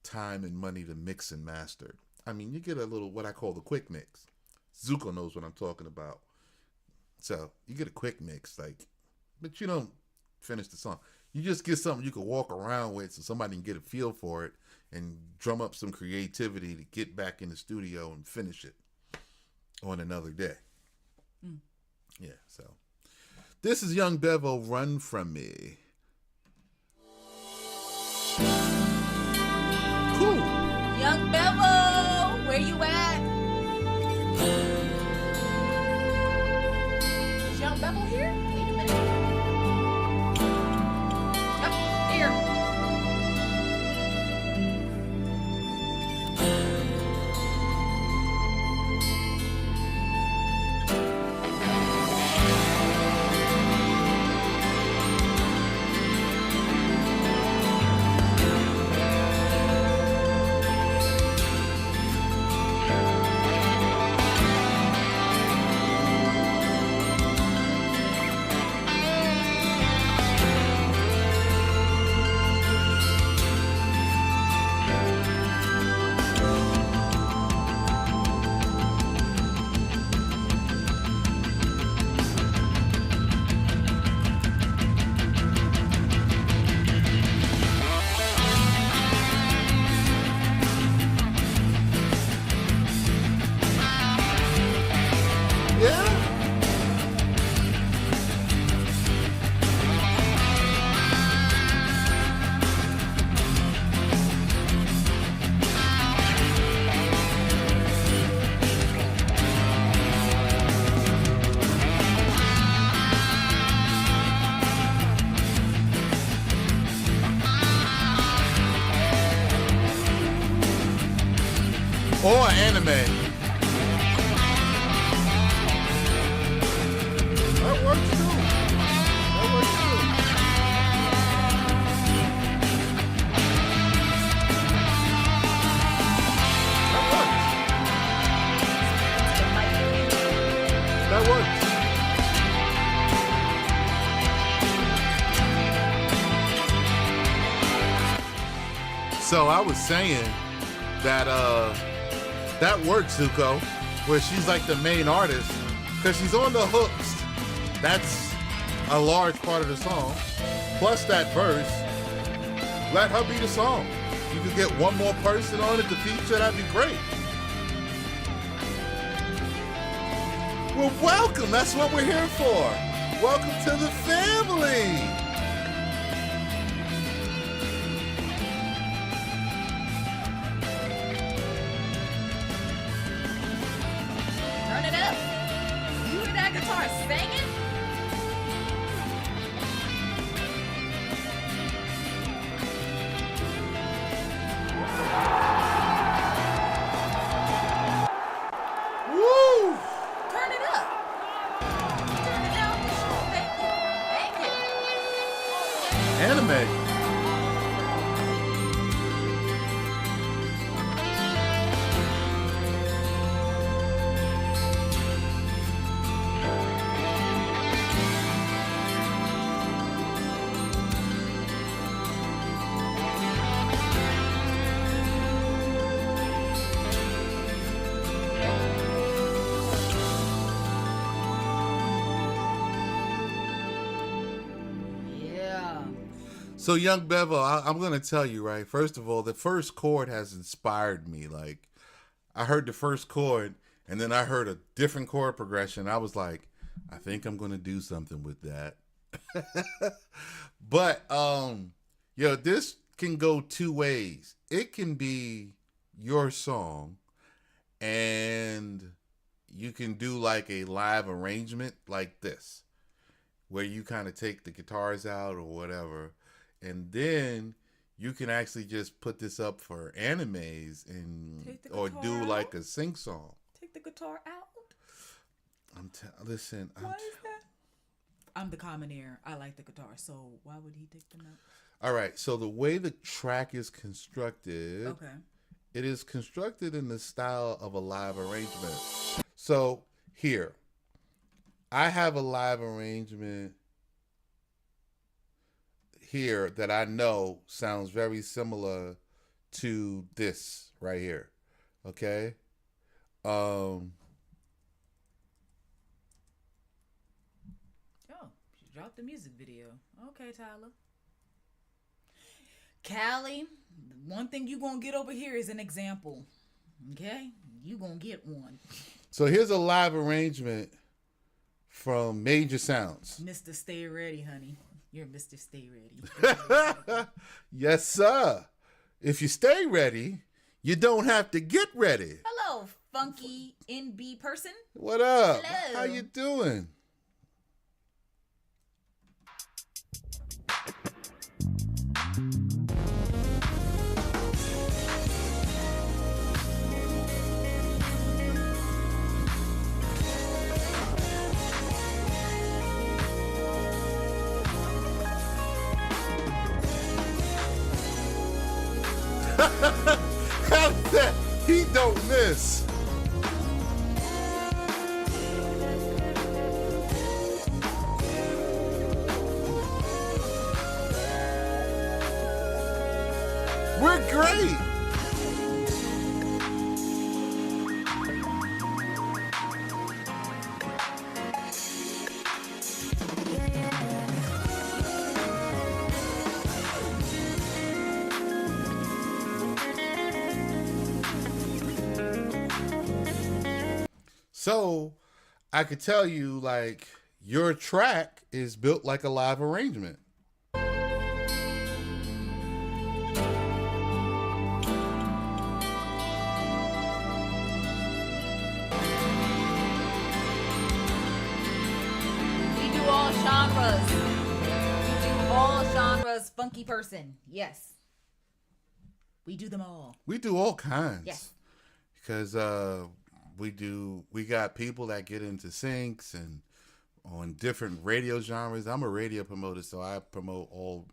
time and money to mix and master. I mean, you get a little what I call the quick mix. Zuko knows what I'm talking about. So you get a quick mix, but you don't finish the song. You just get something you can walk around with so somebody can get a feel for it and drum up some creativity to get back in the studio and finish it on another day. Yeah, so this is Young Bevo, Run From Me. Cool. Young Bevo, where you at? Is Young Bevo here? Wait a minute. Oh, here. Anime. That works too. That works too. That works. So I was saying that that works, Zuko, where she's like the main artist because she's on the hooks. That's a large part of the song. Plus that verse. Let her be the song. You could get one more person on it to feature. That'd be great. Well, welcome. That's what we're here for. Welcome to the family. Turn it up. You hear that guitar singing? Woo! Turn it up. Turn it down for sure. Thank you. Thank you. Anime. Yeah. So, Young Bevo, I'm going to tell you, right? First of all, the first chord has inspired me. Like, I heard the first chord, and then I heard a different chord progression. I was like, I think I'm going to do something with that. But, this can go two ways. It can be your song, and you can do like a live arrangement like this, where you kind of take the guitars out or whatever, and then you can actually just put this up for animes and or do like a sing song. Take the guitar out. Listen. Why is that? I'm the commoner. I like the guitar, so why would he take them out? All right. So the way the track is constructed, Okay. it is constructed in the style of a live arrangement. So here, I have a live arrangement here that I know sounds very similar to this right here. Okay? Oh, she dropped the music video. Okay, Tyler. Callie, one thing you gonna get over here is an example. Okay? You gonna get one. So here's a live arrangement from Major Sounds. Mr. Stay Ready, honey. You're Mr. Stay Ready. Yes, sir. If you stay ready, you don't have to get ready. Hello, funky NB person. What up? Hello. How you doing? How's that? He don't miss. We're great. So I could tell you, like, your track is built like a live arrangement. We do all genres. We do all genres, funky person. Yes. We do them all. We do all kinds. Yes. because we got people that get into syncs and on different radio genres. I'm a radio promoter, so I promote all.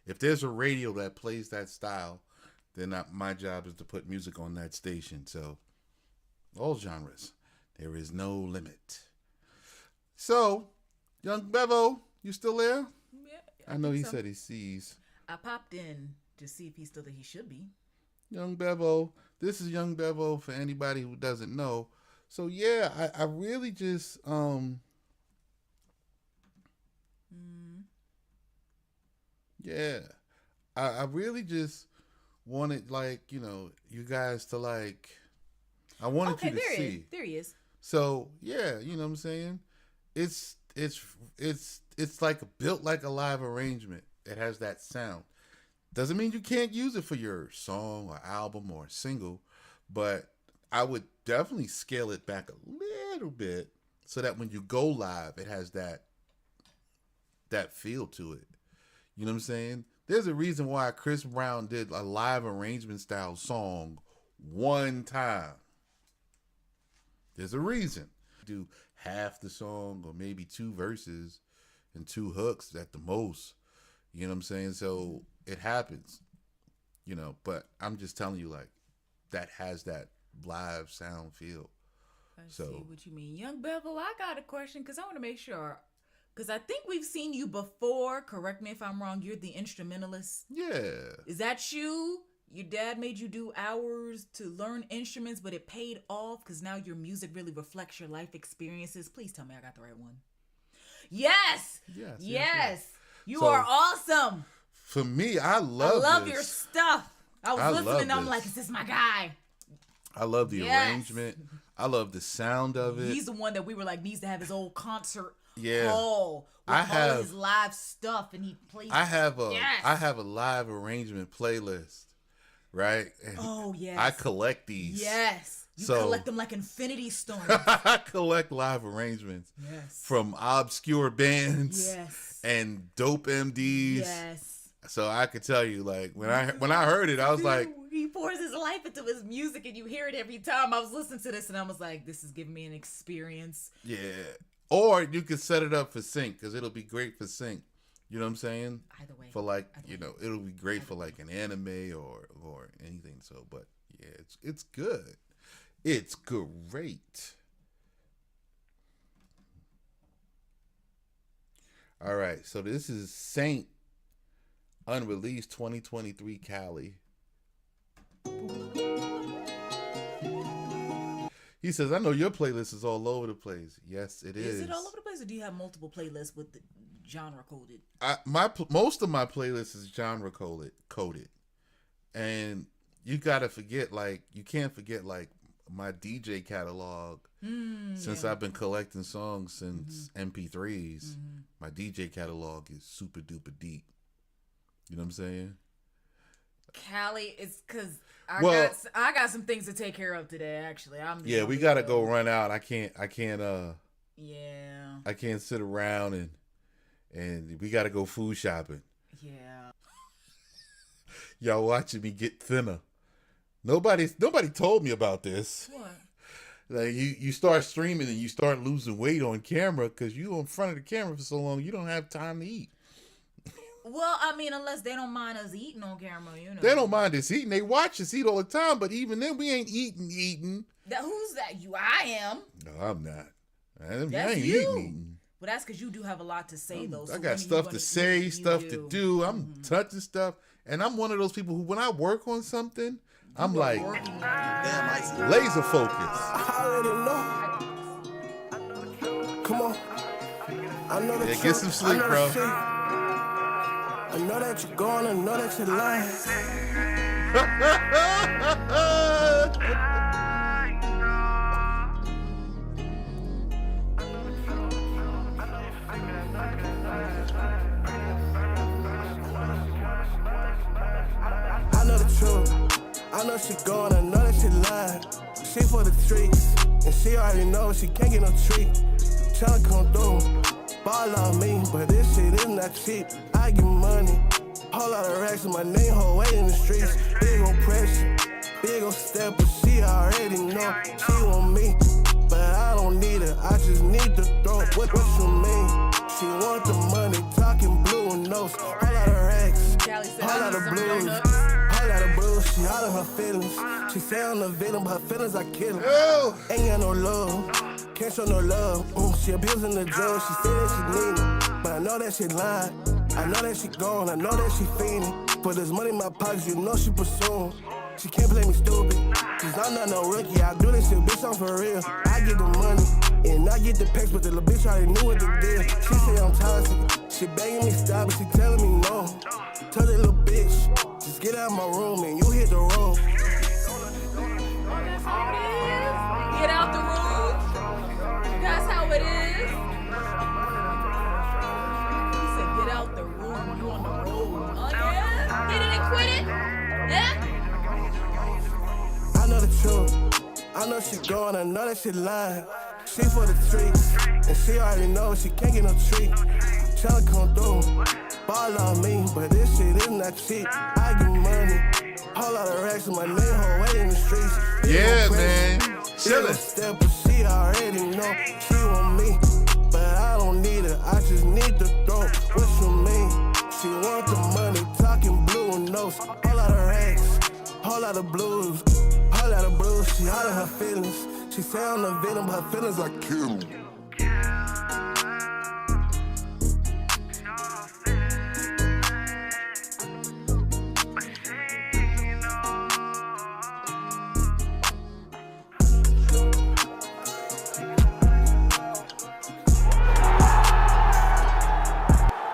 If there's a radio that plays that style, then my job is to put music on that station. So all genres, there is no limit. So, Young Bevo, you still there? Yeah, I know he so. said he sees. I popped in to see if he's still there. He should be. Young Bevo. This is Young Bevo for anybody who doesn't know. So yeah, I really just yeah. I really just wanted, like, you know, you guys to, like, I wanted you to see. There he is. So yeah, you know what I'm saying? It's like built like a live arrangement. It has that sound. Doesn't mean you can't use it for your song or album or single, but I would definitely scale it back a little bit so that when you go live, it has that feel to it. You know what I'm saying? There's a reason why Chris Brown did a live arrangement style song one time. There's a reason. Do half the song or maybe 2 verses and 2 hooks at the most. You know what I'm saying? So it happens, you know, but I'm just telling you, like, that has that live sound feel. I see what you mean. Young Bevel, I got a question because I want to make sure, because I think we've seen you before. Correct me if I'm wrong. You're the instrumentalist. Yeah. Is that you? Your dad made you do hours to learn instruments, but it paid off because now your music really reflects your life experiences. Please tell me I got the right one. Yes. Yes. You are awesome. For me, I love your stuff. I was listening. I'm this. like, is this my guy? I love the arrangement. I love the sound of it. He's the one that we were like needs to have his old concert Yeah. hall with I all have- his live stuff, and he plays. I have a live arrangement playlist, right? And Oh, yes. I collect these. Yes. You So- collect them like Infinity Stones. I collect live arrangements Yes. from obscure bands Yes. and dope MDs. Yes. So I could tell you, like, when I heard it, I was like, He pours his life into his music, and you hear it every time. I was listening to this, and I was like, this is giving me an experience. yeah. Or you could set it up for sync because it'll be great for sync. You know what I'm saying? Either way. For like, you know, it'll be great for like an anime or anything. So, but yeah, it's good. It's great. All right, so this is Saint, unreleased 2023 Cali. He says, I know your playlist is all over the place. Yes, it is. Is it all over the place, or do you have multiple playlists with the genre coded? Most of my playlist is genre coded. And you gotta forget, like, you can't forget, like, my DJ catalog. Since I've been collecting songs since MP3s, my DJ catalog is super duper deep. You know what I'm saying? Cali is because I got some things to take care of today. Actually, We gotta go run out. I can't Yeah. I can't sit around and we gotta go food shopping. Yeah. Y'all watching me get thinner. Nobody told me about this. What? Like you start streaming and you start losing weight on camera because you in front of the camera for so long you don't have time to eat. Well, I mean, unless they don't mind us eating on camera, you know. They don't mind us eating. They watch us eat all the time, but even then we ain't eating. Who's that? You? I am. No, I'm not. I That's ain't you. eating. Well, that's because you do have a lot to say, though. So I got stuff to say, stuff to do. I'm touching stuff. And I'm one of those people who, when I work on something, I'm like laser focused. I already know. Come on. I know that get some sleep, bro. I know that you're going, I know that you're lying. I know the truth. I know she going, I know that she lying. She for the streets, and she already knows she can't get no treat. Tryna come through. Ball on me, but this shit is not cheap. I get money, whole lot of racks with my name, whole way in the streets. Big on pressure, Big ol' step, but she already know she want me. But I don't need her, I just need the throw. What you mean? She want the money, talking blue and nose. All out of racks, all out of blues. All out of blues, she all of her feelings. She say I'm the victim, but her feelings I kill her. Ain't got no love, can't show no love. She abusing the drugs, she say that she need it. But I know that she lying, I know that she gone, I know that she fiending. Put this money in my pockets, you know she pursuing. She can't play me stupid, cause I'm not no rookie. I do this shit, bitch, I'm for real. I get the money, and I get the packs, but the little bitch already knew what the deal. She say I'm toxic, she begging me stop, but she telling me no. Tell that little bitch, just get out of my room and you hit the road. Get out the room. That's how it is. He said, get out the room. You on the road. Oh, yeah? Hit it and quit it? Yeah? I know the truth. I know she gone, I know that she lying. She for the streets, and she already knows she can't get no treat. Tryna come through, ball on me, but this shit is not cheap. I get money, whole lot of racks in my name, whole way in the streets. Yeah, man. Chillin'. Step, but she already know she want me, but I don't need her. I just need the throw. What you mean? She want the money, talking blue and nose. Whole lot of racks, whole lot of blues. All out of blues, she out of her feelings. She say I'm the victim, but her feelings I kill.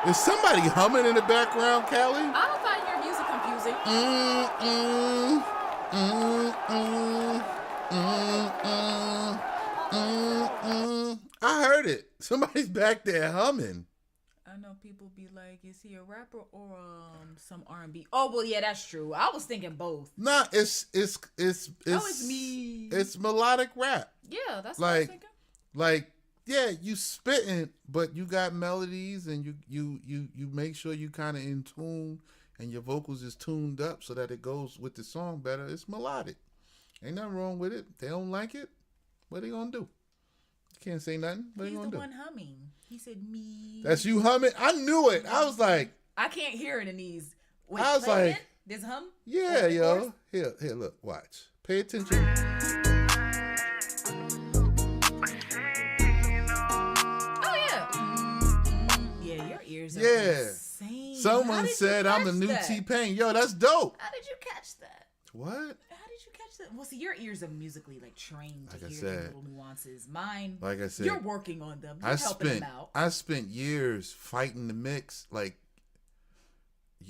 Is somebody humming in the background, Callie? I find your music confusing. I heard it. Somebody's back there humming. I know people be like, is he a rapper or some R&B? Oh, well, yeah, that's true. I was thinking both. Nah, it's oh, it's me. It's melodic rap. Yeah, that's what I was thinking. Like, yeah, you spitting, but you got melodies, and you make sure you kind of in tune, and your vocals is tuned up so that it goes with the song better. It's melodic. Ain't nothing wrong with it. They don't like it. What they gonna do? Can't say nothing. What He's they gonna the do? one humming. He said me. That's you humming. I knew it. I was like, I can't hear it in these. Wait, I was play like, it? This hum? yeah, yo. Here, look, watch. Pay attention. Oh yeah. Yeah, your ears are insane. Someone said I'm the new T-Pain. Yo, that's dope. How did you catch that? What? How did you catch that? Well, see, your ears are musically like trained to hear the little nuances. Mine, like I said, you're working on them. You're helping them out. I spent years fighting the mix, like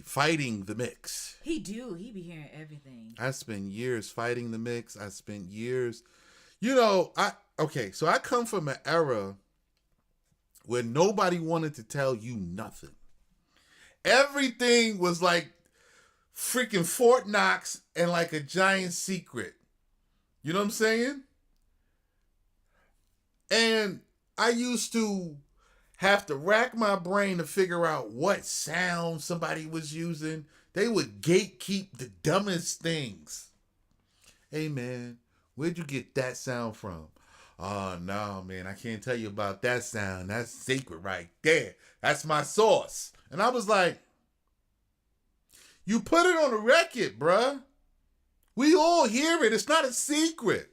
fighting the mix. He be hearing everything. I spent years fighting the mix. I spent years, so I come from an era where nobody wanted to tell you nothing. Everything was like freaking Fort Knox and like a giant secret. You know what I'm saying? And I used to have to rack my brain to figure out what sound somebody was using. They would gatekeep the dumbest things. Hey man, where'd you get that sound from? Oh no, man, I can't tell you about that sound. That's secret right there. That's my source. And I was like, you put it on the record, bruh. We all hear it. It's not a secret.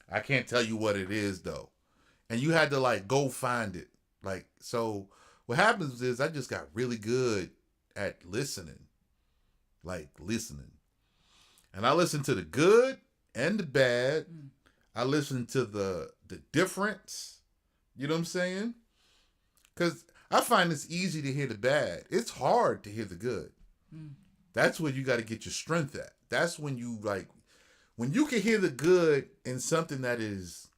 I can't tell you what it is, though. And you had to, like, go find it. Like, so what happens is I just got really good at listening. Like, listening. And I listened to the good and the bad. I listened to the difference. You know what I'm saying? Because I find it's easy to hear the bad. It's hard to hear the good. That's where you got to get your strength at. That's when you when you can hear the good in something that is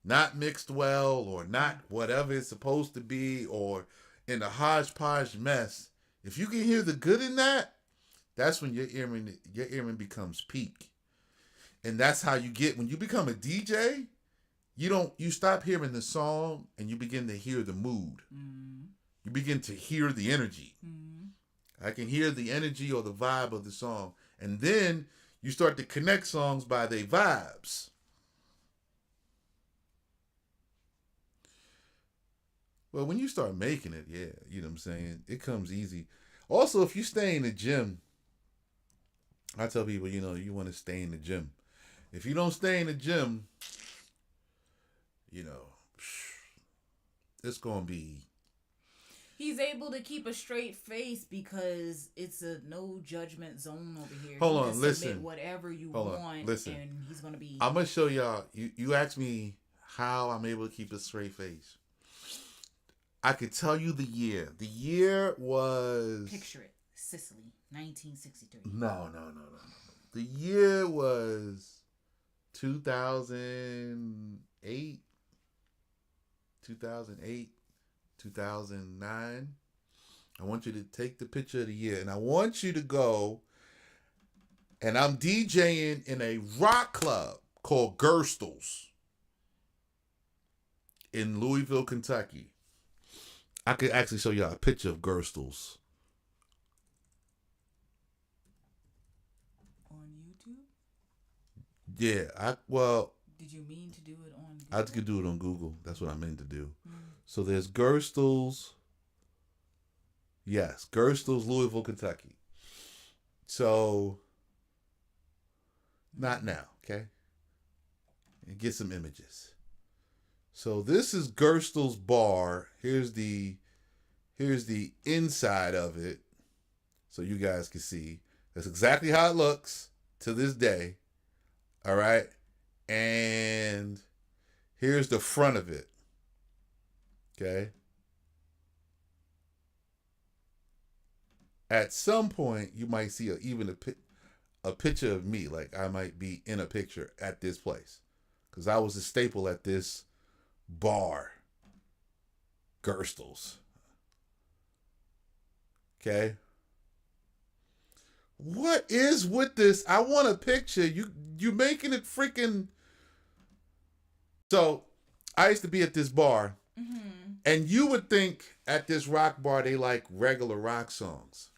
not mixed well or not whatever it's supposed to be or in a hodgepodge mess. If you can hear the good in that, that's when your earring becomes peak. And that's how you get, when you become a DJ, you stop hearing the song and you begin to hear the mood. You begin to hear the energy. I can hear the energy or the vibe of the song. And then You start to connect songs by their vibes. Well, when you start making it, yeah, you know what I'm saying? It comes easy. Also, if you stay in the gym, I tell people, you know, you want to stay in the gym. If you don't stay in the gym, you know, it's going to be... He's able to keep a straight face because it's a no judgment zone over here. Hold He on, can listen. submit whatever you Hold want, on, listen. and he's going to be... I'm going to show y'all. You asked me how I'm able to keep a straight face. I could tell you the year. The year was... Picture it. Sicily, 1963. No. The year was 2008, 2009. I want you to take the picture of the year, and I want you to go, and I'm DJing in a rock club called Gerstle's in Louisville, Kentucky. I could actually show y'all a picture of Gerstle's. On YouTube? Yeah, Did you mean to do it on Google? I could do it on Google. That's what I meant to do. So there's Gerstle's. Yes, Gerstle's, Louisville, Kentucky. So, not now, okay? And get some images. So this is Gerstle's bar. Here's the inside of it, so you guys can see. That's exactly how it looks to this day. All right, and here's the front of it. Okay. At some point, you might see even a picture of me. Like I might be in a picture at this place, because I was a staple at this bar, Gerstle's. Okay. What is with this? I want a picture. You making it freaking... So, I used to be at this bar, and you would think at this rock bar they like regular rock songs.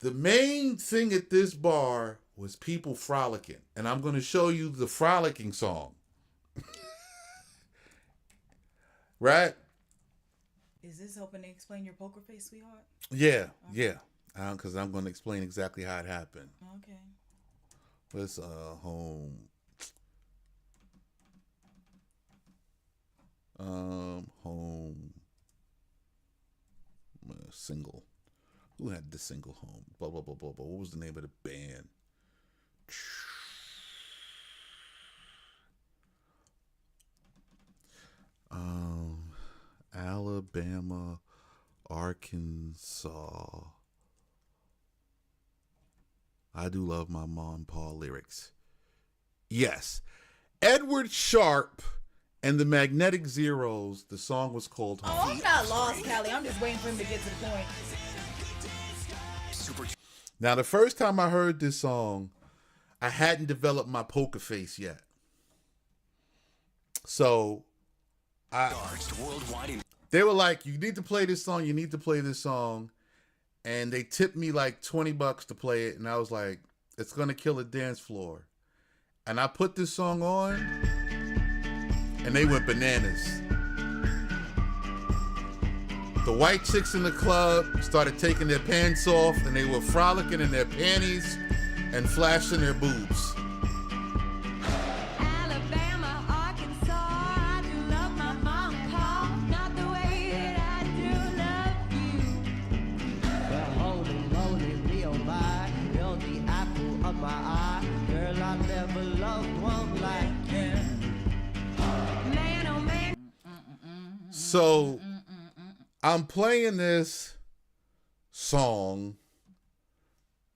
The main thing at this bar was people frolicking, and I'm going to show you the frolicking song. Right? Is this helping to explain your poker face, sweetheart? Yeah, because I'm going to explain exactly how it happened. Okay. Let's home single. Who had the single home? Blah blah blah blah blah. What was the name of the band? Alabama, Arkansas. I do love my Mom and Pa lyrics. Yes. Edward Sharpe and the Magnetic Zeros. The song was called Home. Oh, I'm not lost, Callie. I'm just waiting for him to get to the point. Now, the first time I heard this song, I hadn't developed my poker face yet. So, they were like, you need to play this song, you need to play this song. And they tipped me like $20 to play it. And I was like, it's going to kill a dance floor. And I put this song on, and they went bananas. The white chicks in the club started taking their pants off, and they were frolicking in their panties and flashing their boobs. Alabama, Arkansas, I do love my mom and pa, not the way that I do love you. Well, holy, me oh my, you're the apple of my eye. Girl, I never loved one like you. Man, oh man. So I'm playing this song,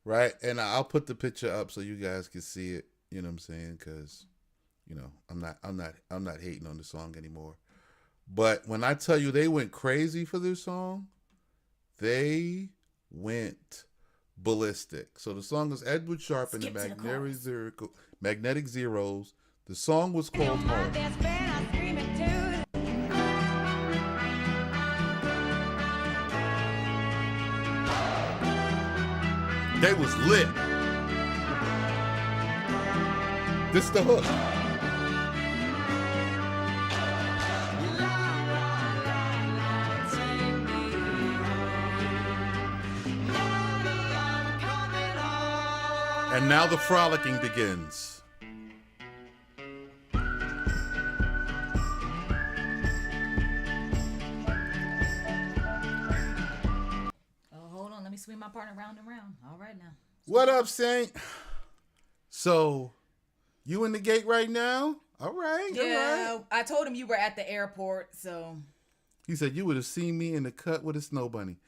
right? And I'll put the picture up so you guys can see it. You know what I'm saying? Because, you know, I'm not hating on the song anymore. But when I tell you they went crazy for this song, they went ballistic. So the song is Edward Sharpe and the Magnetic Zeros. The song was called Home. They was lit. This the hook. And now the frolicking begins. Oh, hold on. Let me swing my partner round and round. All right now. What up, Saint? So, you in the gate right now? All right. All Yeah, right. I told him you were at the airport, so. He said you would have seen me in the cut with a snow bunny.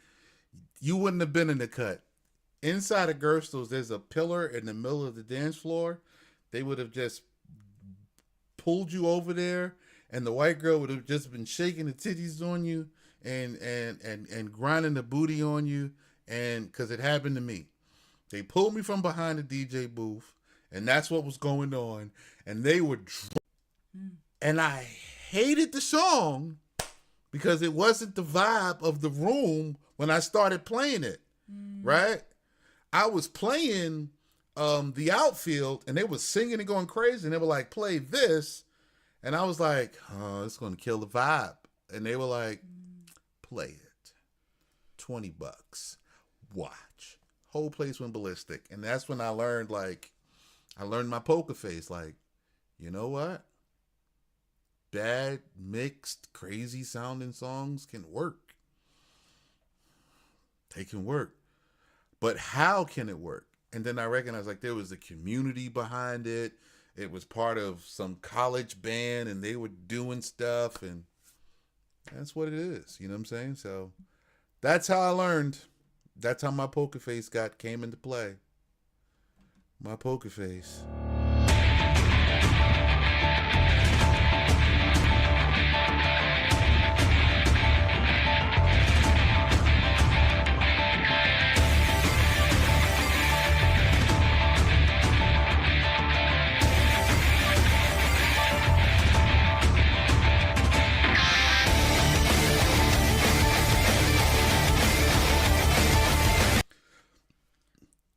You wouldn't have been in the cut. Inside of Gerstle's, there's a pillar in the middle of the dance floor. They would have just pulled you over there, and the white girl would have just been shaking the titties on you and grinding the booty on you, and because it happened to me. They pulled me from behind the DJ booth, and that's what was going on. And they were drunk. And I hated the song because it wasn't the vibe of the room when I started playing it, right? I was playing the outfield, and they were singing and going crazy, and they were like, play this. And I was like, oh, it's going to kill the vibe. And they were like, play it. $20. Watch. Whole place went ballistic. And that's when I learned, I learned my poker face. Like, you know what? Bad, mixed, crazy sounding songs can work. They can work. But how can it work? And then I recognized there was a community behind it. It was part of some college band, and they were doing stuff, and that's what it is. You know what I'm saying? So that's how I learned. That's how my poker face came into play. My poker face.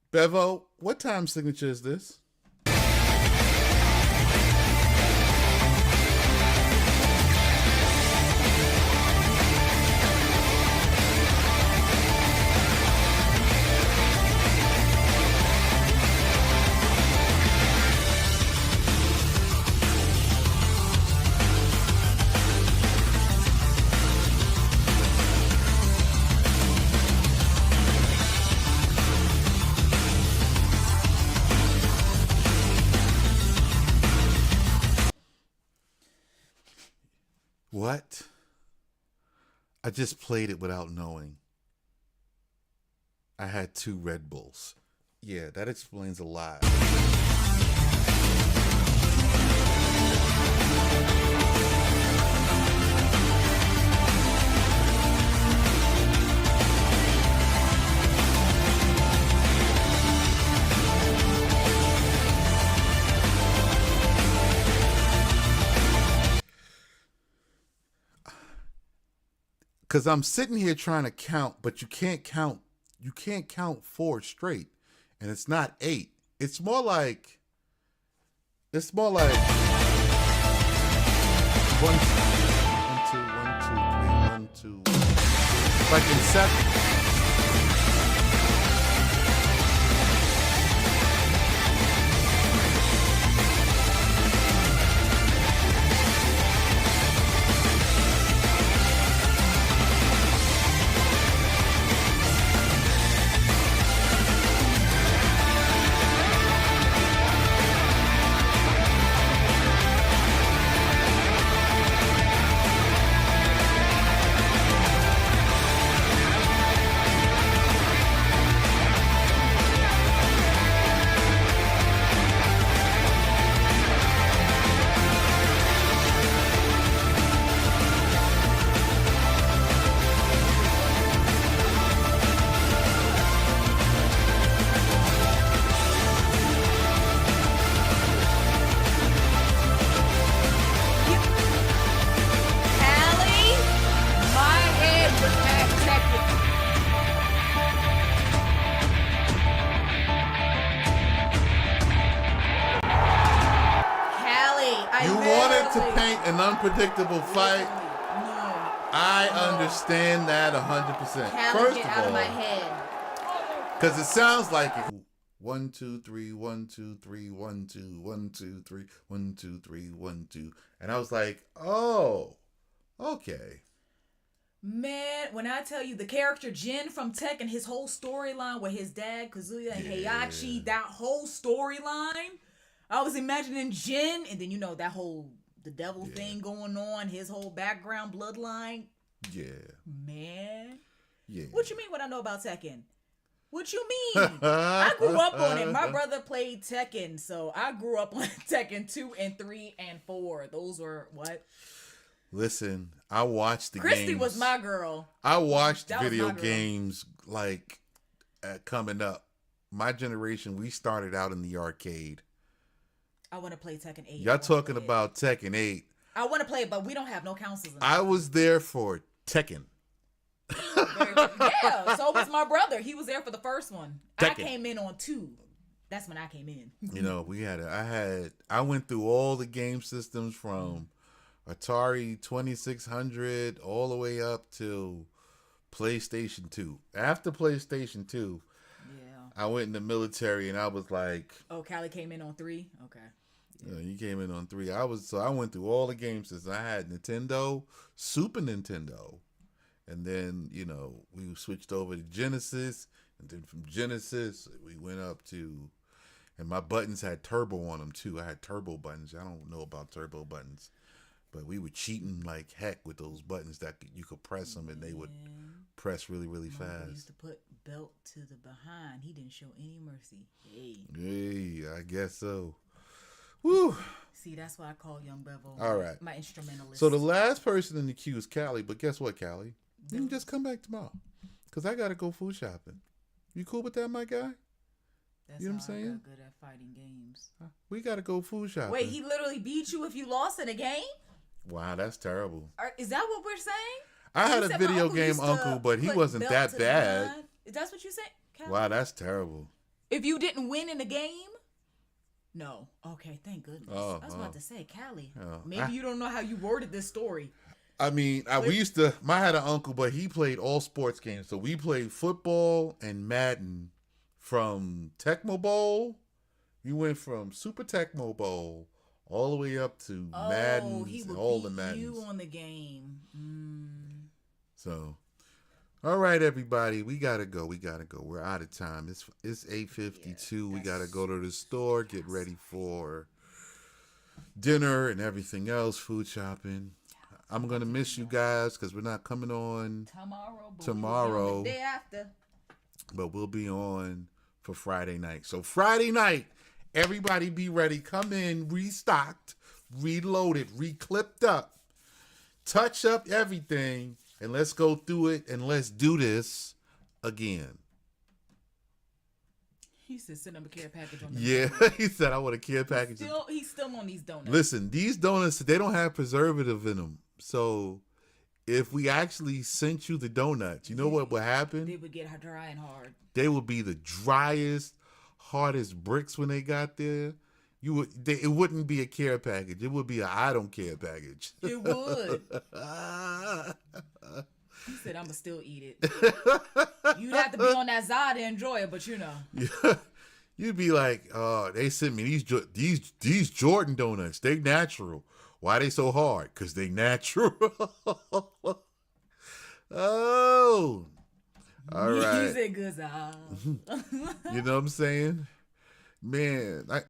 Bevo, what time signature is this? What? I just played it without knowing. I had 2 Red Bulls. Yeah, that explains a lot. Because I'm sitting here trying to count, but you can't count 4 straight. And it's not 8. It's more like 1, 2, 1, 2, 3, 1, 2. Like in 7. wanted to paint an unpredictable fight. I understand that 100%. Callie, get out of my head. Because it sounds like 1, 2, 3, 1, 2, 3, 1, 2, 1, 2, 3, 1, 2, 3, 1, 2. And I was like, oh, okay. Man, when I tell you the character Jin from Tekken, his whole storyline with his dad, Kazuya, and Heihachi, that whole storyline, I was imagining Jin, and then that whole the devil thing going on, his whole background bloodline. Yeah. Man. Yeah. What you mean what I know about Tekken? What you mean? I grew up on it. My brother played Tekken, so I grew up on Tekken 2 and 3 and 4. Those were what? Listen, I watched the Christy games. was my girl. I watched That was video my girl. games like coming up. My generation, we started out in the arcade. I want to play Tekken 8. Y'all talking about Tekken 8. I want to play it, but we don't have no consoles. I was there for Tekken. Yeah, so was my brother. He was there for the first one. Tekken. I came in on 2. That's when I came in. I went through all the game systems from Atari 2600 all the way up to PlayStation 2. After PlayStation 2, I went in the military and I was like, oh, Callie came in on 3? Okay. You came in on 3. I went through all the game systems. I had Nintendo, Super Nintendo, and then we switched over to Genesis, and then from Genesis we went up to, and my buttons had turbo on them too. I had turbo buttons. I don't know about turbo buttons, but we were cheating like heck with those buttons that you could press them and they would press really, really fast. Used to put belt to the behind. He didn't show any mercy. Hey, I guess so. Woo. See, that's why I call Young Bevel All right. my instrumentalist. So the last person in the queue is Callie, but guess what, Callie? You can just come back tomorrow because I got to go food shopping. You cool with that, my guy? That's you know how what I'm saying? I got good at fighting games. We got to go food shopping. Wait, he literally beat you if you lost in a game? Wow, that's terrible. Is that what we're saying? I had You a said my video uncle game used to uncle, but he put wasn't belt that to the bad. behind. That's what you said, Callie? Wow, that's terrible. If you didn't win in the game? No. Okay, thank goodness. Oh, I was about to say, Callie, Oh. maybe you don't know how you worded this story. I mean, I had an uncle, but he played all sports games. So we played football and Madden from Tecmo Bowl. You went from Super Tecmo Bowl all the way up to Madden, he would all beat the Maddens. you on the game. So, all right, everybody, we gotta go. We're out of time. It's 8:52. We gotta go to the store, get ready for dinner and everything else, food shopping. I'm gonna miss you guys because we're not coming on tomorrow. The day after. But we'll be on for Friday night. So Friday night, everybody be ready. Come in, restocked, reloaded, reclipped up, touch up everything, and let's go through it and let's do this again. He said send him a care package on the He said I want a care package. He's still on these donuts. Listen, these donuts, they don't have preservative in them. So if we actually sent you the donuts, you know what would happen? They would get dry and hard. They would be the driest, hardest bricks when they got there. It wouldn't be a care package. It would be a I don't care package. It would. He said, "I'ma still eat it." You'd have to be on that side to enjoy it, but You'd be like, "Oh, they sent me these Jordan donuts. They natural. Why they so hard? Cause they natural." Oh, all right. He said, "Good." You know what I'm saying, man?